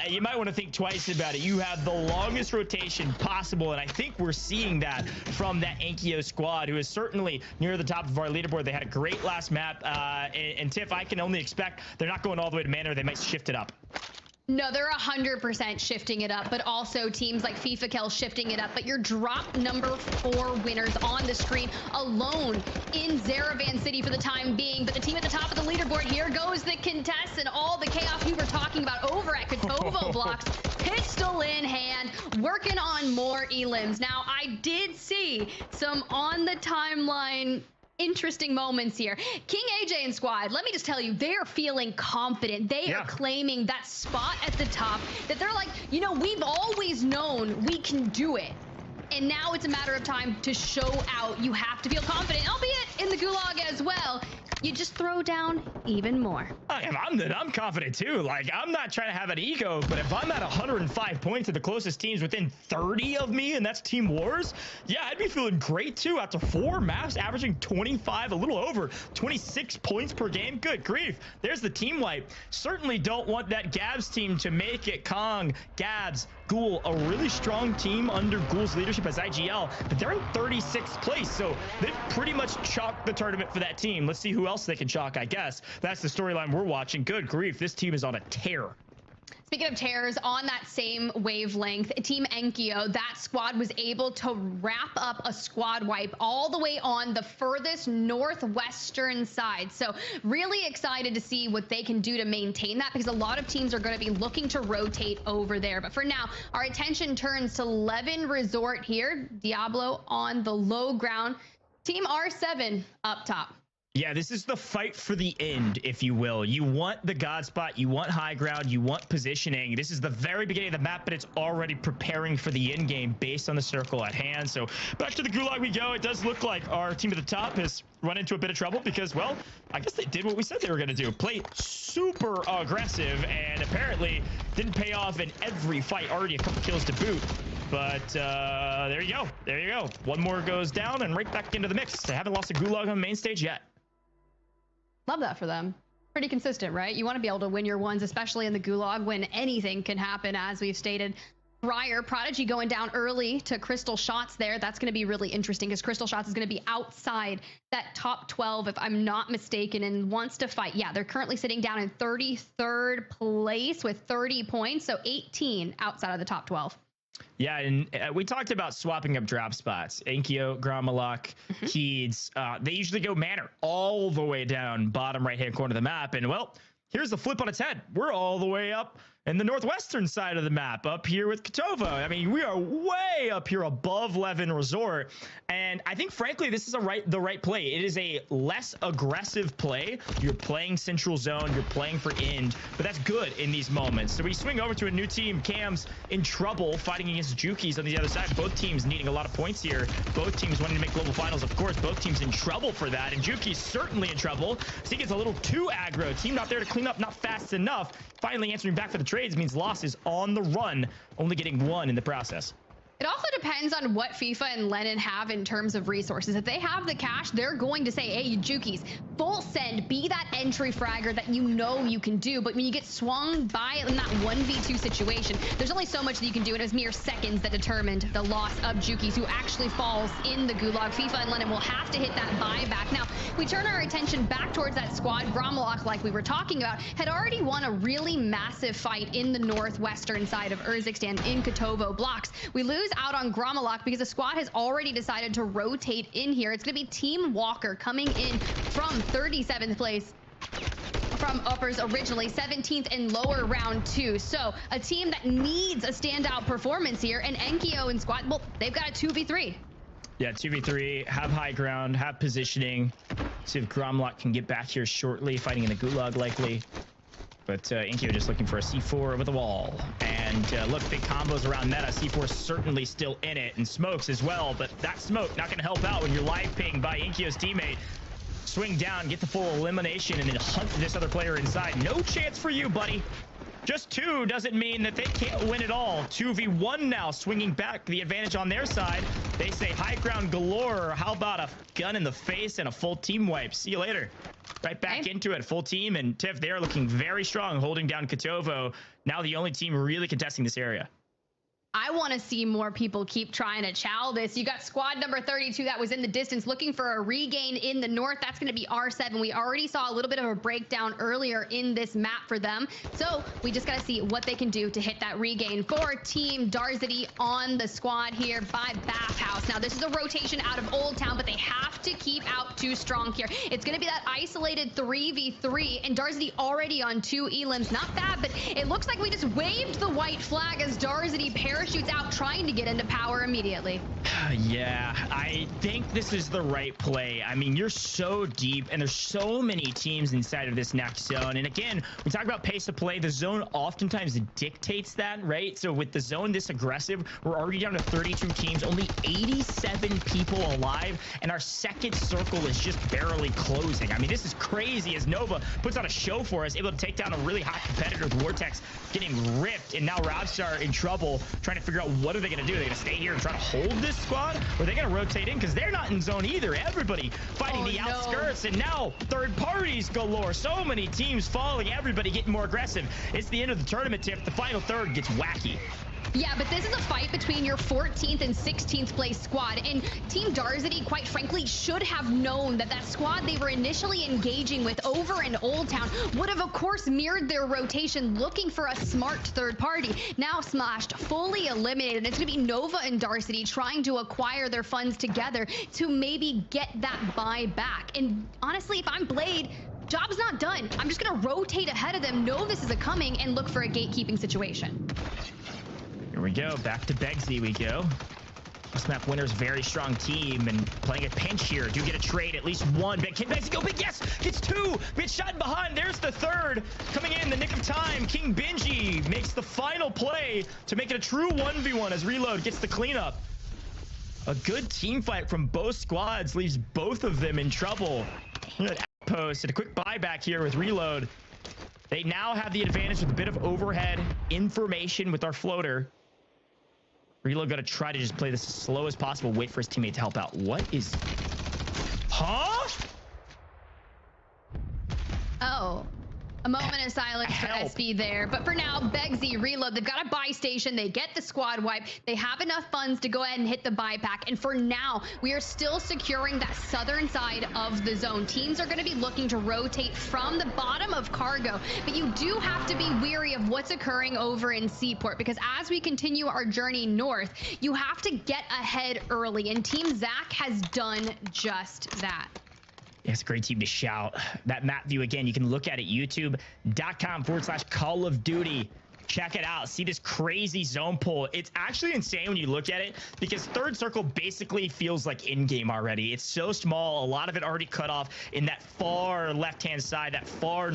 [SPEAKER 3] you might want to think twice about it. You have the longest rotation possible, and I think we're seeing that from that Enkyo squad, who is certainly near the top of our leaderboard. They had a great last map, and Tiff, I can only expect they're not going all the way to Manor. They might shift it up.
[SPEAKER 2] No, they're 100% shifting it up, but also teams like FIFA Kel shifting it up. But your drop number 4 winners on the screen alone in Zaravan City for the time being. But the team at the top of the leaderboard, here goes the contest and all the chaos we were talking about over at Kotovo Blocks. Pistol in hand, working on more elims. Now, I did see some on the timeline interesting moments here. King AJ and squad, let me just tell you, they're feeling confident. They are claiming that spot at the top, that they're like, you know, we've always known we can do it. And now it's a matter of time to show out. You have to feel confident, albeit in the gulag as well. You just throw down even more.
[SPEAKER 3] I'm confident too. Like, I'm not trying to have an ego, but if I'm at 105 points and the closest team's within 30 of me, and that's Team Wars, yeah, I'd be feeling great too. After 4 maps, averaging 25, a little over 26 points per game. Good grief. There's the team wipe. Certainly don't want that Gabs team to make it. Kong, Gabs, Ghoul, a really strong team under Ghoul's leadership as IGL, but they're in 36th place, so they've pretty much chalked the tournament for that team. Let's see who else they can chalk, I guess. That's the storyline we're watching. Good grief, this team is on a tear.
[SPEAKER 2] Speaking of tears, on that same wavelength, Team Enkyo, that squad was able to wrap up a squad wipe all the way on the furthest northwestern side. So really excited to see what they can do to maintain that, because a lot of teams are going to be looking to rotate over there. But for now, our attention turns to 11 Resort here. Diablo on the low ground. Team R7 up top.
[SPEAKER 3] Yeah, this is the fight for the end, if you will. You want the God spot, you want high ground, you want positioning. This is the very beginning of the map, but it's already preparing for the end game based on the circle at hand. So back to the gulag we go. It does look like our team at the top has run into a bit of trouble because, well, I guess they did what we said they were going to do. Play super aggressive, and apparently didn't pay off in every fight. Already a couple kills to boot. But there you go. There you go. One more goes down and right back into the mix. They haven't lost a gulag on the main stage yet.
[SPEAKER 2] Love that for them. Pretty consistent, right? You want to be able to win your ones, especially in the gulag when anything can happen, as we've stated prior. Prodigy going down early to Crystal Shots there. That's going to be really interesting because Crystal Shots is going to be outside that top 12, if I'm not mistaken, and wants to fight. Yeah, they're currently sitting down in 33rd place with 30 points, so 18 outside of the top 12.
[SPEAKER 3] Yeah, and we talked about swapping up drop spots. Enkyo, Gromalok, Keeds, they usually go Manor all the way down bottom right-hand corner of the map. And, well, here's the flip on its head. We're all the way up in the northwestern side of the map, up here with Kotovo. I mean, we are way up here above 11 Resort. And I think, frankly, this is the right play. It is a less aggressive play. You're playing Central Zone. You're playing for end. But that's good in these moments. So we swing over to a new team. Cam's in trouble fighting against Juki's on the other side. Both teams needing a lot of points here. Both teams wanting to make global finals. Of course, both teams in trouble for that. And Juki's certainly in trouble. I think it's a little too aggro. Team not there to clean up, not fast enough. Finally answering back for the trades means losses on the run, only getting 1 in the process.
[SPEAKER 2] It also depends on what FIFA and Lennon have in terms of resources. If they have the cash, they're going to say, hey, Juki's, full send, be that entry fragger that you know you can do. But when you get swung by in that 1v2 situation, there's only so much that you can do. And it was mere seconds that determined the loss of Juki's, who actually falls in the gulag. FIFA and Lennon will have to hit that buyback. Now, we turn our attention back towards that squad. Gromalok, like we were talking about, had already won a really massive fight in the northwestern side of Urzikstan in Kotovo Blocks. We lose out on Gromalok because the squad has already decided to rotate in here. It's going to be Team Walker coming in from 37th place from uppers originally, 17th in lower round 2. So a team that needs a standout performance here, and Enkyo and squad, well, they've got a 2v3.
[SPEAKER 3] Yeah, 2v3, have high ground, have positioning. See if Gromalok can get back here shortly, fighting in the gulag likely. But Inkyo just looking for a C4 over the wall. And look, big combos around meta. C4 certainly still in it, and smokes as well. But that smoke not going to help out when you're live pinged by Inkyo's teammate. Swing down, get the full elimination, and then hunt this other player inside. No chance for you, buddy. Just 2 doesn't mean that they can't win it all. 2v1 now, swinging back the advantage on their side. They say high ground galore. How about a gun in the face and a full team wipe? See you later. Right back into it, full team, and Tiff, they're looking very strong, holding down Kotovo. Now the only team really contesting this area.
[SPEAKER 2] I want to see more people keep trying to chow this. You got squad number 32 that was in the distance looking for a regain in the north. That's going to be R7. We already saw a little bit of a breakdown earlier in this map for them. So we just got to see what they can do to hit that regain for Team Darzity on the squad here by Bathhouse. Now this is a rotation out of Old Town, but they have to keep out too strong here. It's going to be that isolated 3v3, and Darzity already on 2 elims. Not bad, but it looks like we just waved the white flag as Darzity parachutes out trying to get into power immediately.
[SPEAKER 3] Yeah, I think this is the right play. I mean, you're so deep and there's so many teams inside of this next zone. And again, we talk about pace of play. The zone oftentimes dictates that, right? So with the zone this aggressive, we're already down to 32 teams, only 87 people alive, and our second circle is just barely closing. I mean, this is crazy as Nova puts on a show for us, able to take down a really hot competitor with Vortex getting ripped, and now Robstar in trouble, trying to figure out what are they going to do. Are they going to stay here and try to hold this squad, or are they going to rotate in? Because they're not in zone either. Everybody fighting the outskirts, and now third parties galore. So many teams falling, everybody getting more aggressive. It's the end of the tournament, Tiff. The final third gets wacky.
[SPEAKER 2] Yeah, but this is a fight between your 14th and 16th place squad, and Team Darzity, quite frankly, should have known that that squad they were initially engaging with over in Old Town would have, of course, mirrored their rotation, looking for a smart third party. Now smashed, fully eliminated, and it's going to be Nova and Darzity trying to acquire their funds together to maybe get that buy back. And honestly, if I'm Blade, job's not done. I'm just going to rotate ahead of them, know this is a coming, and look for a gatekeeping situation.
[SPEAKER 3] Here we go, back to Begsy we go. This map winner's very strong team and playing a pinch here. Do get a trade, at least one. Can Begsy go big? Yes, gets 2. Gets shot in behind. There's the third. Coming in the nick of time, King Benji makes the final play to make it a true 1v1 as Reload gets the cleanup. A good team fight from both squads leaves both of them in trouble. An outpost and a quick buyback here with Reload. They now have the advantage with a bit of overhead information with our floater. Reload got to try to just play this as slow as possible, wait for his teammate to help out. What is... Huh?
[SPEAKER 2] Oh. A moment of silence for SB there. But for now, Begsy, Reload, they've got a buy station. They get the squad wipe. They have enough funds to go ahead and hit the buyback. And for now, we are still securing that southern side of the zone. Teams are going to be looking to rotate from the bottom of Cargo. But you do have to be weary of what's occurring over in Seaport, because as we continue our journey north, you have to get ahead early. And Team Zach has done just that.
[SPEAKER 3] It's a great team to shout. That map view, again, you can look at it, youtube.com/Call of Duty. Check it out. See this crazy zone pull. It's actually insane when you look at it, because third circle basically feels like in-game already. It's so small. A lot of it already cut off in that far left-hand side, that far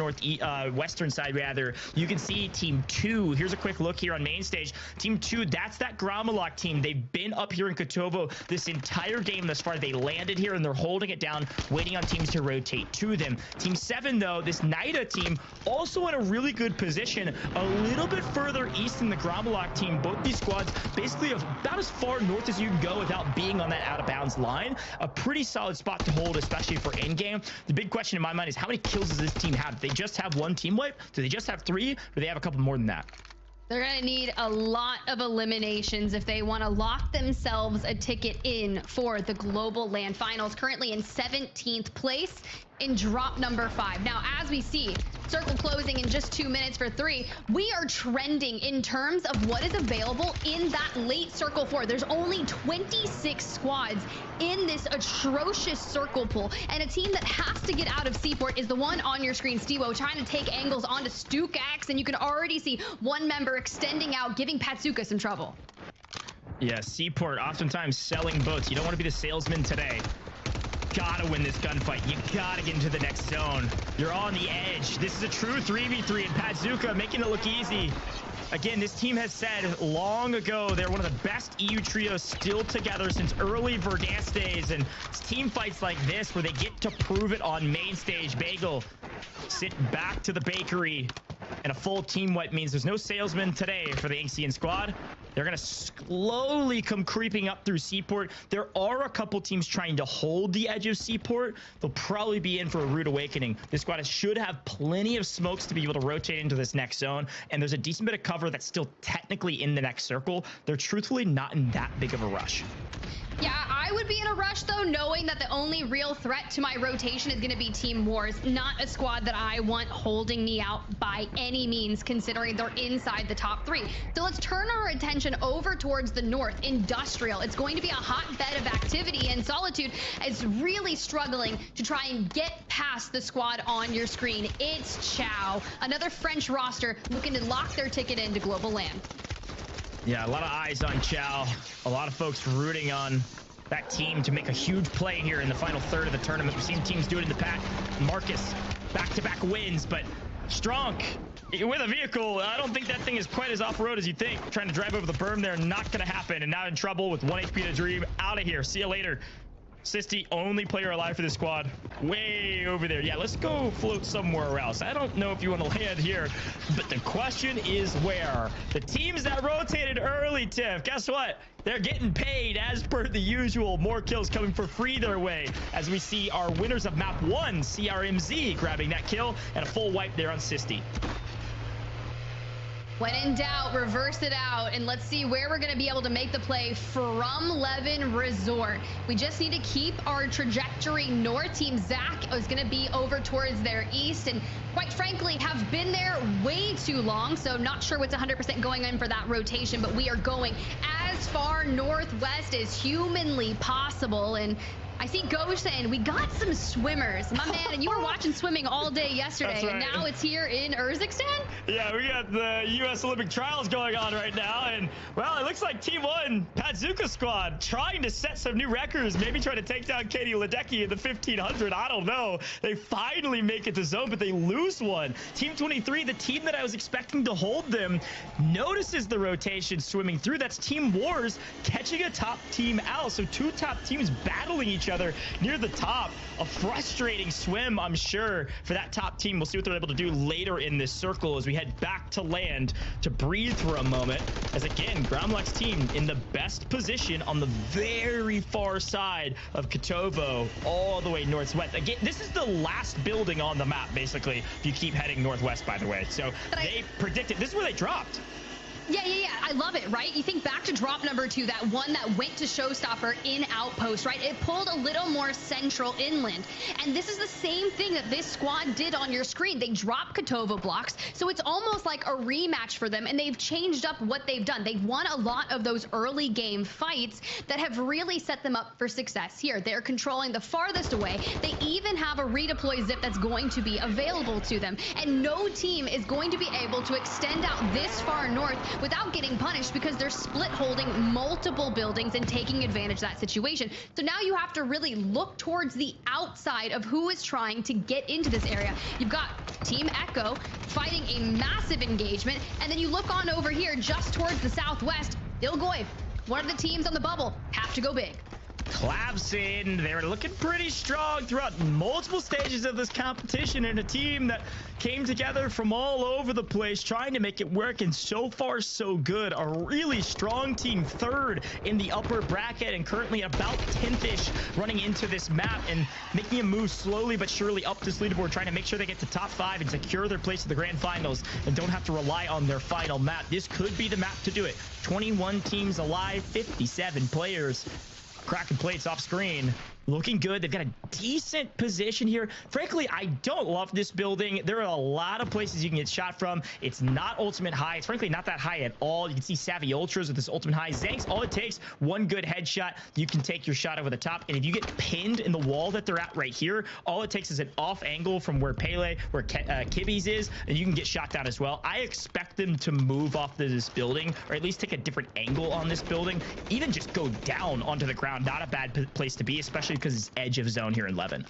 [SPEAKER 3] western side, rather. You can see Team 2. Here's a quick look here on main stage. Team 2, that's that Gromalok team. They've been up here in Kotovo this entire game thus far. They landed here, and they're holding it down, waiting on teams to rotate to them. Team 7, though, this Nida team, also in a really good position, a little bit further east than the Gromalok team. Both these squads basically about as far north as you can go without being on that out of bounds line. A pretty solid spot to hold, especially for in game. The big question in my mind is, how many kills does this team have? Do they just have 1 team wipe? Do they just have 3? Or do they have a couple more than that?
[SPEAKER 2] They're going to need a lot of eliminations if they want to lock themselves a ticket in for the Global LAN Finals, currently in 17th place in drop number 5. Now, as we see, circle closing in just 2 minutes for 3, we are trending in terms of what is available in that late circle 4. There's only 26 squads in this atrocious circle pool, and a team that has to get out of Seaport is the one on your screen, Stevo, trying to take angles onto Stukax, and you can already see one member extending out, giving Patsuka some trouble.
[SPEAKER 3] Yeah, Seaport oftentimes selling boats. You don't want to be the salesman today. gotta win this gunfight. You gotta get into the next zone. You're on the edge. This is a true 3v3, and Pazuka making it look easy. Again, this team has said long ago they're one of the best EU trios still together since early Verdansk days, and it's team fights like this where they get to prove it on main stage. Bagel sit back to the bakery, and a full team wipe means there's no salesman today for the Inxian squad. They're going to slowly come creeping up through Seaport. There are a couple teams trying to hold the edge of Seaport. They'll probably be in for a rude awakening. This squad should have plenty of smokes to be able to rotate into this next zone, and there's a decent bit of cover that's still technically in the next circle. They're truthfully not in that big of a rush.
[SPEAKER 2] Yeah, I would be in a rush though, knowing that the only real threat to my rotation is going to be Team Wars, not a squad that I want holding me out by any means, considering they're inside the top 3. So let's turn our attention over towards the north, Industrial. It's going to be a hotbed of activity, and Solitude is really struggling to try and get past the squad on your screen. It's Chow, another French roster looking to lock their ticket into global land.
[SPEAKER 3] Yeah, a lot of eyes on Chow. A lot of folks rooting on that team to make a huge play here in the final third of the tournament. We've seen teams do it in the past. Marcus, back-to-back wins, but Strong with a vehicle. I don't think that thing is quite as off-road as you think. Trying to drive over the berm there, not going to happen. And now in trouble with 1 HP to Dream. Out of here. See you later. Sisti, only player alive for this squad. Way over there. Yeah, let's go float somewhere else. I don't know if you want to land here, but the question is where? The teams that rotated early, Tiff, guess what? They're getting paid as per the usual. More kills coming for free their way as we see our winners of map 1, CRMZ, grabbing that kill and a full wipe there on Sisti.
[SPEAKER 2] When in doubt, reverse it out, and let's see where we're going to be able to make the play from Levin Resort. We just need to keep our trajectory north. Team Zach is going to be over towards their east, and quite frankly, have been there way too long, so not sure what's 100% going on for that rotation, but we are going as far northwest as humanly possible. And I see Ghosh saying, we got some swimmers. My man, and you were watching swimming all day yesterday,
[SPEAKER 3] That's right.
[SPEAKER 2] And now it's here in Urzikstan?
[SPEAKER 3] Yeah, we got the U.S. Olympic trials going on right now, and, well, it looks like Team 1, Pazuka squad, trying to set some new records, maybe trying to take down Katie Ledecky in the 1500. I don't know. They finally make it to zone, but they lose one. Team 23, the team that I was expecting to hold them, notices the rotation swimming through. That's Team Wars catching a top team out, so 2 top teams battling each other near the top. A frustrating swim, I'm sure, for that top team. We'll see what they're able to do later in this circle as we head back to land to breathe for a moment. As again, Gromlek's team in the best position on the very far side of Kotovo, all the way northwest. Again, this is the last building on the map, basically, if you keep heading northwest, by the way. So they predicted, this is where they dropped.
[SPEAKER 2] Yeah. I love it, right? You think back to drop number 2, that one that went to Showstopper in Outpost, right? It pulled a little more central inland. And this is the same thing that this squad did on your screen. They dropped Kotovo blocks, so it's almost like a rematch for them, and they've changed up what they've done. They've won a lot of those early game fights that have really set them up for success here. They're controlling the farthest away. They even have a redeploy zip that's going to be available to them. And no team is going to be able to extend out this far north without getting punished, because they're split holding multiple buildings and taking advantage of that situation. So now you have to really look towards the outside of who is trying to get into this area. You've got Team Echo fighting a massive engagement, and then you look on over here just towards the southwest. Ilgoy, one of the teams on the bubble, have to go big.
[SPEAKER 3] Clavson, they were looking pretty strong throughout multiple stages of this competition, and a team that came together from all over the place trying to make it work, and so far so good. A really strong team, 3rd in the upper bracket and currently about 10th-ish running into this map and making a move slowly but surely up this leaderboard, trying to make sure they get to top 5 and secure their place to the grand finals and don't have to rely on their final map. This could be the map to do it. 21 teams alive, 57 players. Cracking plates off screen. Looking good. They've got a decent position here. Frankly, I don't love this building. There are a lot of places you can get shot from. It's not ultimate high. It's frankly not that high at all. You can see Savvy Ultras with this ultimate high. Zanks, all it takes, one good headshot, you can take your shot over the top. And if you get pinned in the wall that they're at right here, all it takes is an off angle from where Pele, where Kibby's is, and you can get shot down as well. I expect them to move off this building, or at least take a different angle on this building. Even just go down onto the ground. Not a bad place to be, especially especially because it's edge of zone here in 11.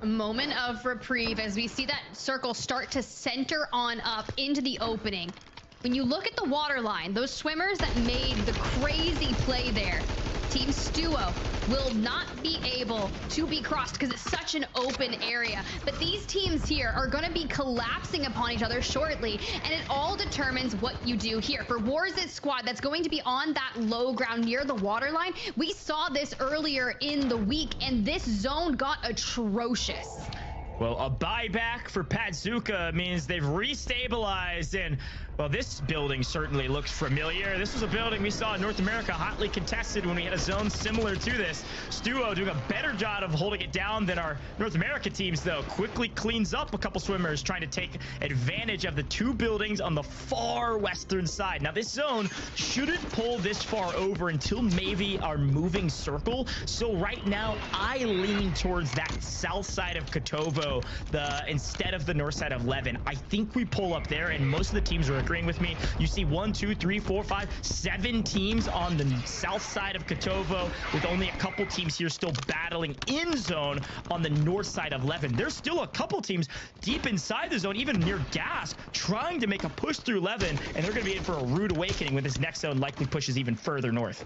[SPEAKER 2] A moment of reprieve as we see that circle start to center on up into the opening. When you look at the water line, those swimmers that made the crazy play there, Team Stuo will not be able to be crossed because it's such an open area. But these teams here are going to be collapsing upon each other shortly, and it all determines what you do here. For Wars' squad that's going to be on that low ground near the water line, we saw this earlier in the week, and this zone got atrocious.
[SPEAKER 3] Well, a buyback for Patzuka means they've restabilized, and well, this building certainly looks familiar. This was a building we saw in North America hotly contested when we had a zone similar to this. Stuo doing a better job of holding it down than our North America teams, though. Quickly cleans up a couple swimmers trying to take advantage of the two buildings on the far western side. Now, this zone shouldn't pull this far over until maybe our moving circle. So right now, I lean towards that south side of Kotovo instead of the north side of Levin. I think we pull up there, and most of the teams are agreeing with me. You see 1, 2, 3, 4, 5, 7 teams on the south side of Kotovo, with only a couple teams here still battling in zone on the north side of Levin. There's still a couple teams deep inside the zone, even near gas, trying to make a push through Levin, and they're going to be in for a rude awakening when this next zone likely pushes even further north.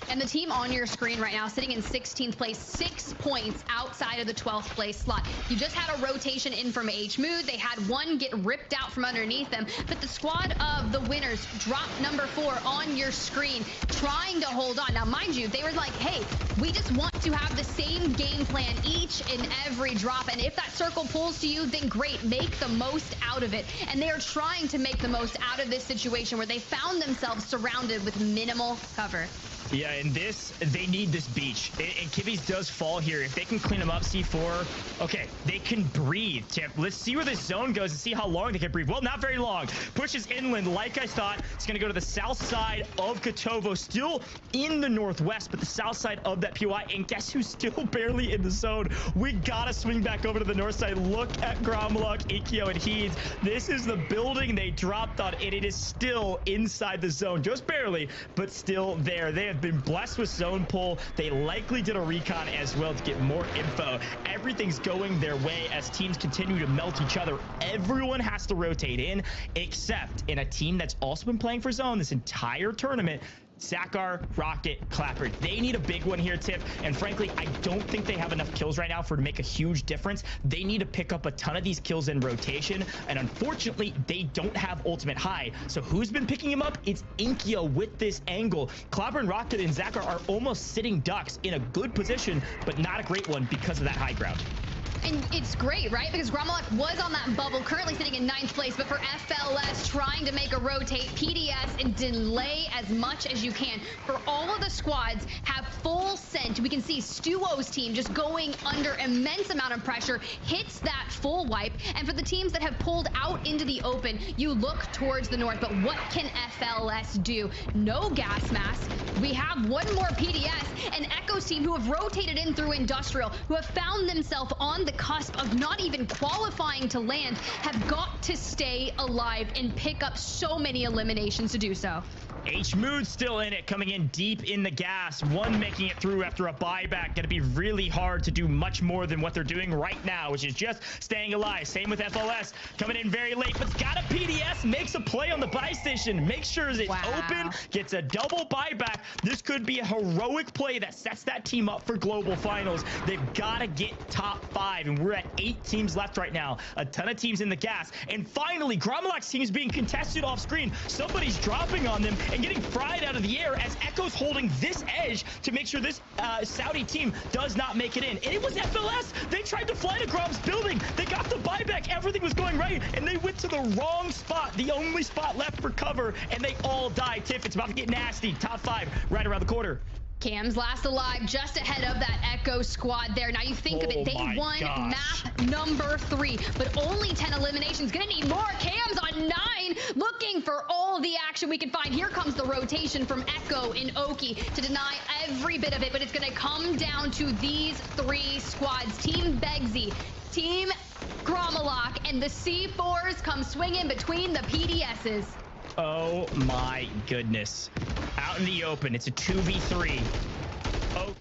[SPEAKER 2] And the team on your screen right now sitting in 16th place, 6 points outside of the 12th place slot. You just had a rotation in from H-Mood. They had one get ripped out from underneath them, but the squad of the winners dropped number 4 on your screen, trying to hold on. Now, mind you, they were like, hey, we just want to have the same game plan each and every drop, and if that circle pulls to you, then great, make the most out of it. And they are trying to make the most out of this situation where they found themselves surrounded with minimal cover.
[SPEAKER 3] Yeah, and they need this beach. And Kibby's does fall here. If they can clean them up, C4, okay, they can breathe. Let's see where this zone goes and see how long they can breathe. Well, not very long. Pushes inland like I thought. It's going to go to the south side of Kotovo, still in the northwest, but the south side of that POI. And guess who's still barely in the zone? We got to swing back over to the north side. Look at Gromlock, Ikio, and Heeds. This is the building they dropped on, and it is still inside the zone. Just barely, but still there. They have been blessed with zone pull. They likely did a recon as well to get more info. Everything's going their way as teams continue to melt each other. Everyone has to rotate in, except in a team that's also been playing for zone this entire tournament, Sakar, Rocket, Clapper. They need a big one here, Tiff. And frankly, I don't think they have enough kills right now to make a huge difference. They need to pick up a ton of these kills in rotation. And unfortunately, they don't have ultimate high. So who's been picking him up? It's Inkyo with this angle. Clapper and Rocket and Sakar are almost sitting ducks in a good position, but not a great one because of that high ground.
[SPEAKER 2] And it's great, right? Because Gromlock was on that bubble, currently sitting in 9th place, but for FLS, trying to make a rotate, PDS, and delay as much as you can. For all of the squads have full scent. We can see Stuo's team just going under immense amount of pressure, hits that full wipe. And for the teams that have pulled out into the open, you look towards the north. But what can FLS do? No gas mask. We have one more PDS, and Echo's team who have rotated in through Industrial, who have found themselves on the cusp of not even qualifying to land, have got to stay alive and pick up so many eliminations to do so.
[SPEAKER 3] H-Mood still in it, coming in deep in the gas. One making it through after a buyback. Going to be really hard to do much more than what they're doing right now, which is just staying alive. Same with FLS, coming in very late, but's got a PDS, makes a play on the buy station, makes sure it's open, gets a double buyback. This could be a heroic play that sets that team up for global finals. They've got to get top 5, and we're at 8 teams left right now. A ton of teams in the gas. And finally, Gromlock's team is being contested off screen. Somebody's dropping on them and getting fried out of the air as Echo's holding this edge to make sure this Saudi team does not make it in. And it was FLS. They tried to fly to Grom's building. They got the buyback. Everything was going right. And they went to the wrong spot, the only spot left for cover, and they all died. Tiff, it's about to get nasty. Top 5 right around the corner.
[SPEAKER 2] Cam's last alive, just ahead of that Echo squad there. Now you think of it, they won map number 3, but only 10 eliminations. Gonna need more. Cam's on 9, looking for all the action we can find. Here comes the rotation from Echo and Oki to deny every bit of it, but it's gonna come down to these 3 squads. Team Begsy, Team Gromlock, and the C4s come swinging between the PDSs.
[SPEAKER 3] Oh my goodness. Out in the open, it's a 2v3. Oh.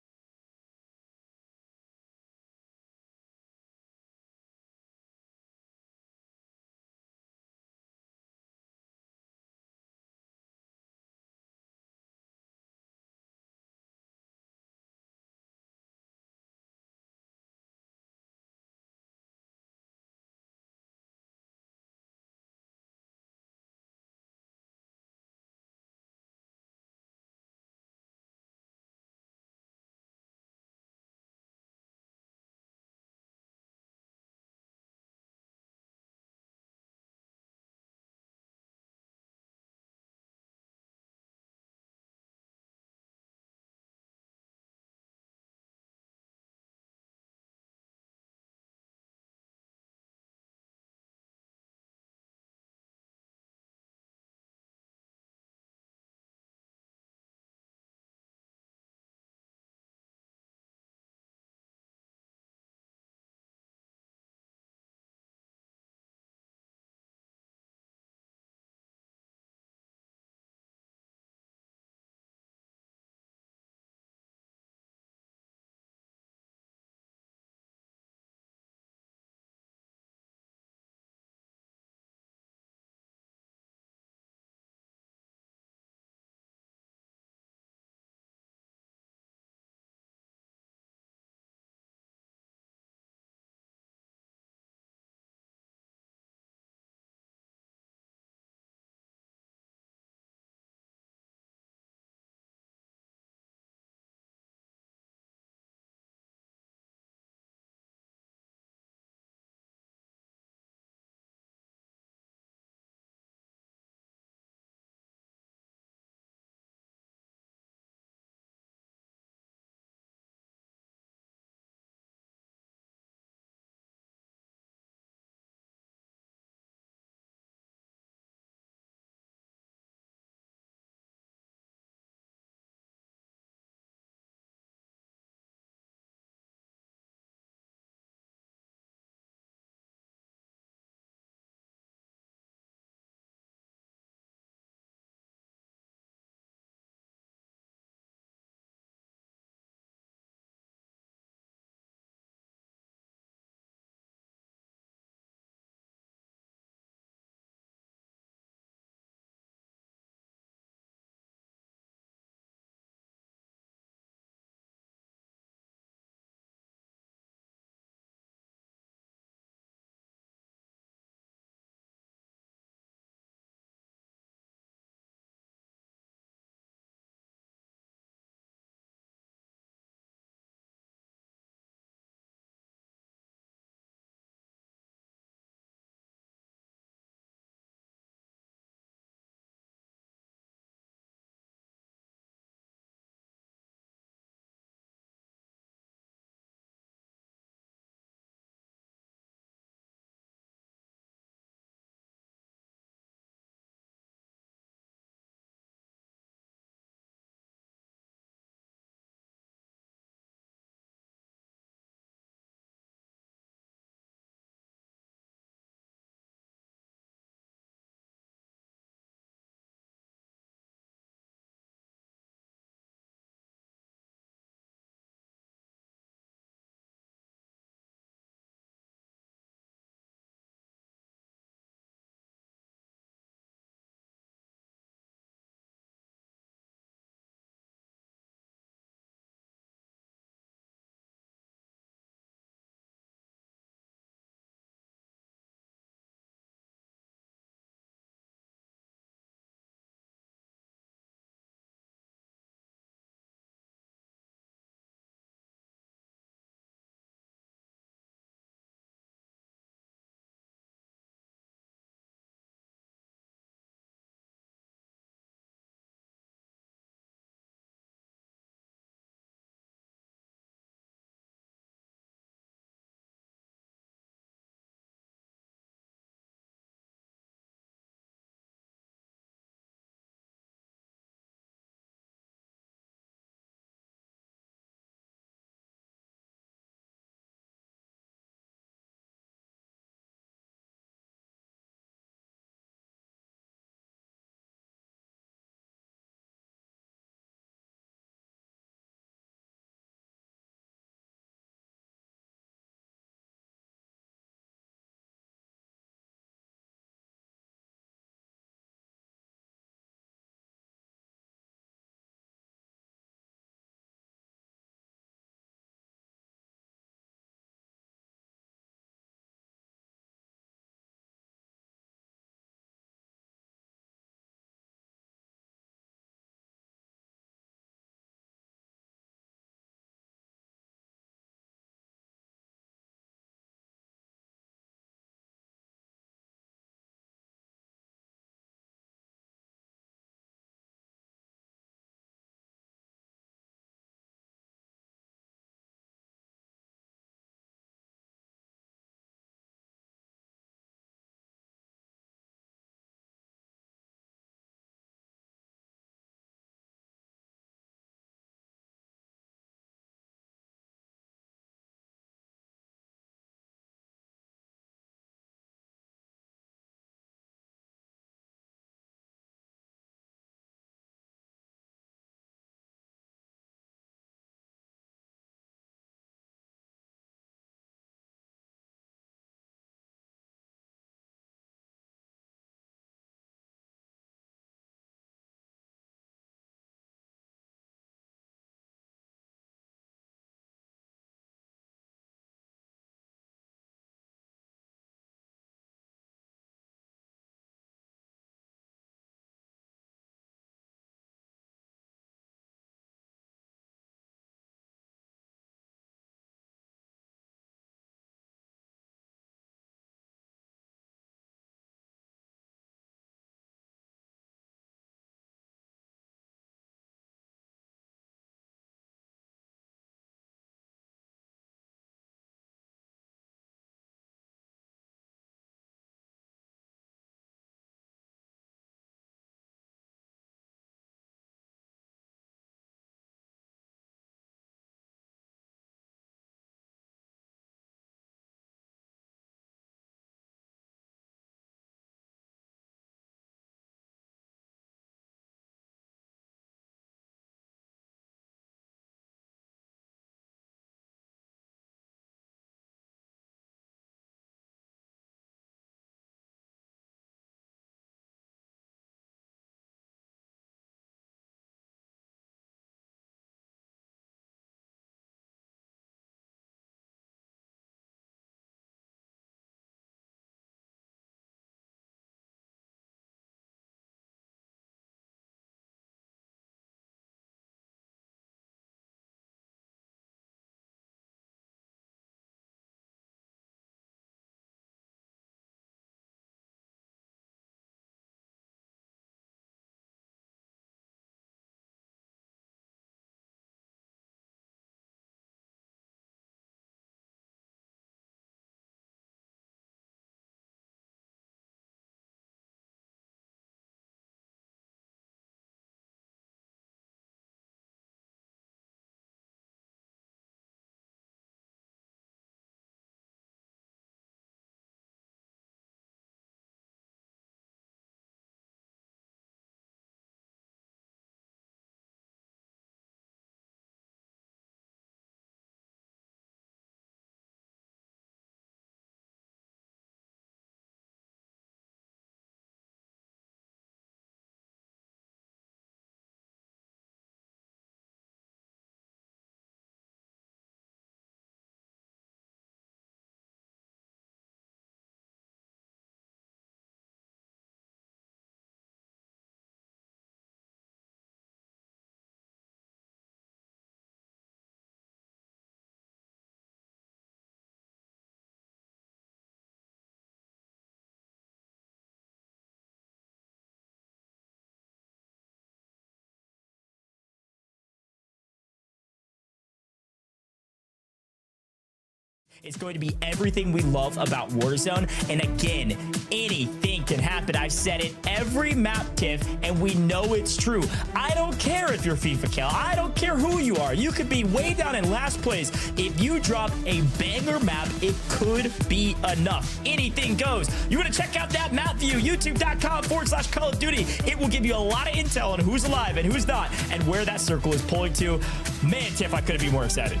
[SPEAKER 7] It's going to be everything we love about Warzone. And again, anything can happen. I've said it every map, Tiff, and we know it's true. I don't care if you're FIFA Cal. I don't care who you are. You could be way down in last place. If you drop a banger map, it could be enough. Anything goes. You want to check out that map view, youtube.com/Call of Duty. It will give you a lot of intel on who's alive and who's not and where that circle is pulling to. Man, Tiff, I couldn't be more excited.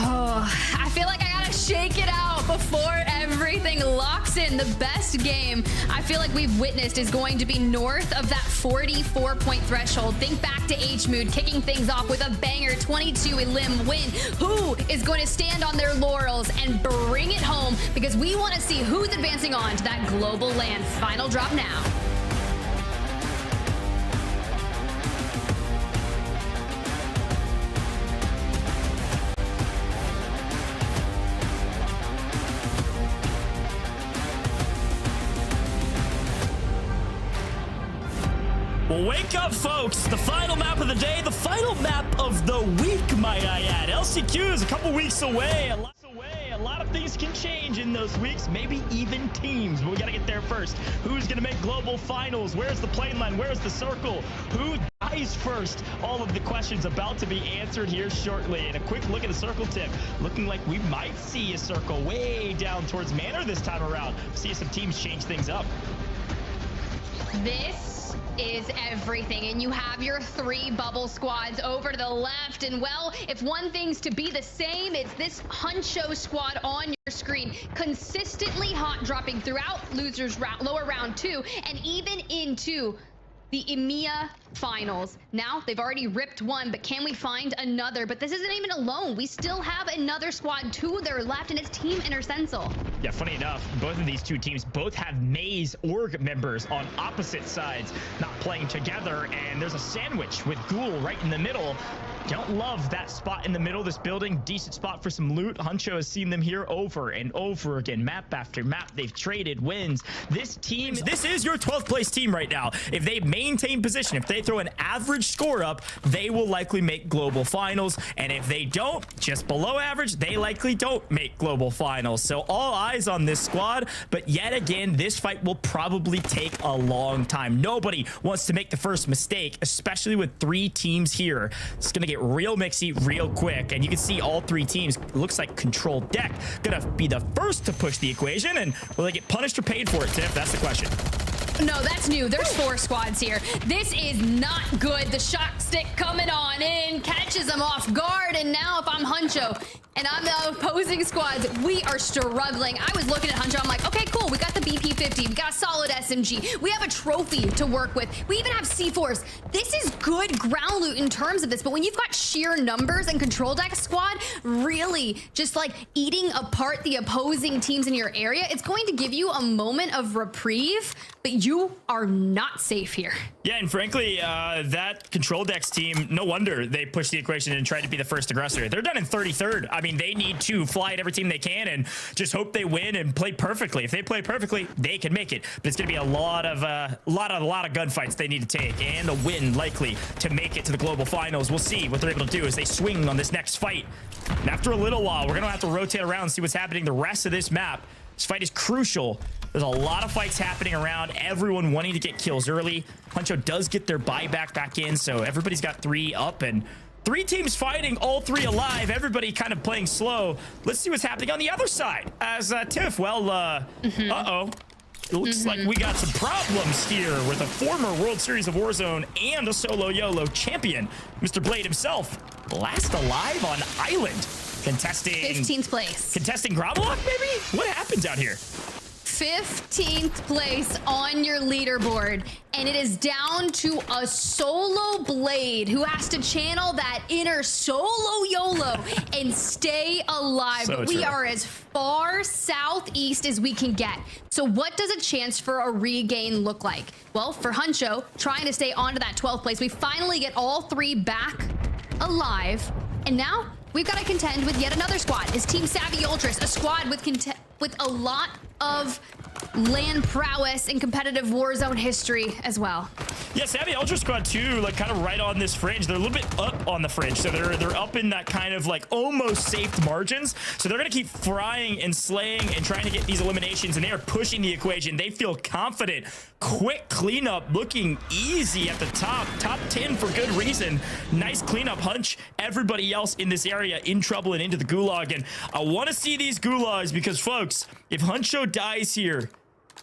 [SPEAKER 2] Oh, I feel like I gotta shake it out before everything locks in. The best game I feel like we've witnessed is going to be north of that 44-point threshold. Think back to H-Mood kicking things off with a banger 22 elim win. Who is going to stand on their laurels and bring it home? Because we want to see who's advancing on to that global land. Final drop now.
[SPEAKER 7] Well, wake up, folks. The final map of the day, the final map of the week, might I add. LCQ is a couple weeks away. A lot of things can change in those weeks, maybe even teams. But we got to get there first. Who's going to make global finals? Where's the plane line? Where's the circle? Who dies first? All of the questions about to be answered here shortly. And a quick look at the circle tip. Looking like we might see a circle way down towards Manor this time around. See some teams change things up.
[SPEAKER 2] This is everything, and you have your 3 bubble squads over to the left. And well, if one thing's to be the same, it's this Huncho squad on your screen, consistently hot dropping throughout losers round, lower round 2, and even into the EMEA finals. Now they've already ripped one, but can we find another? But this isn't even alone. We still have another squad to their left, and it's Team Intercensal.
[SPEAKER 3] Yeah, funny enough, both of these two teams both have Maze org members on opposite sides, not playing together, and there's a sandwich with Ghoul right in the middle. Don't love that spot in the middle of this building. Decent spot for some loot. Huncho has seen them here over and over again, map after map. They've traded wins. This team,
[SPEAKER 7] this is your 12th place team right now. If they maintain position, if they throw an average score up, they will likely make global finals. And if they don't, just below average, they likely don't make global finals. So all eyes on this squad. But yet again, this fight will probably take a long time. Nobody wants to make the first mistake, especially with 3 teams here. It's going to get real mixy real quick, and you can see all 3 teams, looks like control deck, gonna be the first to push the equation. And will they get punished or paid for it, Tiff? That's the question.
[SPEAKER 2] No, that's new. There's 4 squads here. This is not good. The shock stick coming on in, catches them off guard, and now if I'm Huncho and I'm the opposing squads, we are struggling. I was looking at Huncho, I'm like, okay, cool, we got the BP-50, we got a solid SMG, we have a trophy to work with, we even have C4s. This is good ground loot in terms of this, but when you've got sheer numbers and control deck squad really just like eating apart the opposing teams in your area, it's going to give you a moment of reprieve, but you are not safe here.
[SPEAKER 7] Yeah, and frankly, that control decks team, no wonder they pushed the equation and tried to be the first aggressor. They're done in 33rd. I mean, they need to fly at every team they can and just hope they win and play perfectly. If they play perfectly, they can make it. But it's going to be a lot of gunfights they need to take, and a win likely to make it to the global finals. We'll see what they're able to do as they swing on this next fight. And after a little while, we're going to have to rotate around and see what's happening the rest of this map. This fight is crucial. There's a lot of fights happening around, everyone wanting to get kills early. Huncho does get their buyback back in, so everybody's got 3 up and 3 teams fighting, all 3 alive. Everybody kind of playing slow. Let's see what's happening on the other side. As Tiff, well, uh-oh. It looks like we got some problems here with a former World Series of Warzone and a solo YOLO champion, Mr. Blade himself. Last alive on Island. Contesting
[SPEAKER 2] 15th place.
[SPEAKER 7] Contesting Gromlock, maybe? What happened down here?
[SPEAKER 2] 15th place on your leaderboard, and it is down to a solo Blade who has to channel that inner solo YOLO and stay alive.
[SPEAKER 7] So
[SPEAKER 2] but we
[SPEAKER 7] true.
[SPEAKER 2] are as far southeast as we can get. So what does a chance for a regain look like? Well, for Huncho, trying to stay onto that 12th place, we finally get all 3 back alive, and now we've got to contend with yet another squad. Is Team Savvy Ultras, a squad with a lot of land prowess and competitive Warzone history as well.
[SPEAKER 3] Yeah, Savvy Ultra Squad too, like kind of right on this fringe. They're a little bit up on the fringe, so they're up in that kind of like almost safe margins. So they're gonna keep frying and slaying and trying to get these eliminations, and they are pushing the equation. They feel confident. Quick cleanup, looking easy at the top. Top 10 for good reason. Nice cleanup. Hunch everybody else in this area in trouble and into the gulag. And I want to see these gulags because, folks, if Huncho dies here,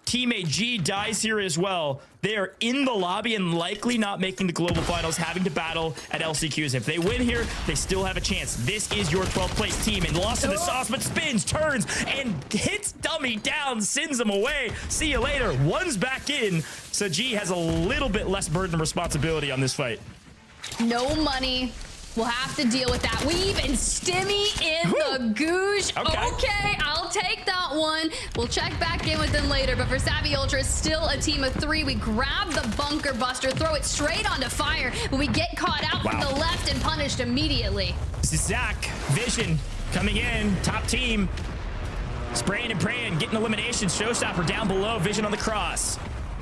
[SPEAKER 3] Teammate G dies here as well, they are in the lobby and likely not making the global finals, having to battle at LCQs. If they win here, they still have a chance. This is your 12th place team, and lost in the sauce, but spins, turns, and hits dummy down, sends him away. See you later. One's back in, so G has a little bit less burden and responsibility on this fight.
[SPEAKER 2] No money. We'll have to deal with that. Weave and Stimmy in the goosh. Okay, I'll take that one. We'll check back in with them later. But for Savvy Ultra, still a team of 3. We grab the bunker buster, throw it straight onto fire, but we get caught out from the left and punished immediately.
[SPEAKER 3] This is Zach. Vision coming in. Top team. Spraying and praying. Getting eliminations. Showstopper down below. Vision on the cross.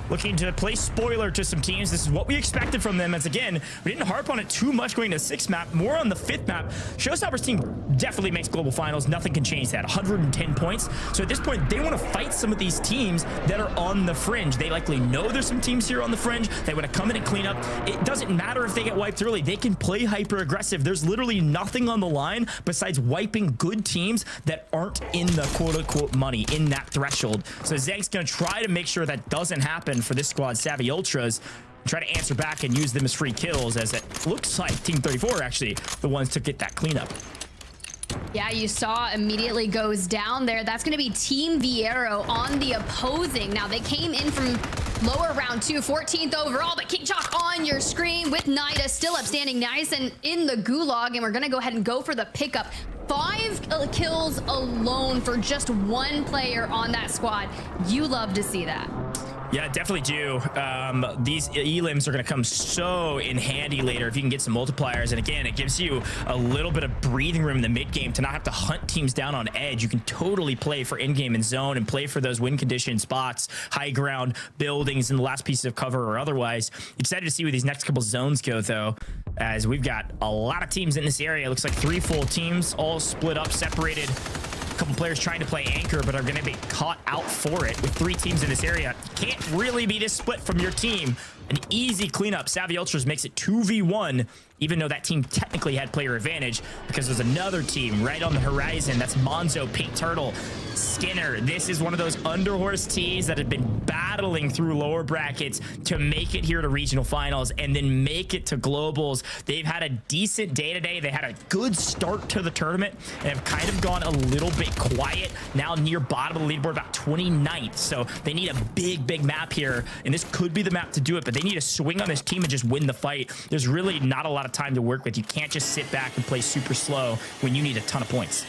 [SPEAKER 3] Looking to play spoiler to some teams. This is what we expected from them, as again, we didn't harp on it too much going to the 6th map, more on the 5th map. Showstopper's team definitely makes global finals. Nothing can change that. 110 points. So at this point, they want to fight some of these teams that are on the fringe. They likely know there's some teams here on the fringe. They want to come in and clean up. It doesn't matter if they get wiped early. They can play hyper aggressive. There's literally nothing on the line besides wiping good teams that aren't in the quote unquote money, in that threshold. So Zank's going to try to make sure that doesn't happen for this squad, Savvy Ultras. Try to answer back and use them as free kills, as it looks like Team 34 actually the ones to get that cleanup.
[SPEAKER 2] Yeah, you saw immediately goes down there. That's going to be Team Viero on the opposing. Now, they came in from lower round 2, 14th overall, but King Chalk on your screen with Nida still upstanding nice and in the gulag, and we're going to go ahead and go for the pickup. 5 kills alone for just 1 player on that squad. You love to see that.
[SPEAKER 3] Yeah, definitely do. These elims are going to come so in handy later if you can get some multipliers. And again, it gives you a little bit of breathing room in the mid game to not have to hunt teams down on edge. You can totally play for in-game and zone and play for those win condition spots, high ground, buildings, and the last piece of cover or otherwise. Excited to see where these next couple zones go, though, as we've got a lot of teams in this area. It looks like 3 full teams, all split up, separated. Couple players trying to play anchor, but are going to be caught out for it with 3 teams in this area. Can't really be this split from your team. An easy cleanup. Savvy Ultras makes it 2v1, even though that team technically had player advantage, because there's another team right on the horizon. That's Monzo, Pink Turtle, Skinner. This is one of those underhorse teams that have been battling through lower brackets to make it here to regional finals and then make it to globals. They've had a decent day today. They had a good start to the tournament and have kind of gone a little bit quiet. Now near bottom of the leaderboard, about 29th. So they need a big map here, and this could be the map to do it, but they need to swing on this team and just win the fight. There's really not a lot of time to work with. You can't just sit back and play super slow when you need a ton of points.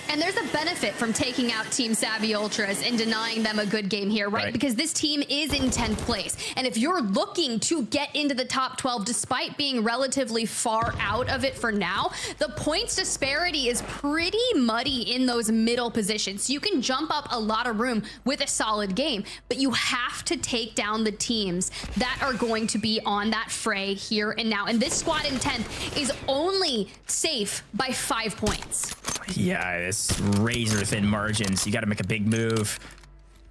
[SPEAKER 2] And there's a benefit from taking out Team Savvy Ultras and denying them a good game here, right? Because this team is in 10th place. And if you're looking to get into the top 12, despite being relatively far out of it for now, the points disparity is pretty muddy in those middle positions. You can jump up a lot of room with a solid game, but you have to take down the teams that are going to be on that fray here and now. And this squad in 10th is only safe by 5 points.
[SPEAKER 3] Yeah, it's razor thin margins. You got to make a big move,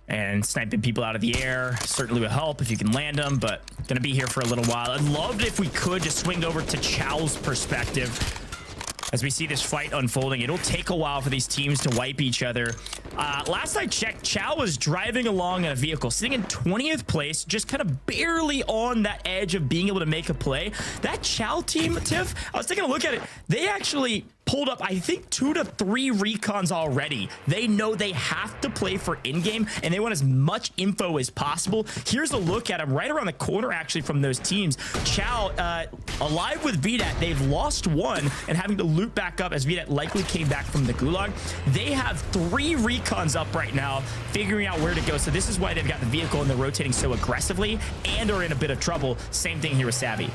[SPEAKER 3] and sniping people out of the air certainly will help if you can land them, but gonna be here for a little while. I'd love if we could just swing over to Chow's perspective as we see this fight unfolding. It'll take a while for these teams to wipe each other. Last I checked, Chow was driving along in a vehicle, sitting in 20th place, just kind of barely on that edge of being able to make a play. That Chow team, Tiff, I was taking a look at it. They actually pulled up, I think, 2 to 3 recons already. They know they have to play for in-game, and they want as much info as possible. Here's a look at them right around the corner, actually, from those teams. Chow, alive with VDAT. They've lost 1 and having to loot back up as VDAT likely came back from the gulag. They have 3 recons up right now, figuring out where to go. So this is why they've got the vehicle and they're rotating so aggressively and are in a bit of trouble. Same thing here with Savvy.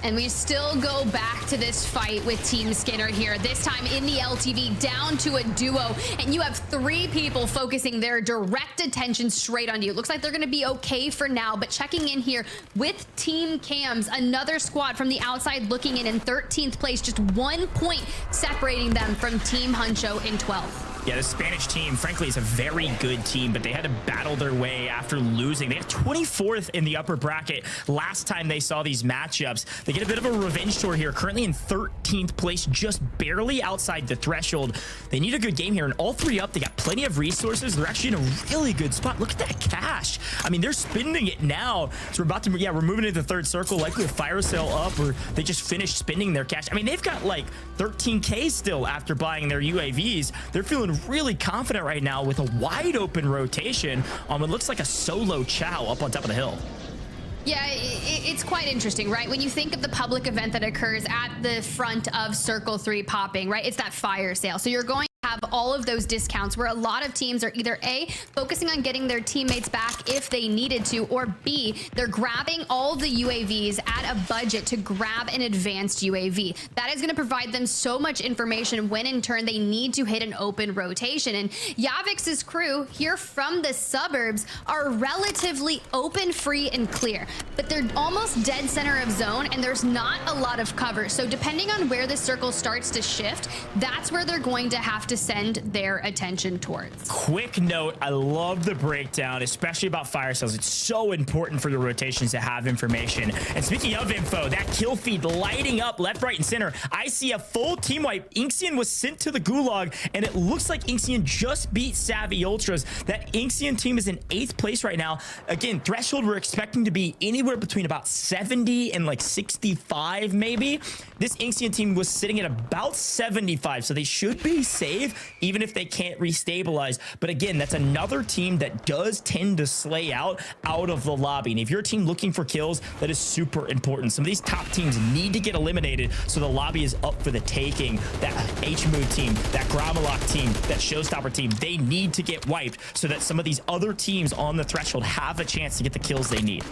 [SPEAKER 2] And we still go back to this fight with Team Skinner here, this time in the LTV, down to a duo, and you have 3 people focusing their direct attention straight on you. It looks like they're going to be okay for now, but checking in here with Team Cams, another squad from the outside looking in 13th place, just 1 point separating them from Team Huncho in 12th.
[SPEAKER 7] Yeah, the Spanish team, frankly, is a very good team, but they had to battle their way after losing. They had 24th in the upper bracket last time they saw these matchups. They get a bit of a revenge tour here, currently in 13th place, just barely outside the threshold. They need a good game here, and all 3 up. They got plenty of resources. They're actually in a really good spot. Look at that cash. I mean, they're spending it now. So we're about to, we're moving into the third circle, likely a fire sale up, or they just finished spending their cash. I mean, they've got like 13K still after buying their UAVs. They're feeling really confident right now with a wide open rotation on what looks like a solo Chow up on top of the hill.
[SPEAKER 2] Yeah, it's quite interesting, right? When you think of the public event that occurs at the front of Circle 3 popping, right? It's that fire sale. So you're going to have all of those discounts where a lot of teams are either A, focusing on getting their teammates back if they needed to, or B, they're grabbing all the UAVs at a budget to grab an advanced UAV. That is going to provide them so much information when in turn they need to hit an open rotation. And Yavix's crew here from the suburbs are relatively open, free, and clear, but they're almost dead center of zone and there's not a lot of cover. So depending on where the circle starts to shift, that's where they're going to have to send their attention towards.
[SPEAKER 7] Quick note, I love the breakdown, especially about fire sales. It's so important for the rotations to have information. And speaking of info, that kill feed lighting up left, right, and center. I see a full team wipe. Inxian was sent to the gulag, and it looks like Inxian just beat Savvy Ultras. That Inxian team is in 8th place right now. Again, threshold we're expecting to be anywhere between about 70 and like 65 maybe. This Inxian team was sitting at about 75, so they should be safe even if they can't restabilize. But again, that's another team that does tend to slay out of the lobby. And if you're a team looking for kills, that is super important. Some of these top teams need to get eliminated so the lobby is up for the taking. That HMOO team, that Gromalok team, that Showstopper team, they need to get wiped so that some of these other teams on the threshold have a chance to get the kills they need.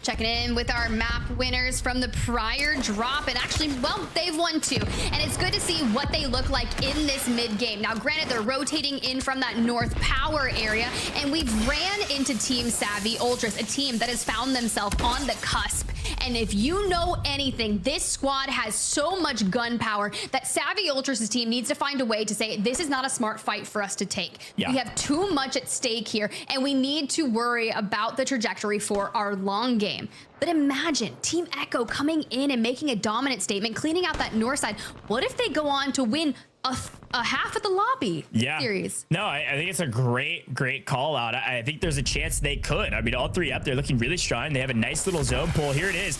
[SPEAKER 2] Checking in with our map winners from the prior drop, and actually, well, they've won 2, and it's good to see what they look like in this mid game. Now, granted, they're rotating in from that north power area, and we've ran into Team Savvy Ultras, a team that has found themselves on the cusp. And if you know anything, this squad has so much gunpowder that Savvy Ultras' team needs to find a way to say, this is not a smart fight for us to take. Yeah. We have too much at stake here, and we need to worry about the trajectory for our long game. But imagine Team Echo coming in and making a dominant statement, cleaning out that north side. What if they go on to win a half of the lobby series?
[SPEAKER 7] No, I think it's a great call out. I think there's a chance they could. I mean, all 3 up, they're looking really strong. They have a nice little zone pull. Here it is.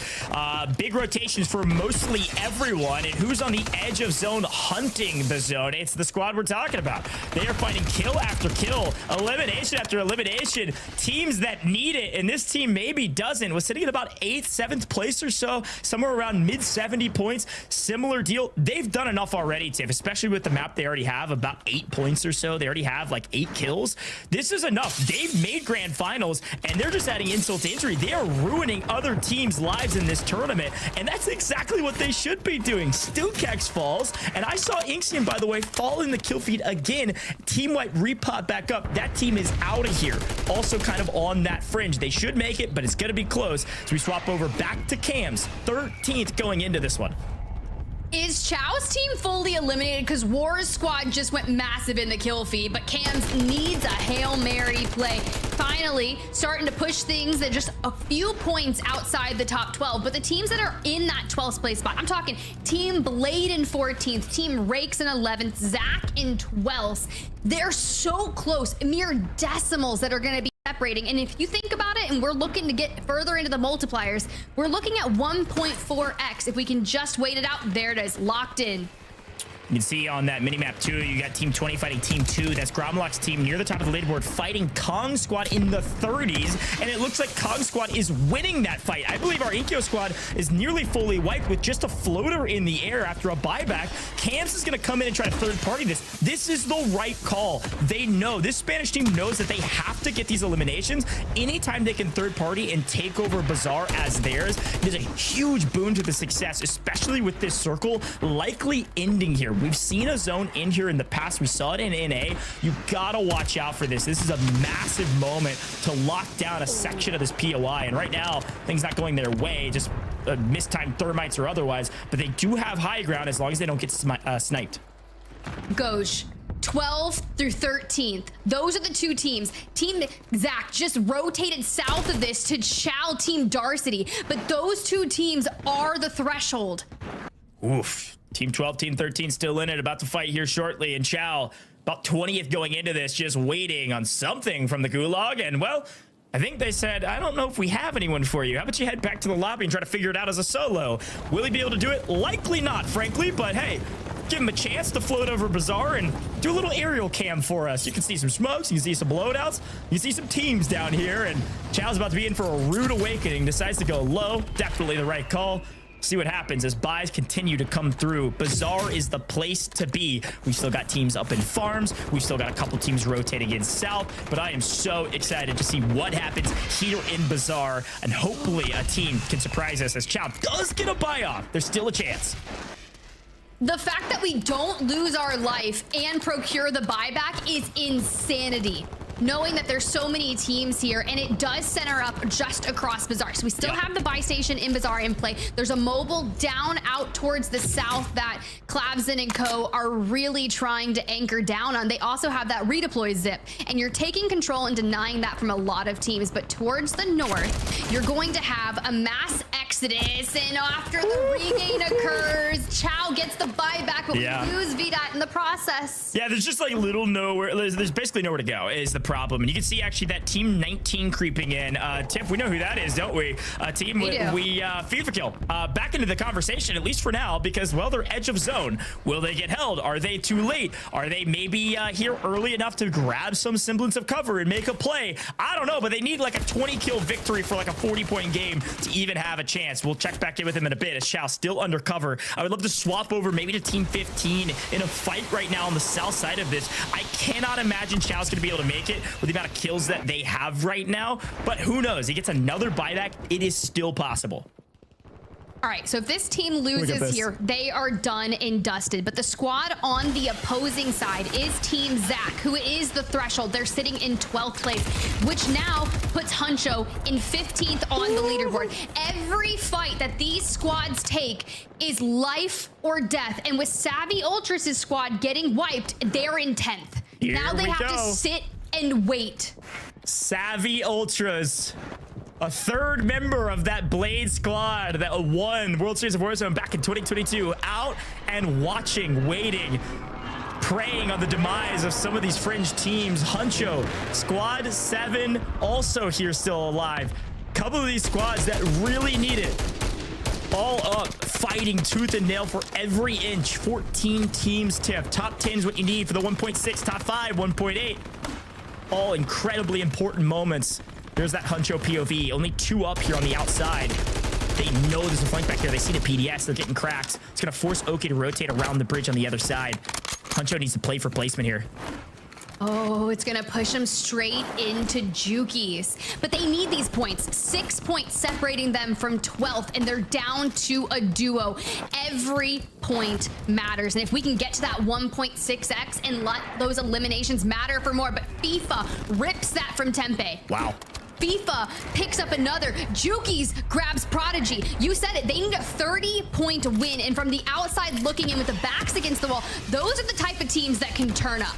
[SPEAKER 7] Big rotations for mostly everyone. And who's on the edge of zone hunting the zone? It's the squad we're talking about. They are finding kill after kill, elimination after elimination. Teams that need it, and this team maybe doesn't, was sitting at about 8th, 7th place or so, somewhere around mid 70 points. Similar deal. They've done enough already, Tiff, especially with the map they already have, about 8 points or so. They already have like 8 kills. This is enough. They've made grand finals, and they're just adding insult to injury. They are ruining other teams' lives in this tournament, and that's exactly what they should be doing. Stukex falls, and I saw Inxian, by the way, fall in the kill feed again. Team wipe repop back up. That team is out of here. Also kind of on that fringe. They should make it, but it's going to be close. So we swap over back to Cams, 13th going into this one.
[SPEAKER 2] Is Chow's team fully eliminated? Because War's squad just went massive in the kill feed, but Cams needs a Hail Mary play. Finally, starting to push things at just a few points outside the top 12. But the teams that are in that 12th place spot, I'm talking Team Blade in 14th, Team Rakes in 11th, Zach in 12th. They're so close, mere decimals that are going to be separating. And if you think about it, and we're looking to get further into the multipliers, we're looking at 1.4x. If we can just wait it out, there it is, locked in.
[SPEAKER 3] You can see on that minimap too, you got Team 20 fighting Team 2. That's Gromlock's team near the top of the leaderboard fighting Kong Squad in the 30s. And it looks like Kong Squad is winning that fight. I believe our Inkyo squad is nearly fully wiped with just a floater in the air after a buyback. Camps is going to come in and try to third party this. This is the right call. They know, this Spanish team knows that they have to get these eliminations. Anytime they can third party and take over Bazaar as theirs, it is a huge boon to the success, especially with this circle likely ending here. We've seen a zone in here in the past. We saw it in NA. You gotta watch out for this. This is a massive moment to lock down a section of this POI. And right now, things not going their way, just mistimed thermites or otherwise. But they do have high ground as long as they don't get sniped.
[SPEAKER 2] Goj, 12th through 13th. Those are the two teams. Team Zach just rotated south of this to Chow Team Darcity. But those two teams are the threshold.
[SPEAKER 3] Oof. Team 12, Team 13 still in it, about to fight here shortly. And Chow, about 20th going into this, just waiting on something from the Gulag. And, well, I think they said, I don't know if we have anyone for you. How about you head back to the lobby and try to figure it out as a solo? Will he be able to do it? Likely not, frankly. But, hey, give him a chance to float over Bazaar and do a little aerial cam for us. You can see some smokes. You can see some loadouts. You see some teams down here. And Chow's about to be in for a rude awakening. Decides to go low. Definitely the right call. See what happens as buys continue to come through. Bazaar is the place to be. We've still got teams up in farms. We've still got a couple teams rotating in south. But I am so excited to see what happens here in Bazaar. And hopefully a team can surprise us as Chow does get a buy off. There's still a chance.
[SPEAKER 2] The fact that we don't lose our life and procure the buyback is insanity. Knowing that there's so many teams here, and it does center up just across Bazaar. So we still have the buy station in Bazaar in play. There's a mobile down out towards the south that Clavson and co are really trying to anchor down on. They also have that redeploy zip, and you're taking control and denying that from a lot of teams. But towards the north, you're going to have a mass exodus, and after the regain occurs, Chow gets the buyback, but we lose VDOT in the process.
[SPEAKER 3] Yeah, there's just like little nowhere. There's basically nowhere to go is the problem. And you can see actually that team 19 creeping in. Tiff, we know who that is, don't we? Team we FIFA kill back into the conversation, at least for now, because, well, they're edge of zone. Will they get held? Are they too late? Are they maybe here early enough to grab some semblance of cover and make a play? I don't know, but they need like a 20 kill victory for like a 40-point game to even have a chance. We'll check back in with him in a bit as Chow still undercover. I would love to swap over maybe to team 15 in a fight right now on the south side of this. I cannot imagine Chow's going to be able to make it with the amount of kills that they have right now, but who knows? He gets another buyback. It is still possible.
[SPEAKER 2] All right, so if this team loses here, they are done and dusted. But the squad on the opposing side is Team Zach, who is the threshold. They're sitting in 12th place, which now puts Huncho in 15th on the leaderboard. Every fight that these squads take is life or death. And with Savvy Ultras' squad getting wiped, they're in 10th. Now they have to sit and wait.
[SPEAKER 3] Savvy Ultras, a third member of that Blade squad that won World Series of Warzone back in 2022, out and watching, waiting, preying on the demise of some of these fringe teams. Huncho, Squad 7, also here still alive. Couple of these squads that really need it. All up, fighting tooth and nail for every inch. 14 teams, Tiff. Top 10 is what you need for the 1.6, top 5, 1.8. All incredibly important moments. There's that Huncho POV. Only 2 up here on the outside. They know there's a flank back there. They see the PDS. They're getting cracked. It's going to force Oki to rotate around the bridge on the other side. Huncho needs to play for placement here.
[SPEAKER 2] Oh, it's going to push them straight into Jukies. But they need these points. 6 points separating them from 12th, and they're down to a duo. Every point matters. And if we can get to that 1.6x and let those eliminations matter for more, but FIFA rips that from Tempe.
[SPEAKER 3] Wow.
[SPEAKER 2] FIFA picks up another. Jukies grabs Prodigy. You said it. They need a 30-point win. And from the outside looking in with the backs against the wall, those are the type of teams that can turn up.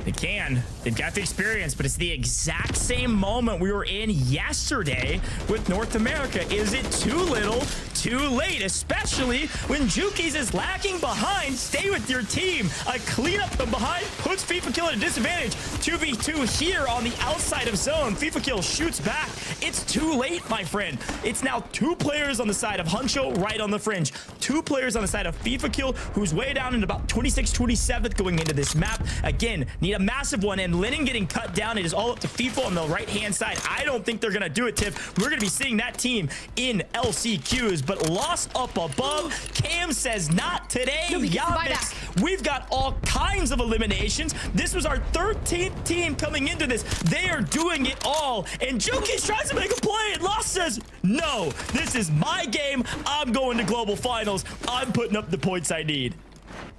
[SPEAKER 3] They can. They've got the experience, but it's the exact same moment we were in yesterday with North America. Is it too little, too
[SPEAKER 7] too late, especially when Jukies is lagging behind. Stay with your team. A cleanup from behind puts FIFA Kill at a disadvantage. 2v2 here on the outside of zone. FIFA Kill shoots back. It's too late, my friend. It's now 2 players on the side of Huncho, right on the fringe. 2 players on the side of FIFA Kill, who's way down in about 26th, 27th going into this map. Again, need a massive one, and Lennon getting cut down. It is all up to FIFA on the right-hand side. I don't think they're going to do it, Tiff. We're going to be seeing that team in LCQs, but lost up above. Cam says not today. Yavix, we've got all kinds of eliminations. This was our 13th team coming into this. They are doing it all, and Jukies tries to make a play, and Lost says, no, this is my game. I'm going to global finals. I'm putting up the points I need.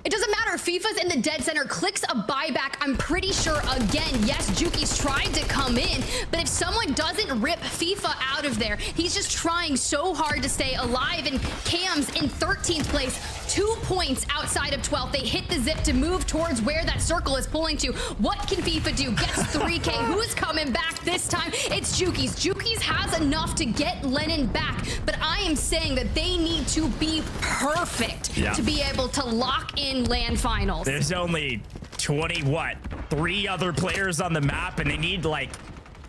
[SPEAKER 2] It doesn't matter. FIFA's in the dead center, clicks a buyback. I'm pretty sure, again, yes, Juki's tried to come in, but if someone doesn't rip FIFA out of there, he's just trying so hard to stay alive. And Cam's in 13th place, 2 points outside of 12th. They hit the zip to move towards where that circle is pulling to. What can FIFA do? Gets 3K. Who's coming back this time? It's Juki's. Juki's has enough to get Lennon back, but I am saying that they need to be perfect to be able to lock in LAN finals.
[SPEAKER 7] There's only 3 other players on the map, and they need like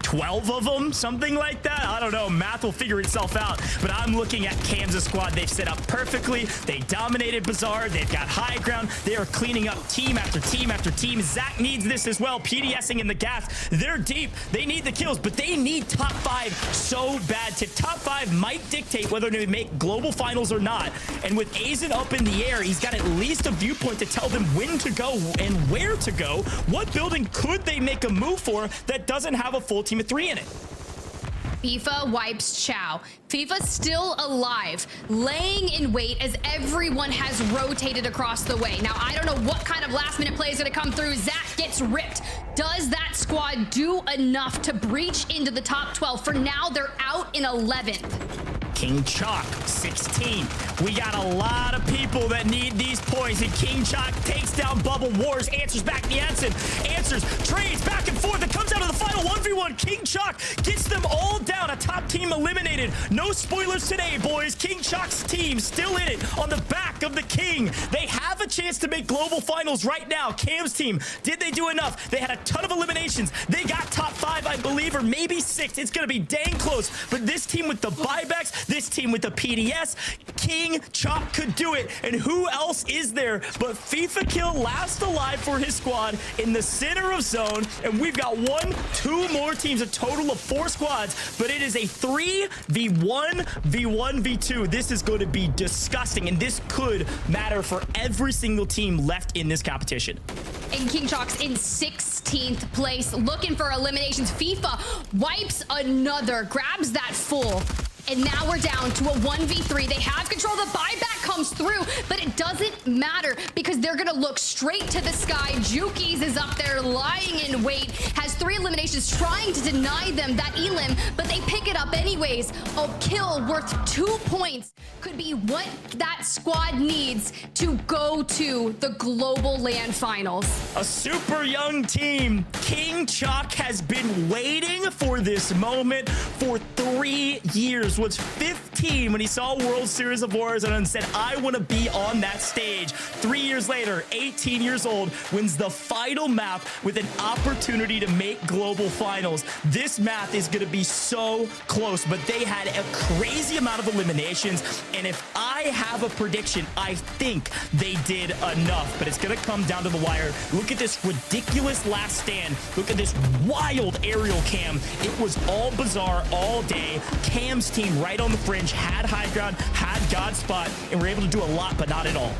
[SPEAKER 7] 12 of them, something like that. I don't know. Math will figure itself out. But I'm looking at Kansas squad. They've set up perfectly. They dominated Bazaar. They've got high ground. They are cleaning up team after team after team. Zach needs this as well. PDSing in the gas. They're deep. They need the kills, but they need top 5 so bad. Top 5 might dictate whether they make global finals or not. And with Azen up in the air, he's got at least a viewpoint to tell them when to go and where to go. What building could they make a move for that doesn't have a full team of 3 in it?
[SPEAKER 2] FIFA wipes Chow. FIFA's still alive, laying in wait as everyone has rotated across the way. Now, I don't know what kind of last-minute play is going to come through. Zach gets ripped. Does that squad do enough to breach into the top 12? For now, they're out in 11th.
[SPEAKER 7] King Chalk, 16. We got a lot of people that need these points, and King Chalk takes down Bubble Wars, answers back Jansen, answers, trades back and forth. It comes out of the final 1v1. King Chalk gets them all down. A top team eliminated. No spoilers today, boys. King Chalk's team still in it on the back of the King. They have a chance to make global finals right now. Cam's team, did they do enough? They had a ton of eliminations. They got top 5, I believe, or maybe 6. It's going to be dang close. But this team with the buybacks, this team with the PDS, King Chalk could do it. And who else is there but FIFA Kill, last alive for his squad in the center of zone. And we've got 2 more teams, a total of 4 squads, but it is a 3v1 v1v2. This is going to be disgusting, and this could matter for every single team left in this competition.
[SPEAKER 2] And King Chalk's in 16th place, looking for eliminations. FIFA wipes another, grabs that full. And now we're down to a 1v3. They have control. The buyback comes through, but it doesn't matter because they're going to look straight to the sky. Jukies is up there lying in wait, has 3 eliminations, trying to deny them that elim, but they pick it up anyways. A kill worth 2 points could be what that squad needs to go to the global LAN finals.
[SPEAKER 7] A super young team. King Chalk has been waiting for this moment for 3 years. Was 15 when he saw World Series of Warzone and said, I want to be on that stage. 3 years later, 18 years old, wins the final map with an opportunity to make global finals. This map is going to be so close, but they had a crazy amount of eliminations. And if I have a prediction, I think they did enough, but it's going to come down to the wire. Look at this ridiculous last stand. Look at this wild aerial cam. It was all Bazaar all day. Cam's team right on the fringe, had high ground, had God spot, and were able to do a lot, but not at all.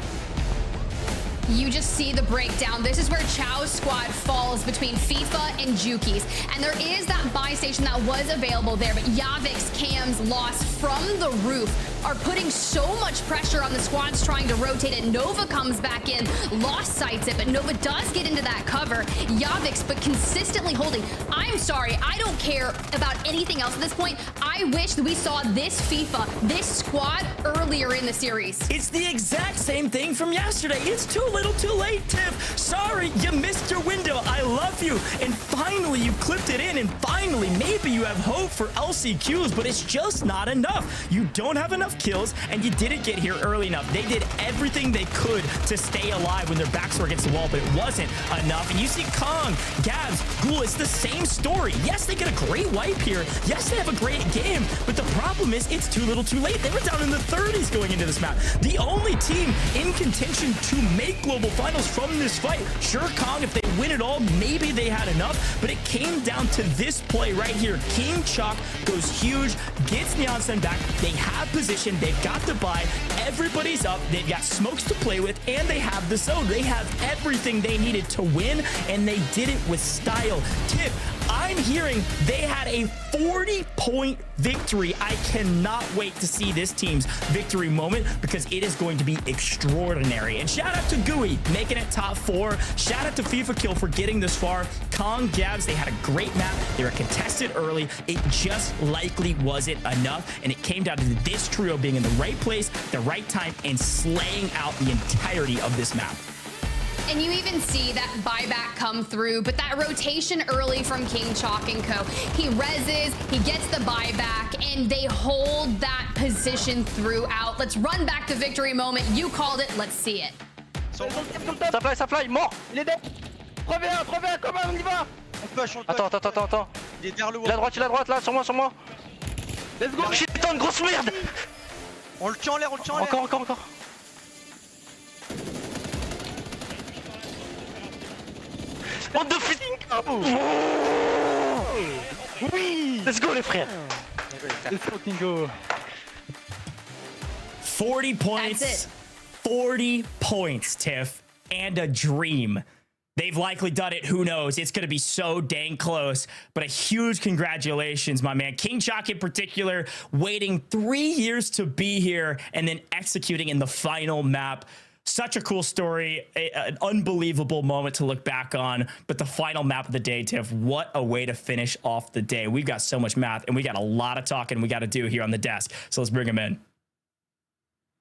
[SPEAKER 2] You just see the breakdown. This is where Chow's squad falls between FIFA and Juki's. And there is that buy station that was available there, but Yavix, Cam's loss from the roof are putting so much pressure on the squads trying to rotate it. Nova comes back in, Lost sights it, but Nova does get into that cover. Yavix, but consistently holding. I'm sorry, I don't care about anything else at this point. I wish that we saw this FIFA, this squad earlier in the series.
[SPEAKER 7] It's the exact same thing from yesterday. It's too little too late, Tiff. Sorry, you missed your window. I love you. And finally, you clipped it in. And finally, maybe you have hope for LCQs, but it's just not enough. You don't have enough enough kills, and you didn't get here early enough. They did everything they could to stay alive when their backs were against the wall, but it wasn't enough. And you see Kong, Gabs, Ghoul, it's the same story. Yes, they get a great wipe here. Yes, they have a great game, but the problem is it's too little too late. They were down in the 30s going into this map. The only team in contention to make global finals from this fight. Sure, Kong, if they win it all, maybe they had enough, but it came down to this play right here. King Chalk goes huge, gets Neon Sun back. They have position. They've got the buy. Everybody's up. They've got smokes to play with, and they have the zone. They have everything they needed to win, and they did it with style. Tip, I'm hearing they had a 40-point victory. I cannot wait to see this team's victory moment because it is going to be extraordinary. And shout out to Gooey making it top 4. Shout out to FIFA Kill for getting this far. Kong, Gabs, they had a great map. They were contested early. It just likely wasn't enough, and it came down to this trio being in the right place, the right time, and slaying out the entirety of this map.
[SPEAKER 2] And you even see that buyback come through, but that rotation early from King Chalk and Co. He reses, he gets the buyback, and they hold that position throughout. Let's run back to victory moment. You called it. Let's see it.
[SPEAKER 8] Ça fly, mort. Il est dead. 3v1, comment on y va? On push. Attends. Il est derrière le wall. Il est à droite, là, sur moi. Let's go. Putain de grosse merde. On le tient en l'air, Encore. On the fucking Oui. Let's go les frères. Let's fucking go.
[SPEAKER 7] 40 points.
[SPEAKER 2] That's it.
[SPEAKER 7] 40 points, Tiff, and a dream. They've likely done it. Who knows? It's going to be so dang close. But a huge congratulations, my man. King Chalk in particular, waiting 3 years to be here and then executing in the final map. Such a cool story, an unbelievable moment to look back on. But the final map of the day, Tiff, what a way to finish off the day. We've got so much math, and we got a lot of talking we got to do here on the desk. So let's bring him in.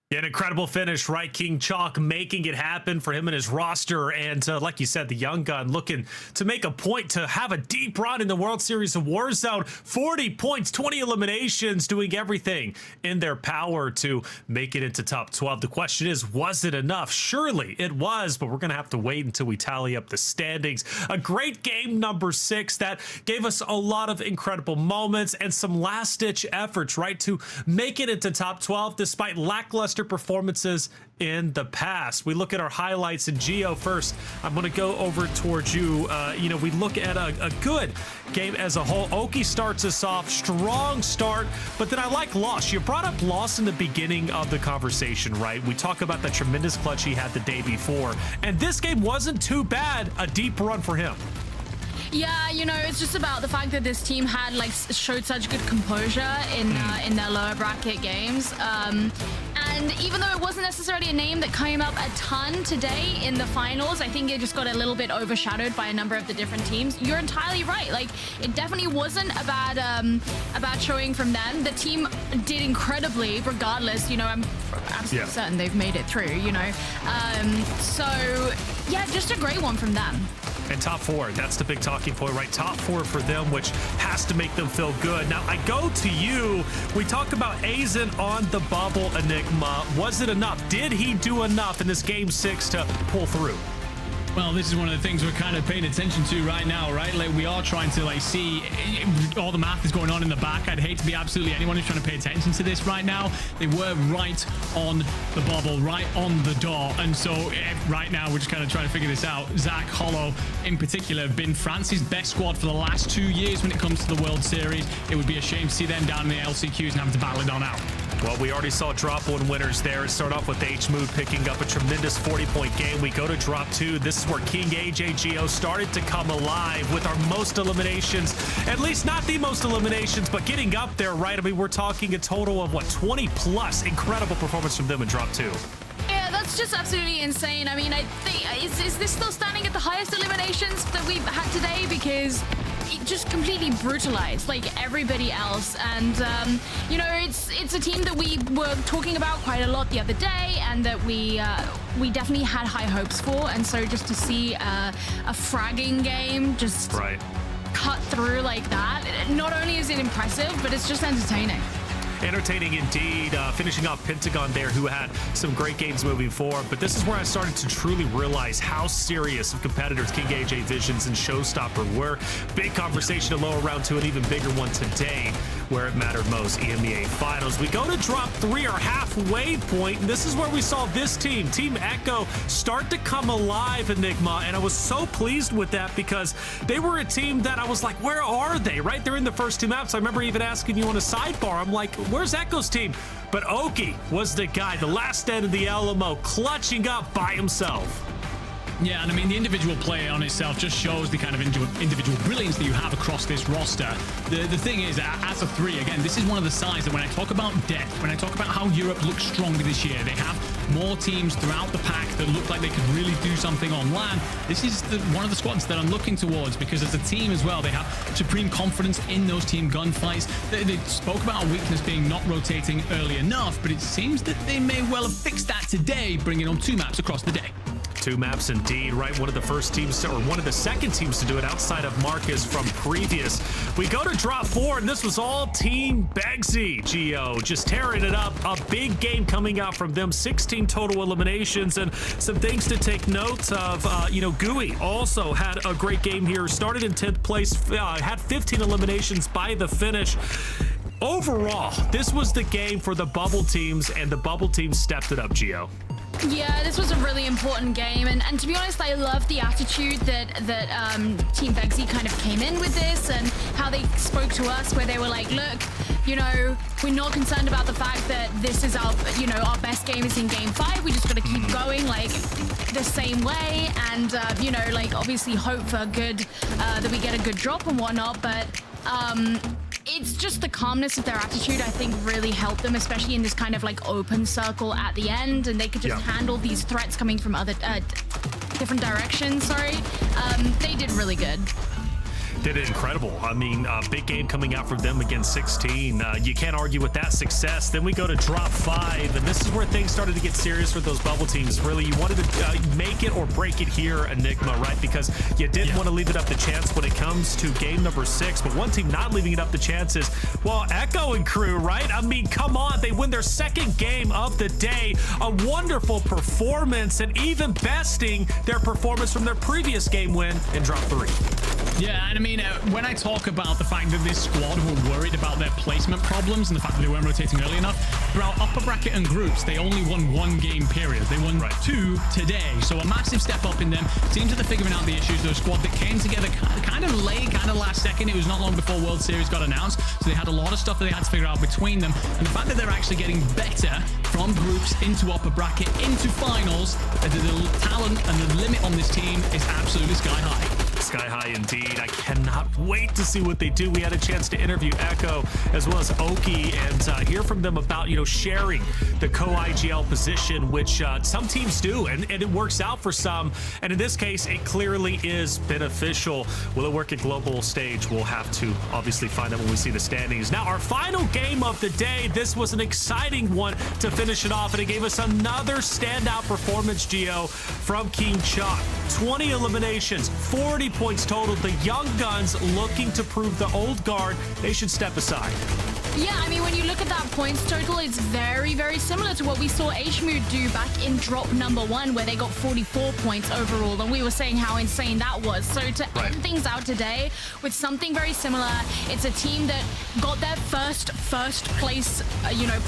[SPEAKER 9] An incredible finish, right? King Chalk making it happen for him and his roster. And like you said, the young gun looking to make a point to have a deep run in the World Series of Warzone. 40 points, 20 eliminations, doing everything in their power to make it into top 12. The question is, was it enough? Surely it was, but we're going to have to wait until we tally up the standings. A great game number 6 that gave us a lot of incredible moments and some last-ditch efforts, right, to make it into top 12 despite lackluster performances in the past. We look at our highlights in Geo first. I'm going to go over towards you. We look at a good game as a whole. Oki starts us off, strong start, but then I like Loss. You brought up Loss in the beginning of the conversation, right? We talk about the tremendous clutch he had the day before, and this game wasn't too bad. A deep run for him.
[SPEAKER 10] Yeah, it's just about the fact that this team had showed such good composure in their lower bracket games. And even though it wasn't necessarily a name that came up a ton today in the finals, I think it just got a little bit overshadowed by a number of the different teams. You're entirely right. It definitely wasn't a bad showing from them. The team did incredibly, regardless. I'm absolutely certain they've made it through. So yeah, just a great one from them.
[SPEAKER 9] And top 4, that's the big talking point, right? Top 4 for them, which has to make them feel good. Now, I go to you. We talk about Azen on the bubble, Enigma. Was it enough? Did he do enough in this game 6 to pull through?
[SPEAKER 6] Well, this is one of the things we're kind of paying attention to right now, right? We are trying to see all the math is going on in the back. I'd hate to be absolutely anyone who's trying to pay attention to this right now. They were right on the bubble, right on the door. And so right now we're just kind of trying to figure this out. Zach, Hollow in particular have been France's best squad for the last 2 years when it comes to the World Series. It would be a shame to see them down in the LCQs and having to battle it on out.
[SPEAKER 9] Well, we already saw drop 1 winners there. It started off with H-Mood picking up a tremendous 40-point game. We go to drop 2. This is where King AJGO started to come alive with our most eliminations. At least not the most eliminations, but getting up there, right? I mean, we're talking a total of, 20-plus incredible performance from them in drop 2.
[SPEAKER 10] Yeah, that's just absolutely insane. I mean, I think, is this still standing at the highest eliminations that we've had today? Because it just completely brutalized everybody else, and it's a team that we were talking about quite a lot the other day, and that we definitely had high hopes for. And so just to see a fragging game just cut through like that, not only is it impressive, but it's just entertaining.
[SPEAKER 9] Entertaining indeed. Finishing off Pentagon there, who had some great games moving forward. But this is where I started to truly realize how serious of competitors King AJ Visions and Showstopper were. Big conversation to lower round 2, an even bigger one today, where it mattered most, EMEA Finals. We go to drop 3, our halfway point, and this is where we saw this team, Team Echo, start to come alive, Enigma, and I was so pleased with that because they were a team that I was like, where are they, right? They're in the first 2 maps. I remember even asking you on a sidebar, I'm like, where's Echo's team? But Oki was the guy, the last stand of the Alamo, clutching up by himself.
[SPEAKER 6] Yeah, and I mean, the individual play on itself just shows the kind of individual brilliance that you have across this roster. The thing is, as a 3, again, this is one of the sides that when I talk about depth, when I talk about how Europe looks stronger this year, they have more teams throughout the pack that look like they could really do something on LAN. This is one of the squads that I'm looking towards because as a team as well, they have supreme confidence in those team gunfights. They spoke about a weakness being not rotating early enough, but it seems that they may well have fixed that today, bringing on 2 maps across the day.
[SPEAKER 9] 2 maps indeed, right? One of the first teams to, or one of the second teams to do it outside of Marcus from previous. We go to drop 4, and this was all Team Begsy, Gio, just tearing it up. A big game coming out from them, 16 total eliminations, and some things to take note of. Gooey also had a great game here, started in 10th place, had 15 eliminations by the finish. Overall, this was the game for the bubble teams, and the bubble teams stepped it up, Gio.
[SPEAKER 10] Yeah, this was a really important game, and to be honest, I love the attitude that Team Begsy kind of came in with this, and how they spoke to us, where they were like, look, we're not concerned about the fact that this is our best game is in game 5. We just got to keep going like the same way, and obviously hope for good that we get a good drop and whatnot, but it's just the calmness of their attitude, I think, really helped them, especially in this kind of like open circle at the end, and they could just handle these threats coming from other different directions. They did really good.
[SPEAKER 9] Did it incredible. I mean, big game coming out from them against 16. You can't argue with that success. Then we go to drop 5, and this is where things started to get serious for those bubble teams. Really, you wanted to make it or break it here, Enigma, right? Because you didn't want to leave it up to chance when it comes to game number 6. But one team not leaving it up to chance is, well, Echo and crew, right? I mean, come on. They win their second game of the day. A wonderful performance, and even besting their performance from their previous game win in drop 3.
[SPEAKER 6] Yeah, and I mean, when I talk about the fact that this squad were worried about their placement problems and the fact that they weren't rotating early enough, throughout upper bracket and groups, they only won 1 game period. They won 2 today, so a massive step up in them. Seems that they're figuring out the issues. They're a squad that came together kind of late, kind of last second. It was not long before World Series got announced, so they had a lot of stuff that they had to figure out between them. And the fact that they're actually getting better from groups into upper bracket, into finals, the talent and the limit on this team is absolutely sky high.
[SPEAKER 9] Sky high indeed. I cannot wait to see what they do. We had a chance to interview Echo as well as Oki and hear from them about, sharing the co-IGL position, which some teams do, and it works out for some. And in this case, it clearly is beneficial. Will it work at global stage? We'll have to obviously find out when we see the standings. Now, our final game of the day, this was an exciting one to finish it off, and it gave us another standout performance, Gio, from King Chalk. 20 eliminations, 40 points total. The young guns looking to prove the old guard they should step aside.
[SPEAKER 10] Yeah, I mean, when you look at that points total, it's very, very similar to what we saw HMU do back in drop number 1, where they got 44 points overall, and we were saying how insane that was. So to end things out today with something very similar, it's a team that got their first place,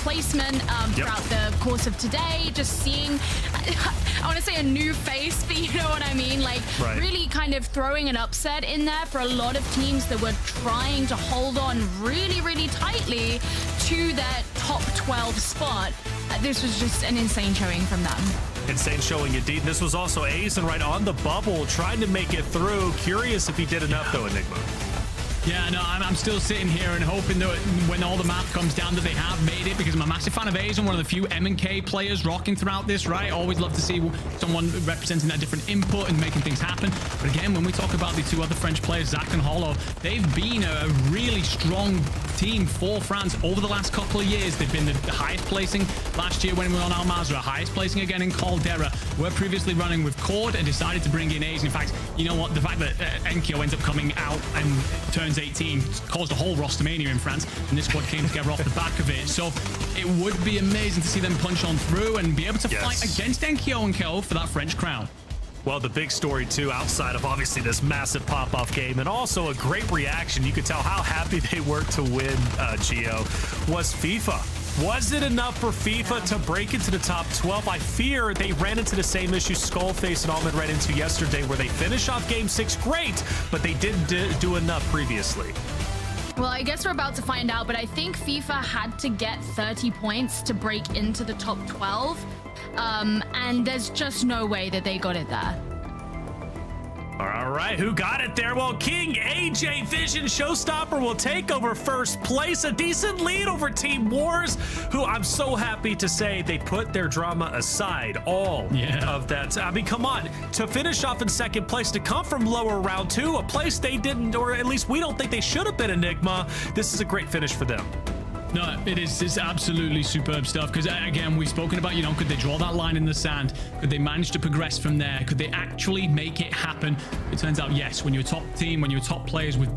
[SPEAKER 10] placement throughout the course of today. Just seeing, I want to say a new face, but you know what I mean? Like, really kind of throwing an upset in there for a lot of teams that were trying to hold on really, really tightly to that top 12 spot. This was just an insane showing from them.
[SPEAKER 9] Insane showing indeed. This was also Aizen right on the bubble, trying to make it through. Curious if he did enough though, Enigma.
[SPEAKER 6] Yeah, no, I'm still sitting here and hoping that when all the math comes down that they have made it, because I'm a massive fan of Aizen, one of the few M&K players rocking throughout this, right? Always love to see someone representing that different input and making things happen. But again, when we talk about the 2 other French players, Zach and Hollow, they've been a really strong team for France over the last couple of years. They've been the highest placing last year when we were on Al Mazrah, highest placing again in Caldera. We're previously running with Cord and decided to bring in Aizen. In fact, you know what? The fact that Enkyo ends up coming out and turns was 18, caused a whole roster mania in France, and this squad came together off the back of it. So it would be amazing to see them punch on through and be able to fight against Enkyo and KO for that French crown.
[SPEAKER 9] Well, the big story, too, outside of obviously this massive pop-off game and also a great reaction, you could tell how happy they were to win, Gio, was FIFA. Was it enough for FIFA to break into the top 12? I fear they ran into the same issue Skullface and Almond ran into yesterday, where they finish off Game 6 great, but they didn't do enough previously.
[SPEAKER 10] Well, I guess we're about to find out, but I think FIFA had to get 30 points to break into the top 12. And there's just no way that they got it there.
[SPEAKER 9] All right, who got it there? Well, King AJ Vision Showstopper will take over first place. A decent lead over Team Wars, who I'm so happy to say they put their drama aside. All of that. I mean, come on. To finish off in second place, to come from lower round 2, a place they didn't, or at least we don't think they should have been Enigma. This is a great finish for them.
[SPEAKER 6] No, it's absolutely superb stuff, because again, we've spoken about, you know, could they draw that line in the sand? Could they manage to progress from there? Could they actually make it happen? It turns out, yes, when you're a top team, when you're top players with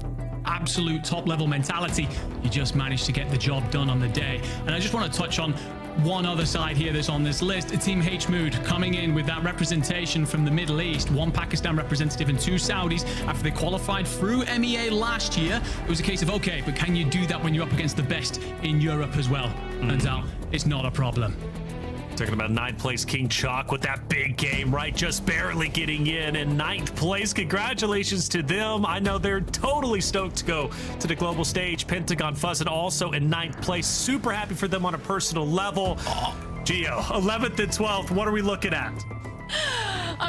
[SPEAKER 6] absolute top level mentality, you just manage to get the job done on the day. And I just want to touch on one other side here that's on this list. Team H-Mood coming in with that representation from the Middle East, 1 Pakistan representative and 2 Saudis. After they qualified through MEA last year, it was a case of, okay, but can you do that when you're up against the best in Europe as well? Turns out it's not a problem.
[SPEAKER 9] Talking about 9th place King Chalk with that big game, right? Just barely getting in 9th place. Congratulations to them. I know they're totally stoked to go to the global stage. Pentagon Fuzzin also in 9th place. Super happy for them on a personal level. Gio, 11th and 12th. What are we looking at?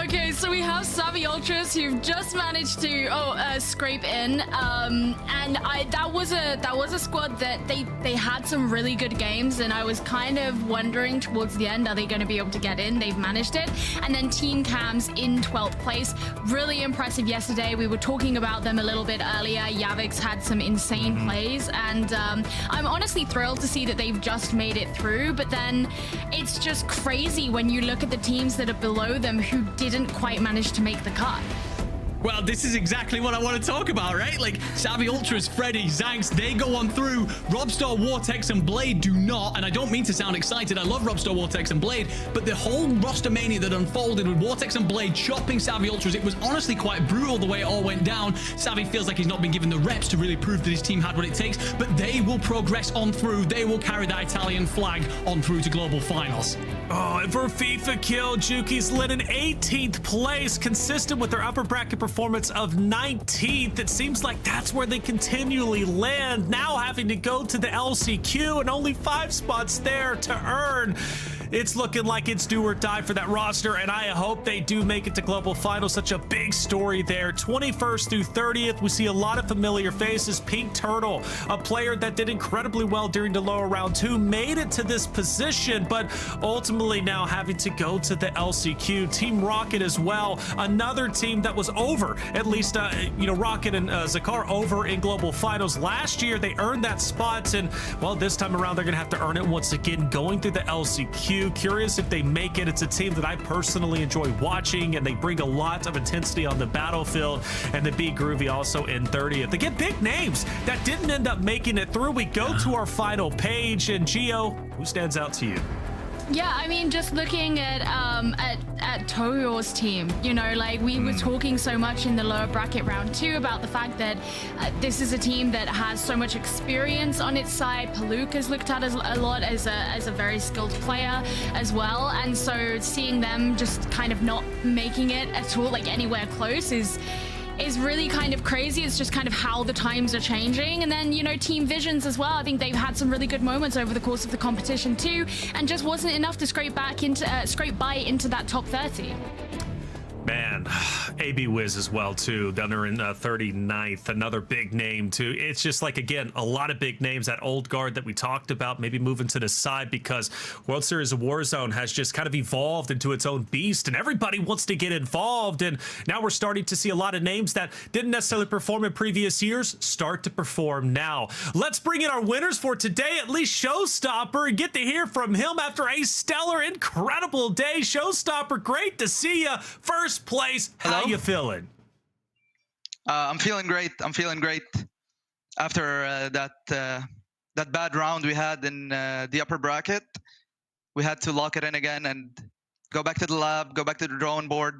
[SPEAKER 10] Okay, so we have Savvy Ultras who've just managed to scrape in, and that was a squad that they had some really good games, and I was kind of wondering towards the end, are they going to be able to get in? They've managed it. And then Team Cams in 12th place, really impressive yesterday. We were talking about them a little bit earlier. Yavix had some insane plays, and I'm honestly thrilled to see that they've just made it through. But then it's just crazy when you look at the teams that are below them who didn't quite manage to make the cut.
[SPEAKER 6] Well, this is exactly what I want to talk about, right? Like, Savvy Ultras, Freddy, Zanks, they go on through. Robstar, Vortex, and Blade do not. And I don't mean to sound excited. I love Robstar, Vortex, and Blade. But the whole roster mania that unfolded with Vortex and Blade chopping Savvy Ultras, it was honestly quite brutal the way it all went down. Savvy feels like he's not been given the reps to really prove that his team had what it takes. But they will progress on through. They will carry that Italian flag on through to global finals.
[SPEAKER 9] Oh, and for FIFA Kill, Juki's lit in 18th place, consistent with their upper bracket performance of 19th. It seems like that's where they continually land, now having to go to the LCQ and only 5 spots there to earn. It's looking like it's do or die for that roster, and I hope they do make it to global finals. Such a big story there. 21st through 30th, we see a lot of familiar faces. Pink Turtle, a player that did incredibly well during the lower round 2, made it to this position, but ultimately now having to go to the LCQ. Team Rocket as well, another team that was over, at least Rocket and Zakar over in global finals last year. They earned that spot, and well, this time around they're gonna have to earn it once again, going through the LCQ. Curious if they make it. It's a team that I personally enjoy watching, and they bring a lot of intensity on the battlefield. And the B Groovy also in 30th. They get big names that didn't end up making it through. We go to our final page, and Gio, who stands out to you?
[SPEAKER 10] Yeah, I mean, just looking at Toyo's team, you know, like we were talking so much in the lower bracket round 2 about the fact that this is a team that has so much experience on its side. Paluk is looked at as a lot as a very skilled player as well, and so seeing them just kind of not making it at all, like anywhere close, is really kind of crazy. It's just kind of how the times are changing. And then, you know, Team Visions as well. I think they've had some really good moments over the course of the competition too, and just wasn't enough to scrape by into that top 30.
[SPEAKER 9] Man, AB Wiz as well, too. Down there in 39th, another big name, too. It's just like, again, a lot of big names. That old guard that we talked about, maybe moving to the side because World Series of Warzone has just kind of evolved into its own beast, and everybody wants to get involved. And now we're starting to see a lot of names that didn't necessarily perform in previous years start to perform now. Let's bring in our winners for today, at least Showstopper, and get to hear from him after a stellar, incredible day. Showstopper, great to see you. First place. How you feeling?
[SPEAKER 11] I'm feeling great. after that bad round we had in the upper bracket, we had to lock it in again and go back to the lab, go back to the drawing board,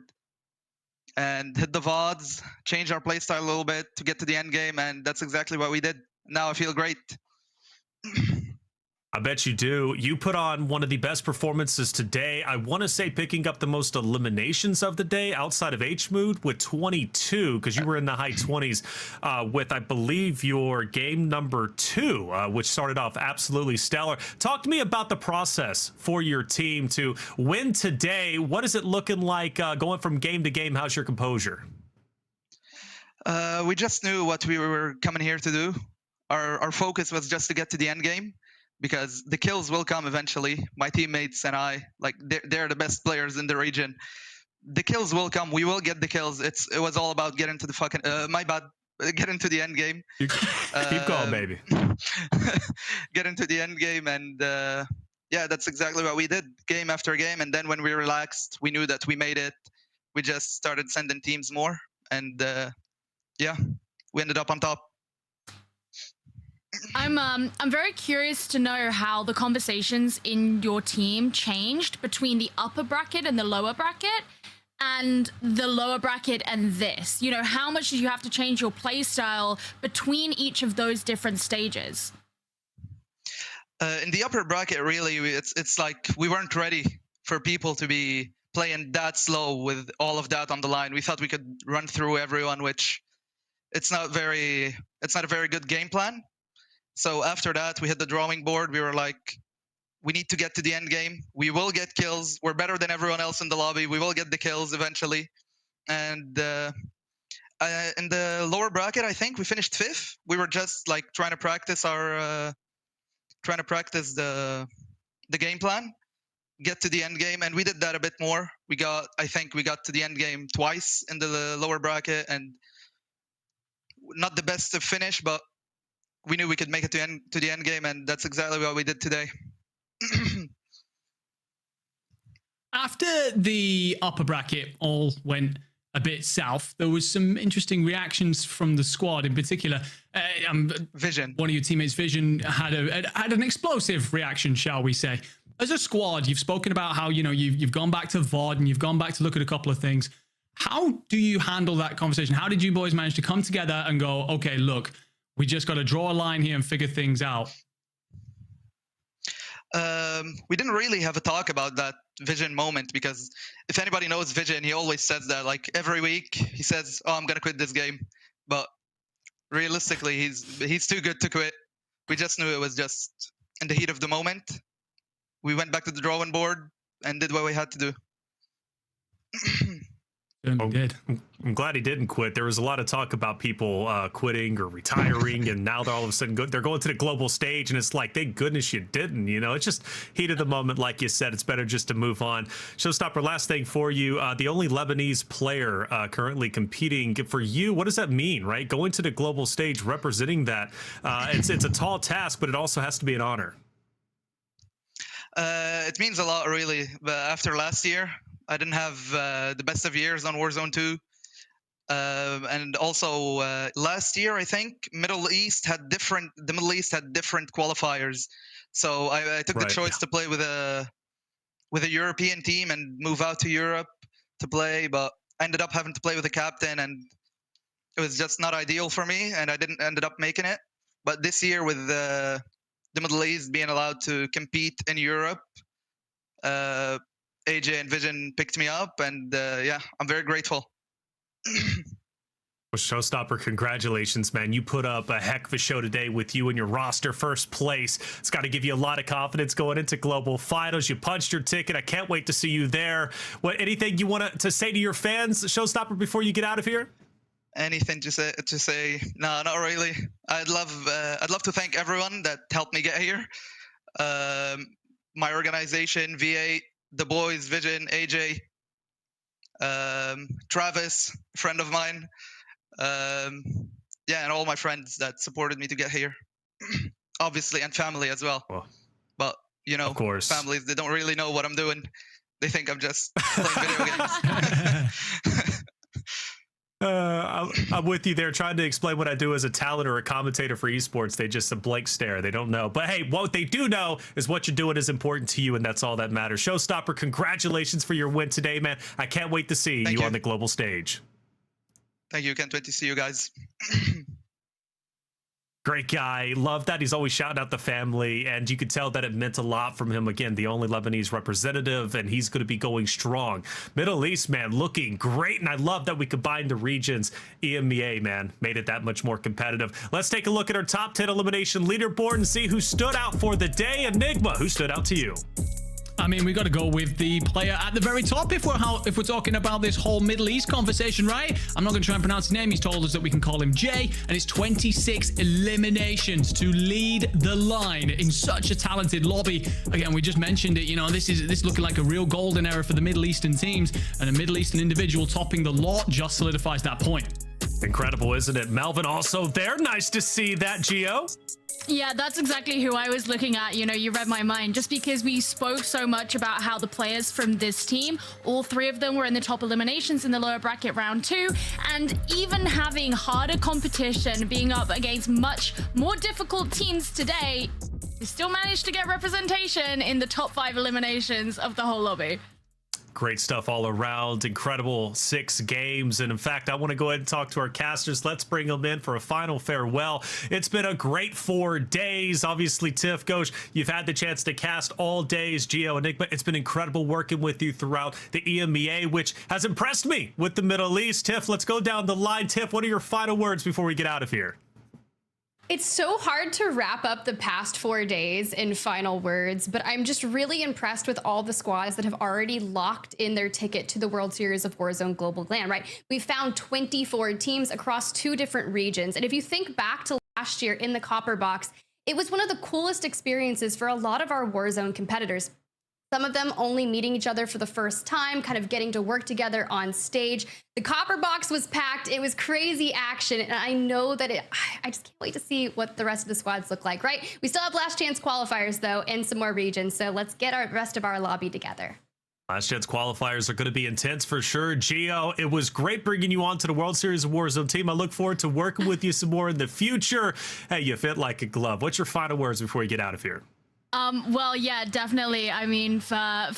[SPEAKER 11] and hit the VODs, change our playstyle a little bit to get to the end game, and that's exactly what we did. Now I feel great.
[SPEAKER 9] I bet you do. You put on one of the best performances today. I want to say picking up the most eliminations of the day outside of H-Mood with 22, because you were in the high 20s with, I believe, your game number 2, which started off absolutely stellar. Talk to me about the process for your team to win today. What is it looking like going from game to game? How's your composure?
[SPEAKER 11] We just knew what we were coming here to do. Our focus was just to get to the end game, because the kills will come eventually. My teammates and I, like, they're the best players in the region. The kills will come. We will get the kills. It was all about getting to the fucking get into the end game.
[SPEAKER 9] Keep going, baby.
[SPEAKER 11] Get into the end game, and yeah, that's exactly what we did, game after game. And then when we relaxed, we knew that we made it. We just started sending teams more, and yeah, we ended up on top.
[SPEAKER 10] I'm very curious to know how the conversations in your team changed between the upper bracket and the lower bracket, and the lower bracket and this. You know, how much did you have to change your play style between each of those different stages?
[SPEAKER 11] In the upper bracket, really, it's like we weren't ready for people to be playing that slow with all of that on the line. We thought we could run through everyone, which it's not a very good game plan. So after that, we hit the drawing board. We were like, we need to get to the end game. We will get kills. We're better than everyone else in the lobby. We will get the kills eventually. And in the lower bracket, I think we finished 5th. We were just like trying to practice the game plan, get to the end game, and we did that a bit more. I think we got to the end game twice in the lower bracket, and not the best to finish, but we knew we could make it to the end game, and that's exactly what we did today.
[SPEAKER 6] After the upper bracket all went a bit south, there was some interesting reactions from the squad. In particular,
[SPEAKER 11] Vision,
[SPEAKER 6] one of your teammates, Vision, had an explosive reaction, shall we say. As a squad, you've spoken about how, you know, you've gone back to VOD and you've gone back to look at a couple of things. How do you handle that conversation? How did you boys manage to come together and go, okay, look, we just got to draw a line here and figure things out?
[SPEAKER 11] We didn't really have a talk about that Vision moment, because if anybody knows Vision, he always says that, like, every week he says, oh, I'm going to quit this game. But realistically, he's too good to quit. We just knew it was just in the heat of the moment. We went back to the drawing board and did what we had to do.
[SPEAKER 9] I'm glad he didn't quit. There was a lot of talk about people quitting or retiring, and now they're all of a sudden they're going to the global stage, and it's like, thank goodness you didn't. You know, it's just heat of the moment, like you said. It's better just to move on. Showstopper, last thing for you, the only Lebanese player currently competing for you. What does that mean, right? Going to the global stage, representing that. It's a tall task, but it also has to be an honor.
[SPEAKER 11] It means a lot, really. But after last year, I didn't have the best of years on Warzone 2. And also last year, I think the Middle East had different qualifiers. So I took the choice to play with a European team and move out to Europe to play, but I ended up having to play with a captain, and it was just not ideal for me, and I didn't ended up making it. But this year, with the Middle East being allowed to compete in Europe, AJ and Vision picked me up, and yeah, I'm very grateful.
[SPEAKER 9] Well, Showstopper, congratulations, man. You put up a heck of a show today with you and your roster first place. It's got to give you a lot of confidence going into global finals. You punched your ticket. I can't wait to see you there. Anything you want to say to your fans, Showstopper, before you get out of here?
[SPEAKER 11] Anything to say? No, not really. I'd love to thank everyone that helped me get here. My organization, V8, the boys, Vision, AJ, Travis, a friend of mine. Yeah, and all my friends that supported me to get here. Obviously, and family as well. But, you know, of course, families, they don't really know what I'm doing. They think I'm just playing video games.
[SPEAKER 9] I'm with you there, trying to explain what I do as a talent or a commentator for esports. They just a blank stare. They don't know. But hey, what they do know is what you're doing is important to you, and that's all that matters. Showstopper, congratulations for your win today, man. I can't wait to see you on the global stage.
[SPEAKER 11] Thank you. Can't wait to see you guys.
[SPEAKER 9] Great guy. Love that. He's always shouting out the family, and you could tell that it meant a lot from him. Again, the only Lebanese representative, and he's going to be going strong. Middle East, man, looking great, and I love that we combined the regions. EMEA, man, made it that much more competitive. Let's take a look at our top 10 elimination leaderboard and see who stood out for the day. Enigma, who stood out to you?
[SPEAKER 6] I mean, we got to go with the player at the very top if we're talking about this whole Middle East conversation, right? I'm not going to try and pronounce his name. He's told us that we can call him Jay, and it's 26 eliminations to lead the line in such a talented lobby. Again, we just mentioned it. You know, this is looking like a real golden era for the Middle Eastern teams, and a Middle Eastern individual topping the lot just solidifies that point.
[SPEAKER 9] Incredible, isn't it? Melvin also there. Nice to see that, Gio.
[SPEAKER 10] Yeah, that's exactly who I was looking at. You know, you read my mind. Just because we spoke so much about how the players from this team, all three of them were in the top eliminations in the lower bracket round 2, and even having harder competition, being up against much more difficult teams today, we still managed to get representation in the top 5 eliminations of the whole lobby.
[SPEAKER 9] Great stuff all around. Incredible 6 games. And in fact, I want to go ahead and talk to our casters. Let's bring them in for a final farewell. It's been a great 4 days. Obviously, Tiff, Ghosh, you've had the chance to cast all days. Gio, Enigma, it's been incredible working with you throughout the EMEA, which has impressed me with the Middle East. Tiff, let's go down the line. Tiff, what are your final words before we get out of here?
[SPEAKER 2] It's so hard to wrap up the past 4 days in final words, but I'm just really impressed with all the squads that have already locked in their ticket to the World Series of Warzone Global LAN, right? We found 24 teams across 2 different regions. And if you think back to last year in the Copper Box, it was one of the coolest experiences for a lot of our Warzone competitors. Some of them only meeting each other for the first time, kind of getting to work together on stage. The Copper Box was packed. It was crazy action. And I know that I just can't wait to see what the rest of the squads look like, right? We still have last chance qualifiers, though, and some more regions. So let's get our rest of our lobby together.
[SPEAKER 9] Last chance qualifiers are going to be intense for sure. Gio, it was great bringing you on to the World Series of Warzone team. I look forward to working with you some more in the future. Hey, you fit like a glove. What's your final words before we get out of here?
[SPEAKER 10] Well, yeah, definitely. I mean, for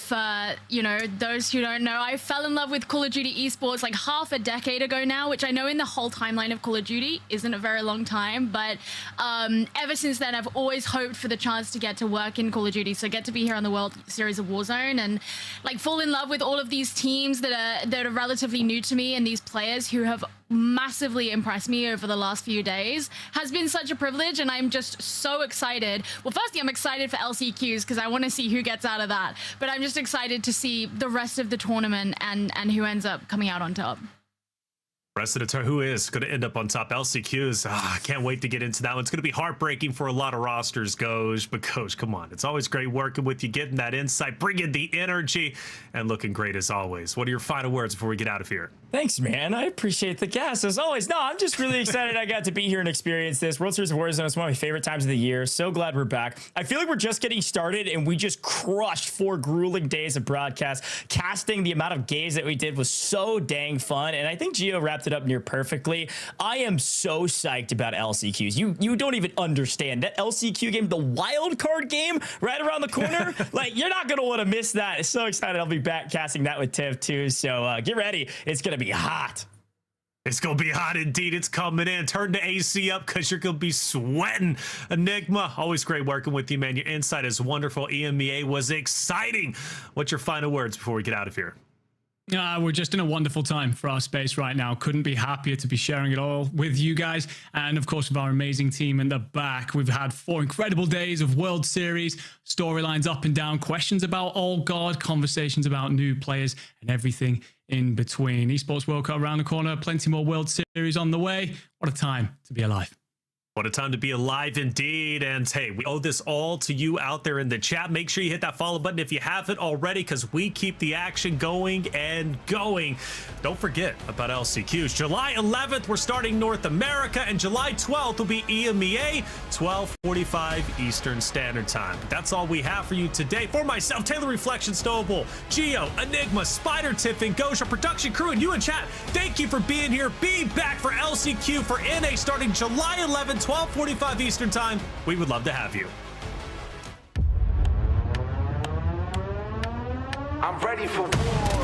[SPEAKER 10] you know, those who don't know, I fell in love with Call of Duty esports like half a decade ago now, which I know in the whole timeline of Call of Duty isn't a very long time, but ever since then, I've always hoped for the chance to get to work in Call of Duty, so get to be here on the World Series of Warzone and like fall in love with all of these teams that are relatively new to me, and these players who have massively impressed me over the last few days has been such a privilege, and I'm just so excited. Well, firstly, I'm excited for LCQs because I want to see who gets out of that, but I'm just excited to see the rest of the tournament and who ends up coming out on top.
[SPEAKER 9] Rest of the turn, who is going to end up on top? LCQs. I can't wait to get into that one. It's going to be heartbreaking for a lot of rosters, Ghosh. But Ghosh, come on. It's always great working with you, getting that insight, bringing the energy, and looking great as always. What are your final words before we get out of here?
[SPEAKER 3] Thanks, man. I appreciate the gas as always. No, I'm just really excited I got to be here and experience this. World Series of Warzone is one of my favorite times of the year. So glad we're back. I feel like we're just getting started, and we just crushed 4 grueling days of broadcast. Casting, the amount of games that we did was so dang fun, and I think Gio wrapped it up near perfectly. I am so psyched about LCQs. You don't even understand. That LCQ game, the wild card game right around the corner, like, you're not going to want to miss that. So excited I'll be back casting that with Tiff too. So get ready. It's going to be hot.
[SPEAKER 9] It's going to be hot indeed. It's coming in. Turn the AC up because you're going to be sweating. Enigma, always great working with you, man. Your insight is wonderful. EMEA was exciting. What's your final words before we get out of here?
[SPEAKER 6] We're just in a wonderful time for our space right now. Couldn't be happier to be sharing it all with you guys. And of course, with our amazing team in the back. We've had 4 incredible days of World Series, storylines up and down, questions about old God, conversations about new players, and everything in between. Esports World Cup around the corner, plenty more World Series on the way. What a time to be alive.
[SPEAKER 9] What a time to be alive indeed. And hey, we owe this all to you out there in the chat. Make sure you hit that follow button if you haven't already, because we keep the action going and going. Don't forget about LCQs. July 11th, we're starting North America, and July 12th will be EMEA, 12:45 Eastern Standard Time. But that's all we have for you today. For myself, Taylor Reflection, Snowball, Geo, Enigma, Spider Tiffin, Gosha, production crew, and you in chat, thank you for being here. Be back for LCQ for NA starting July 11th, 12:45 Eastern Time. We would love to have you.
[SPEAKER 1] I'm ready for war.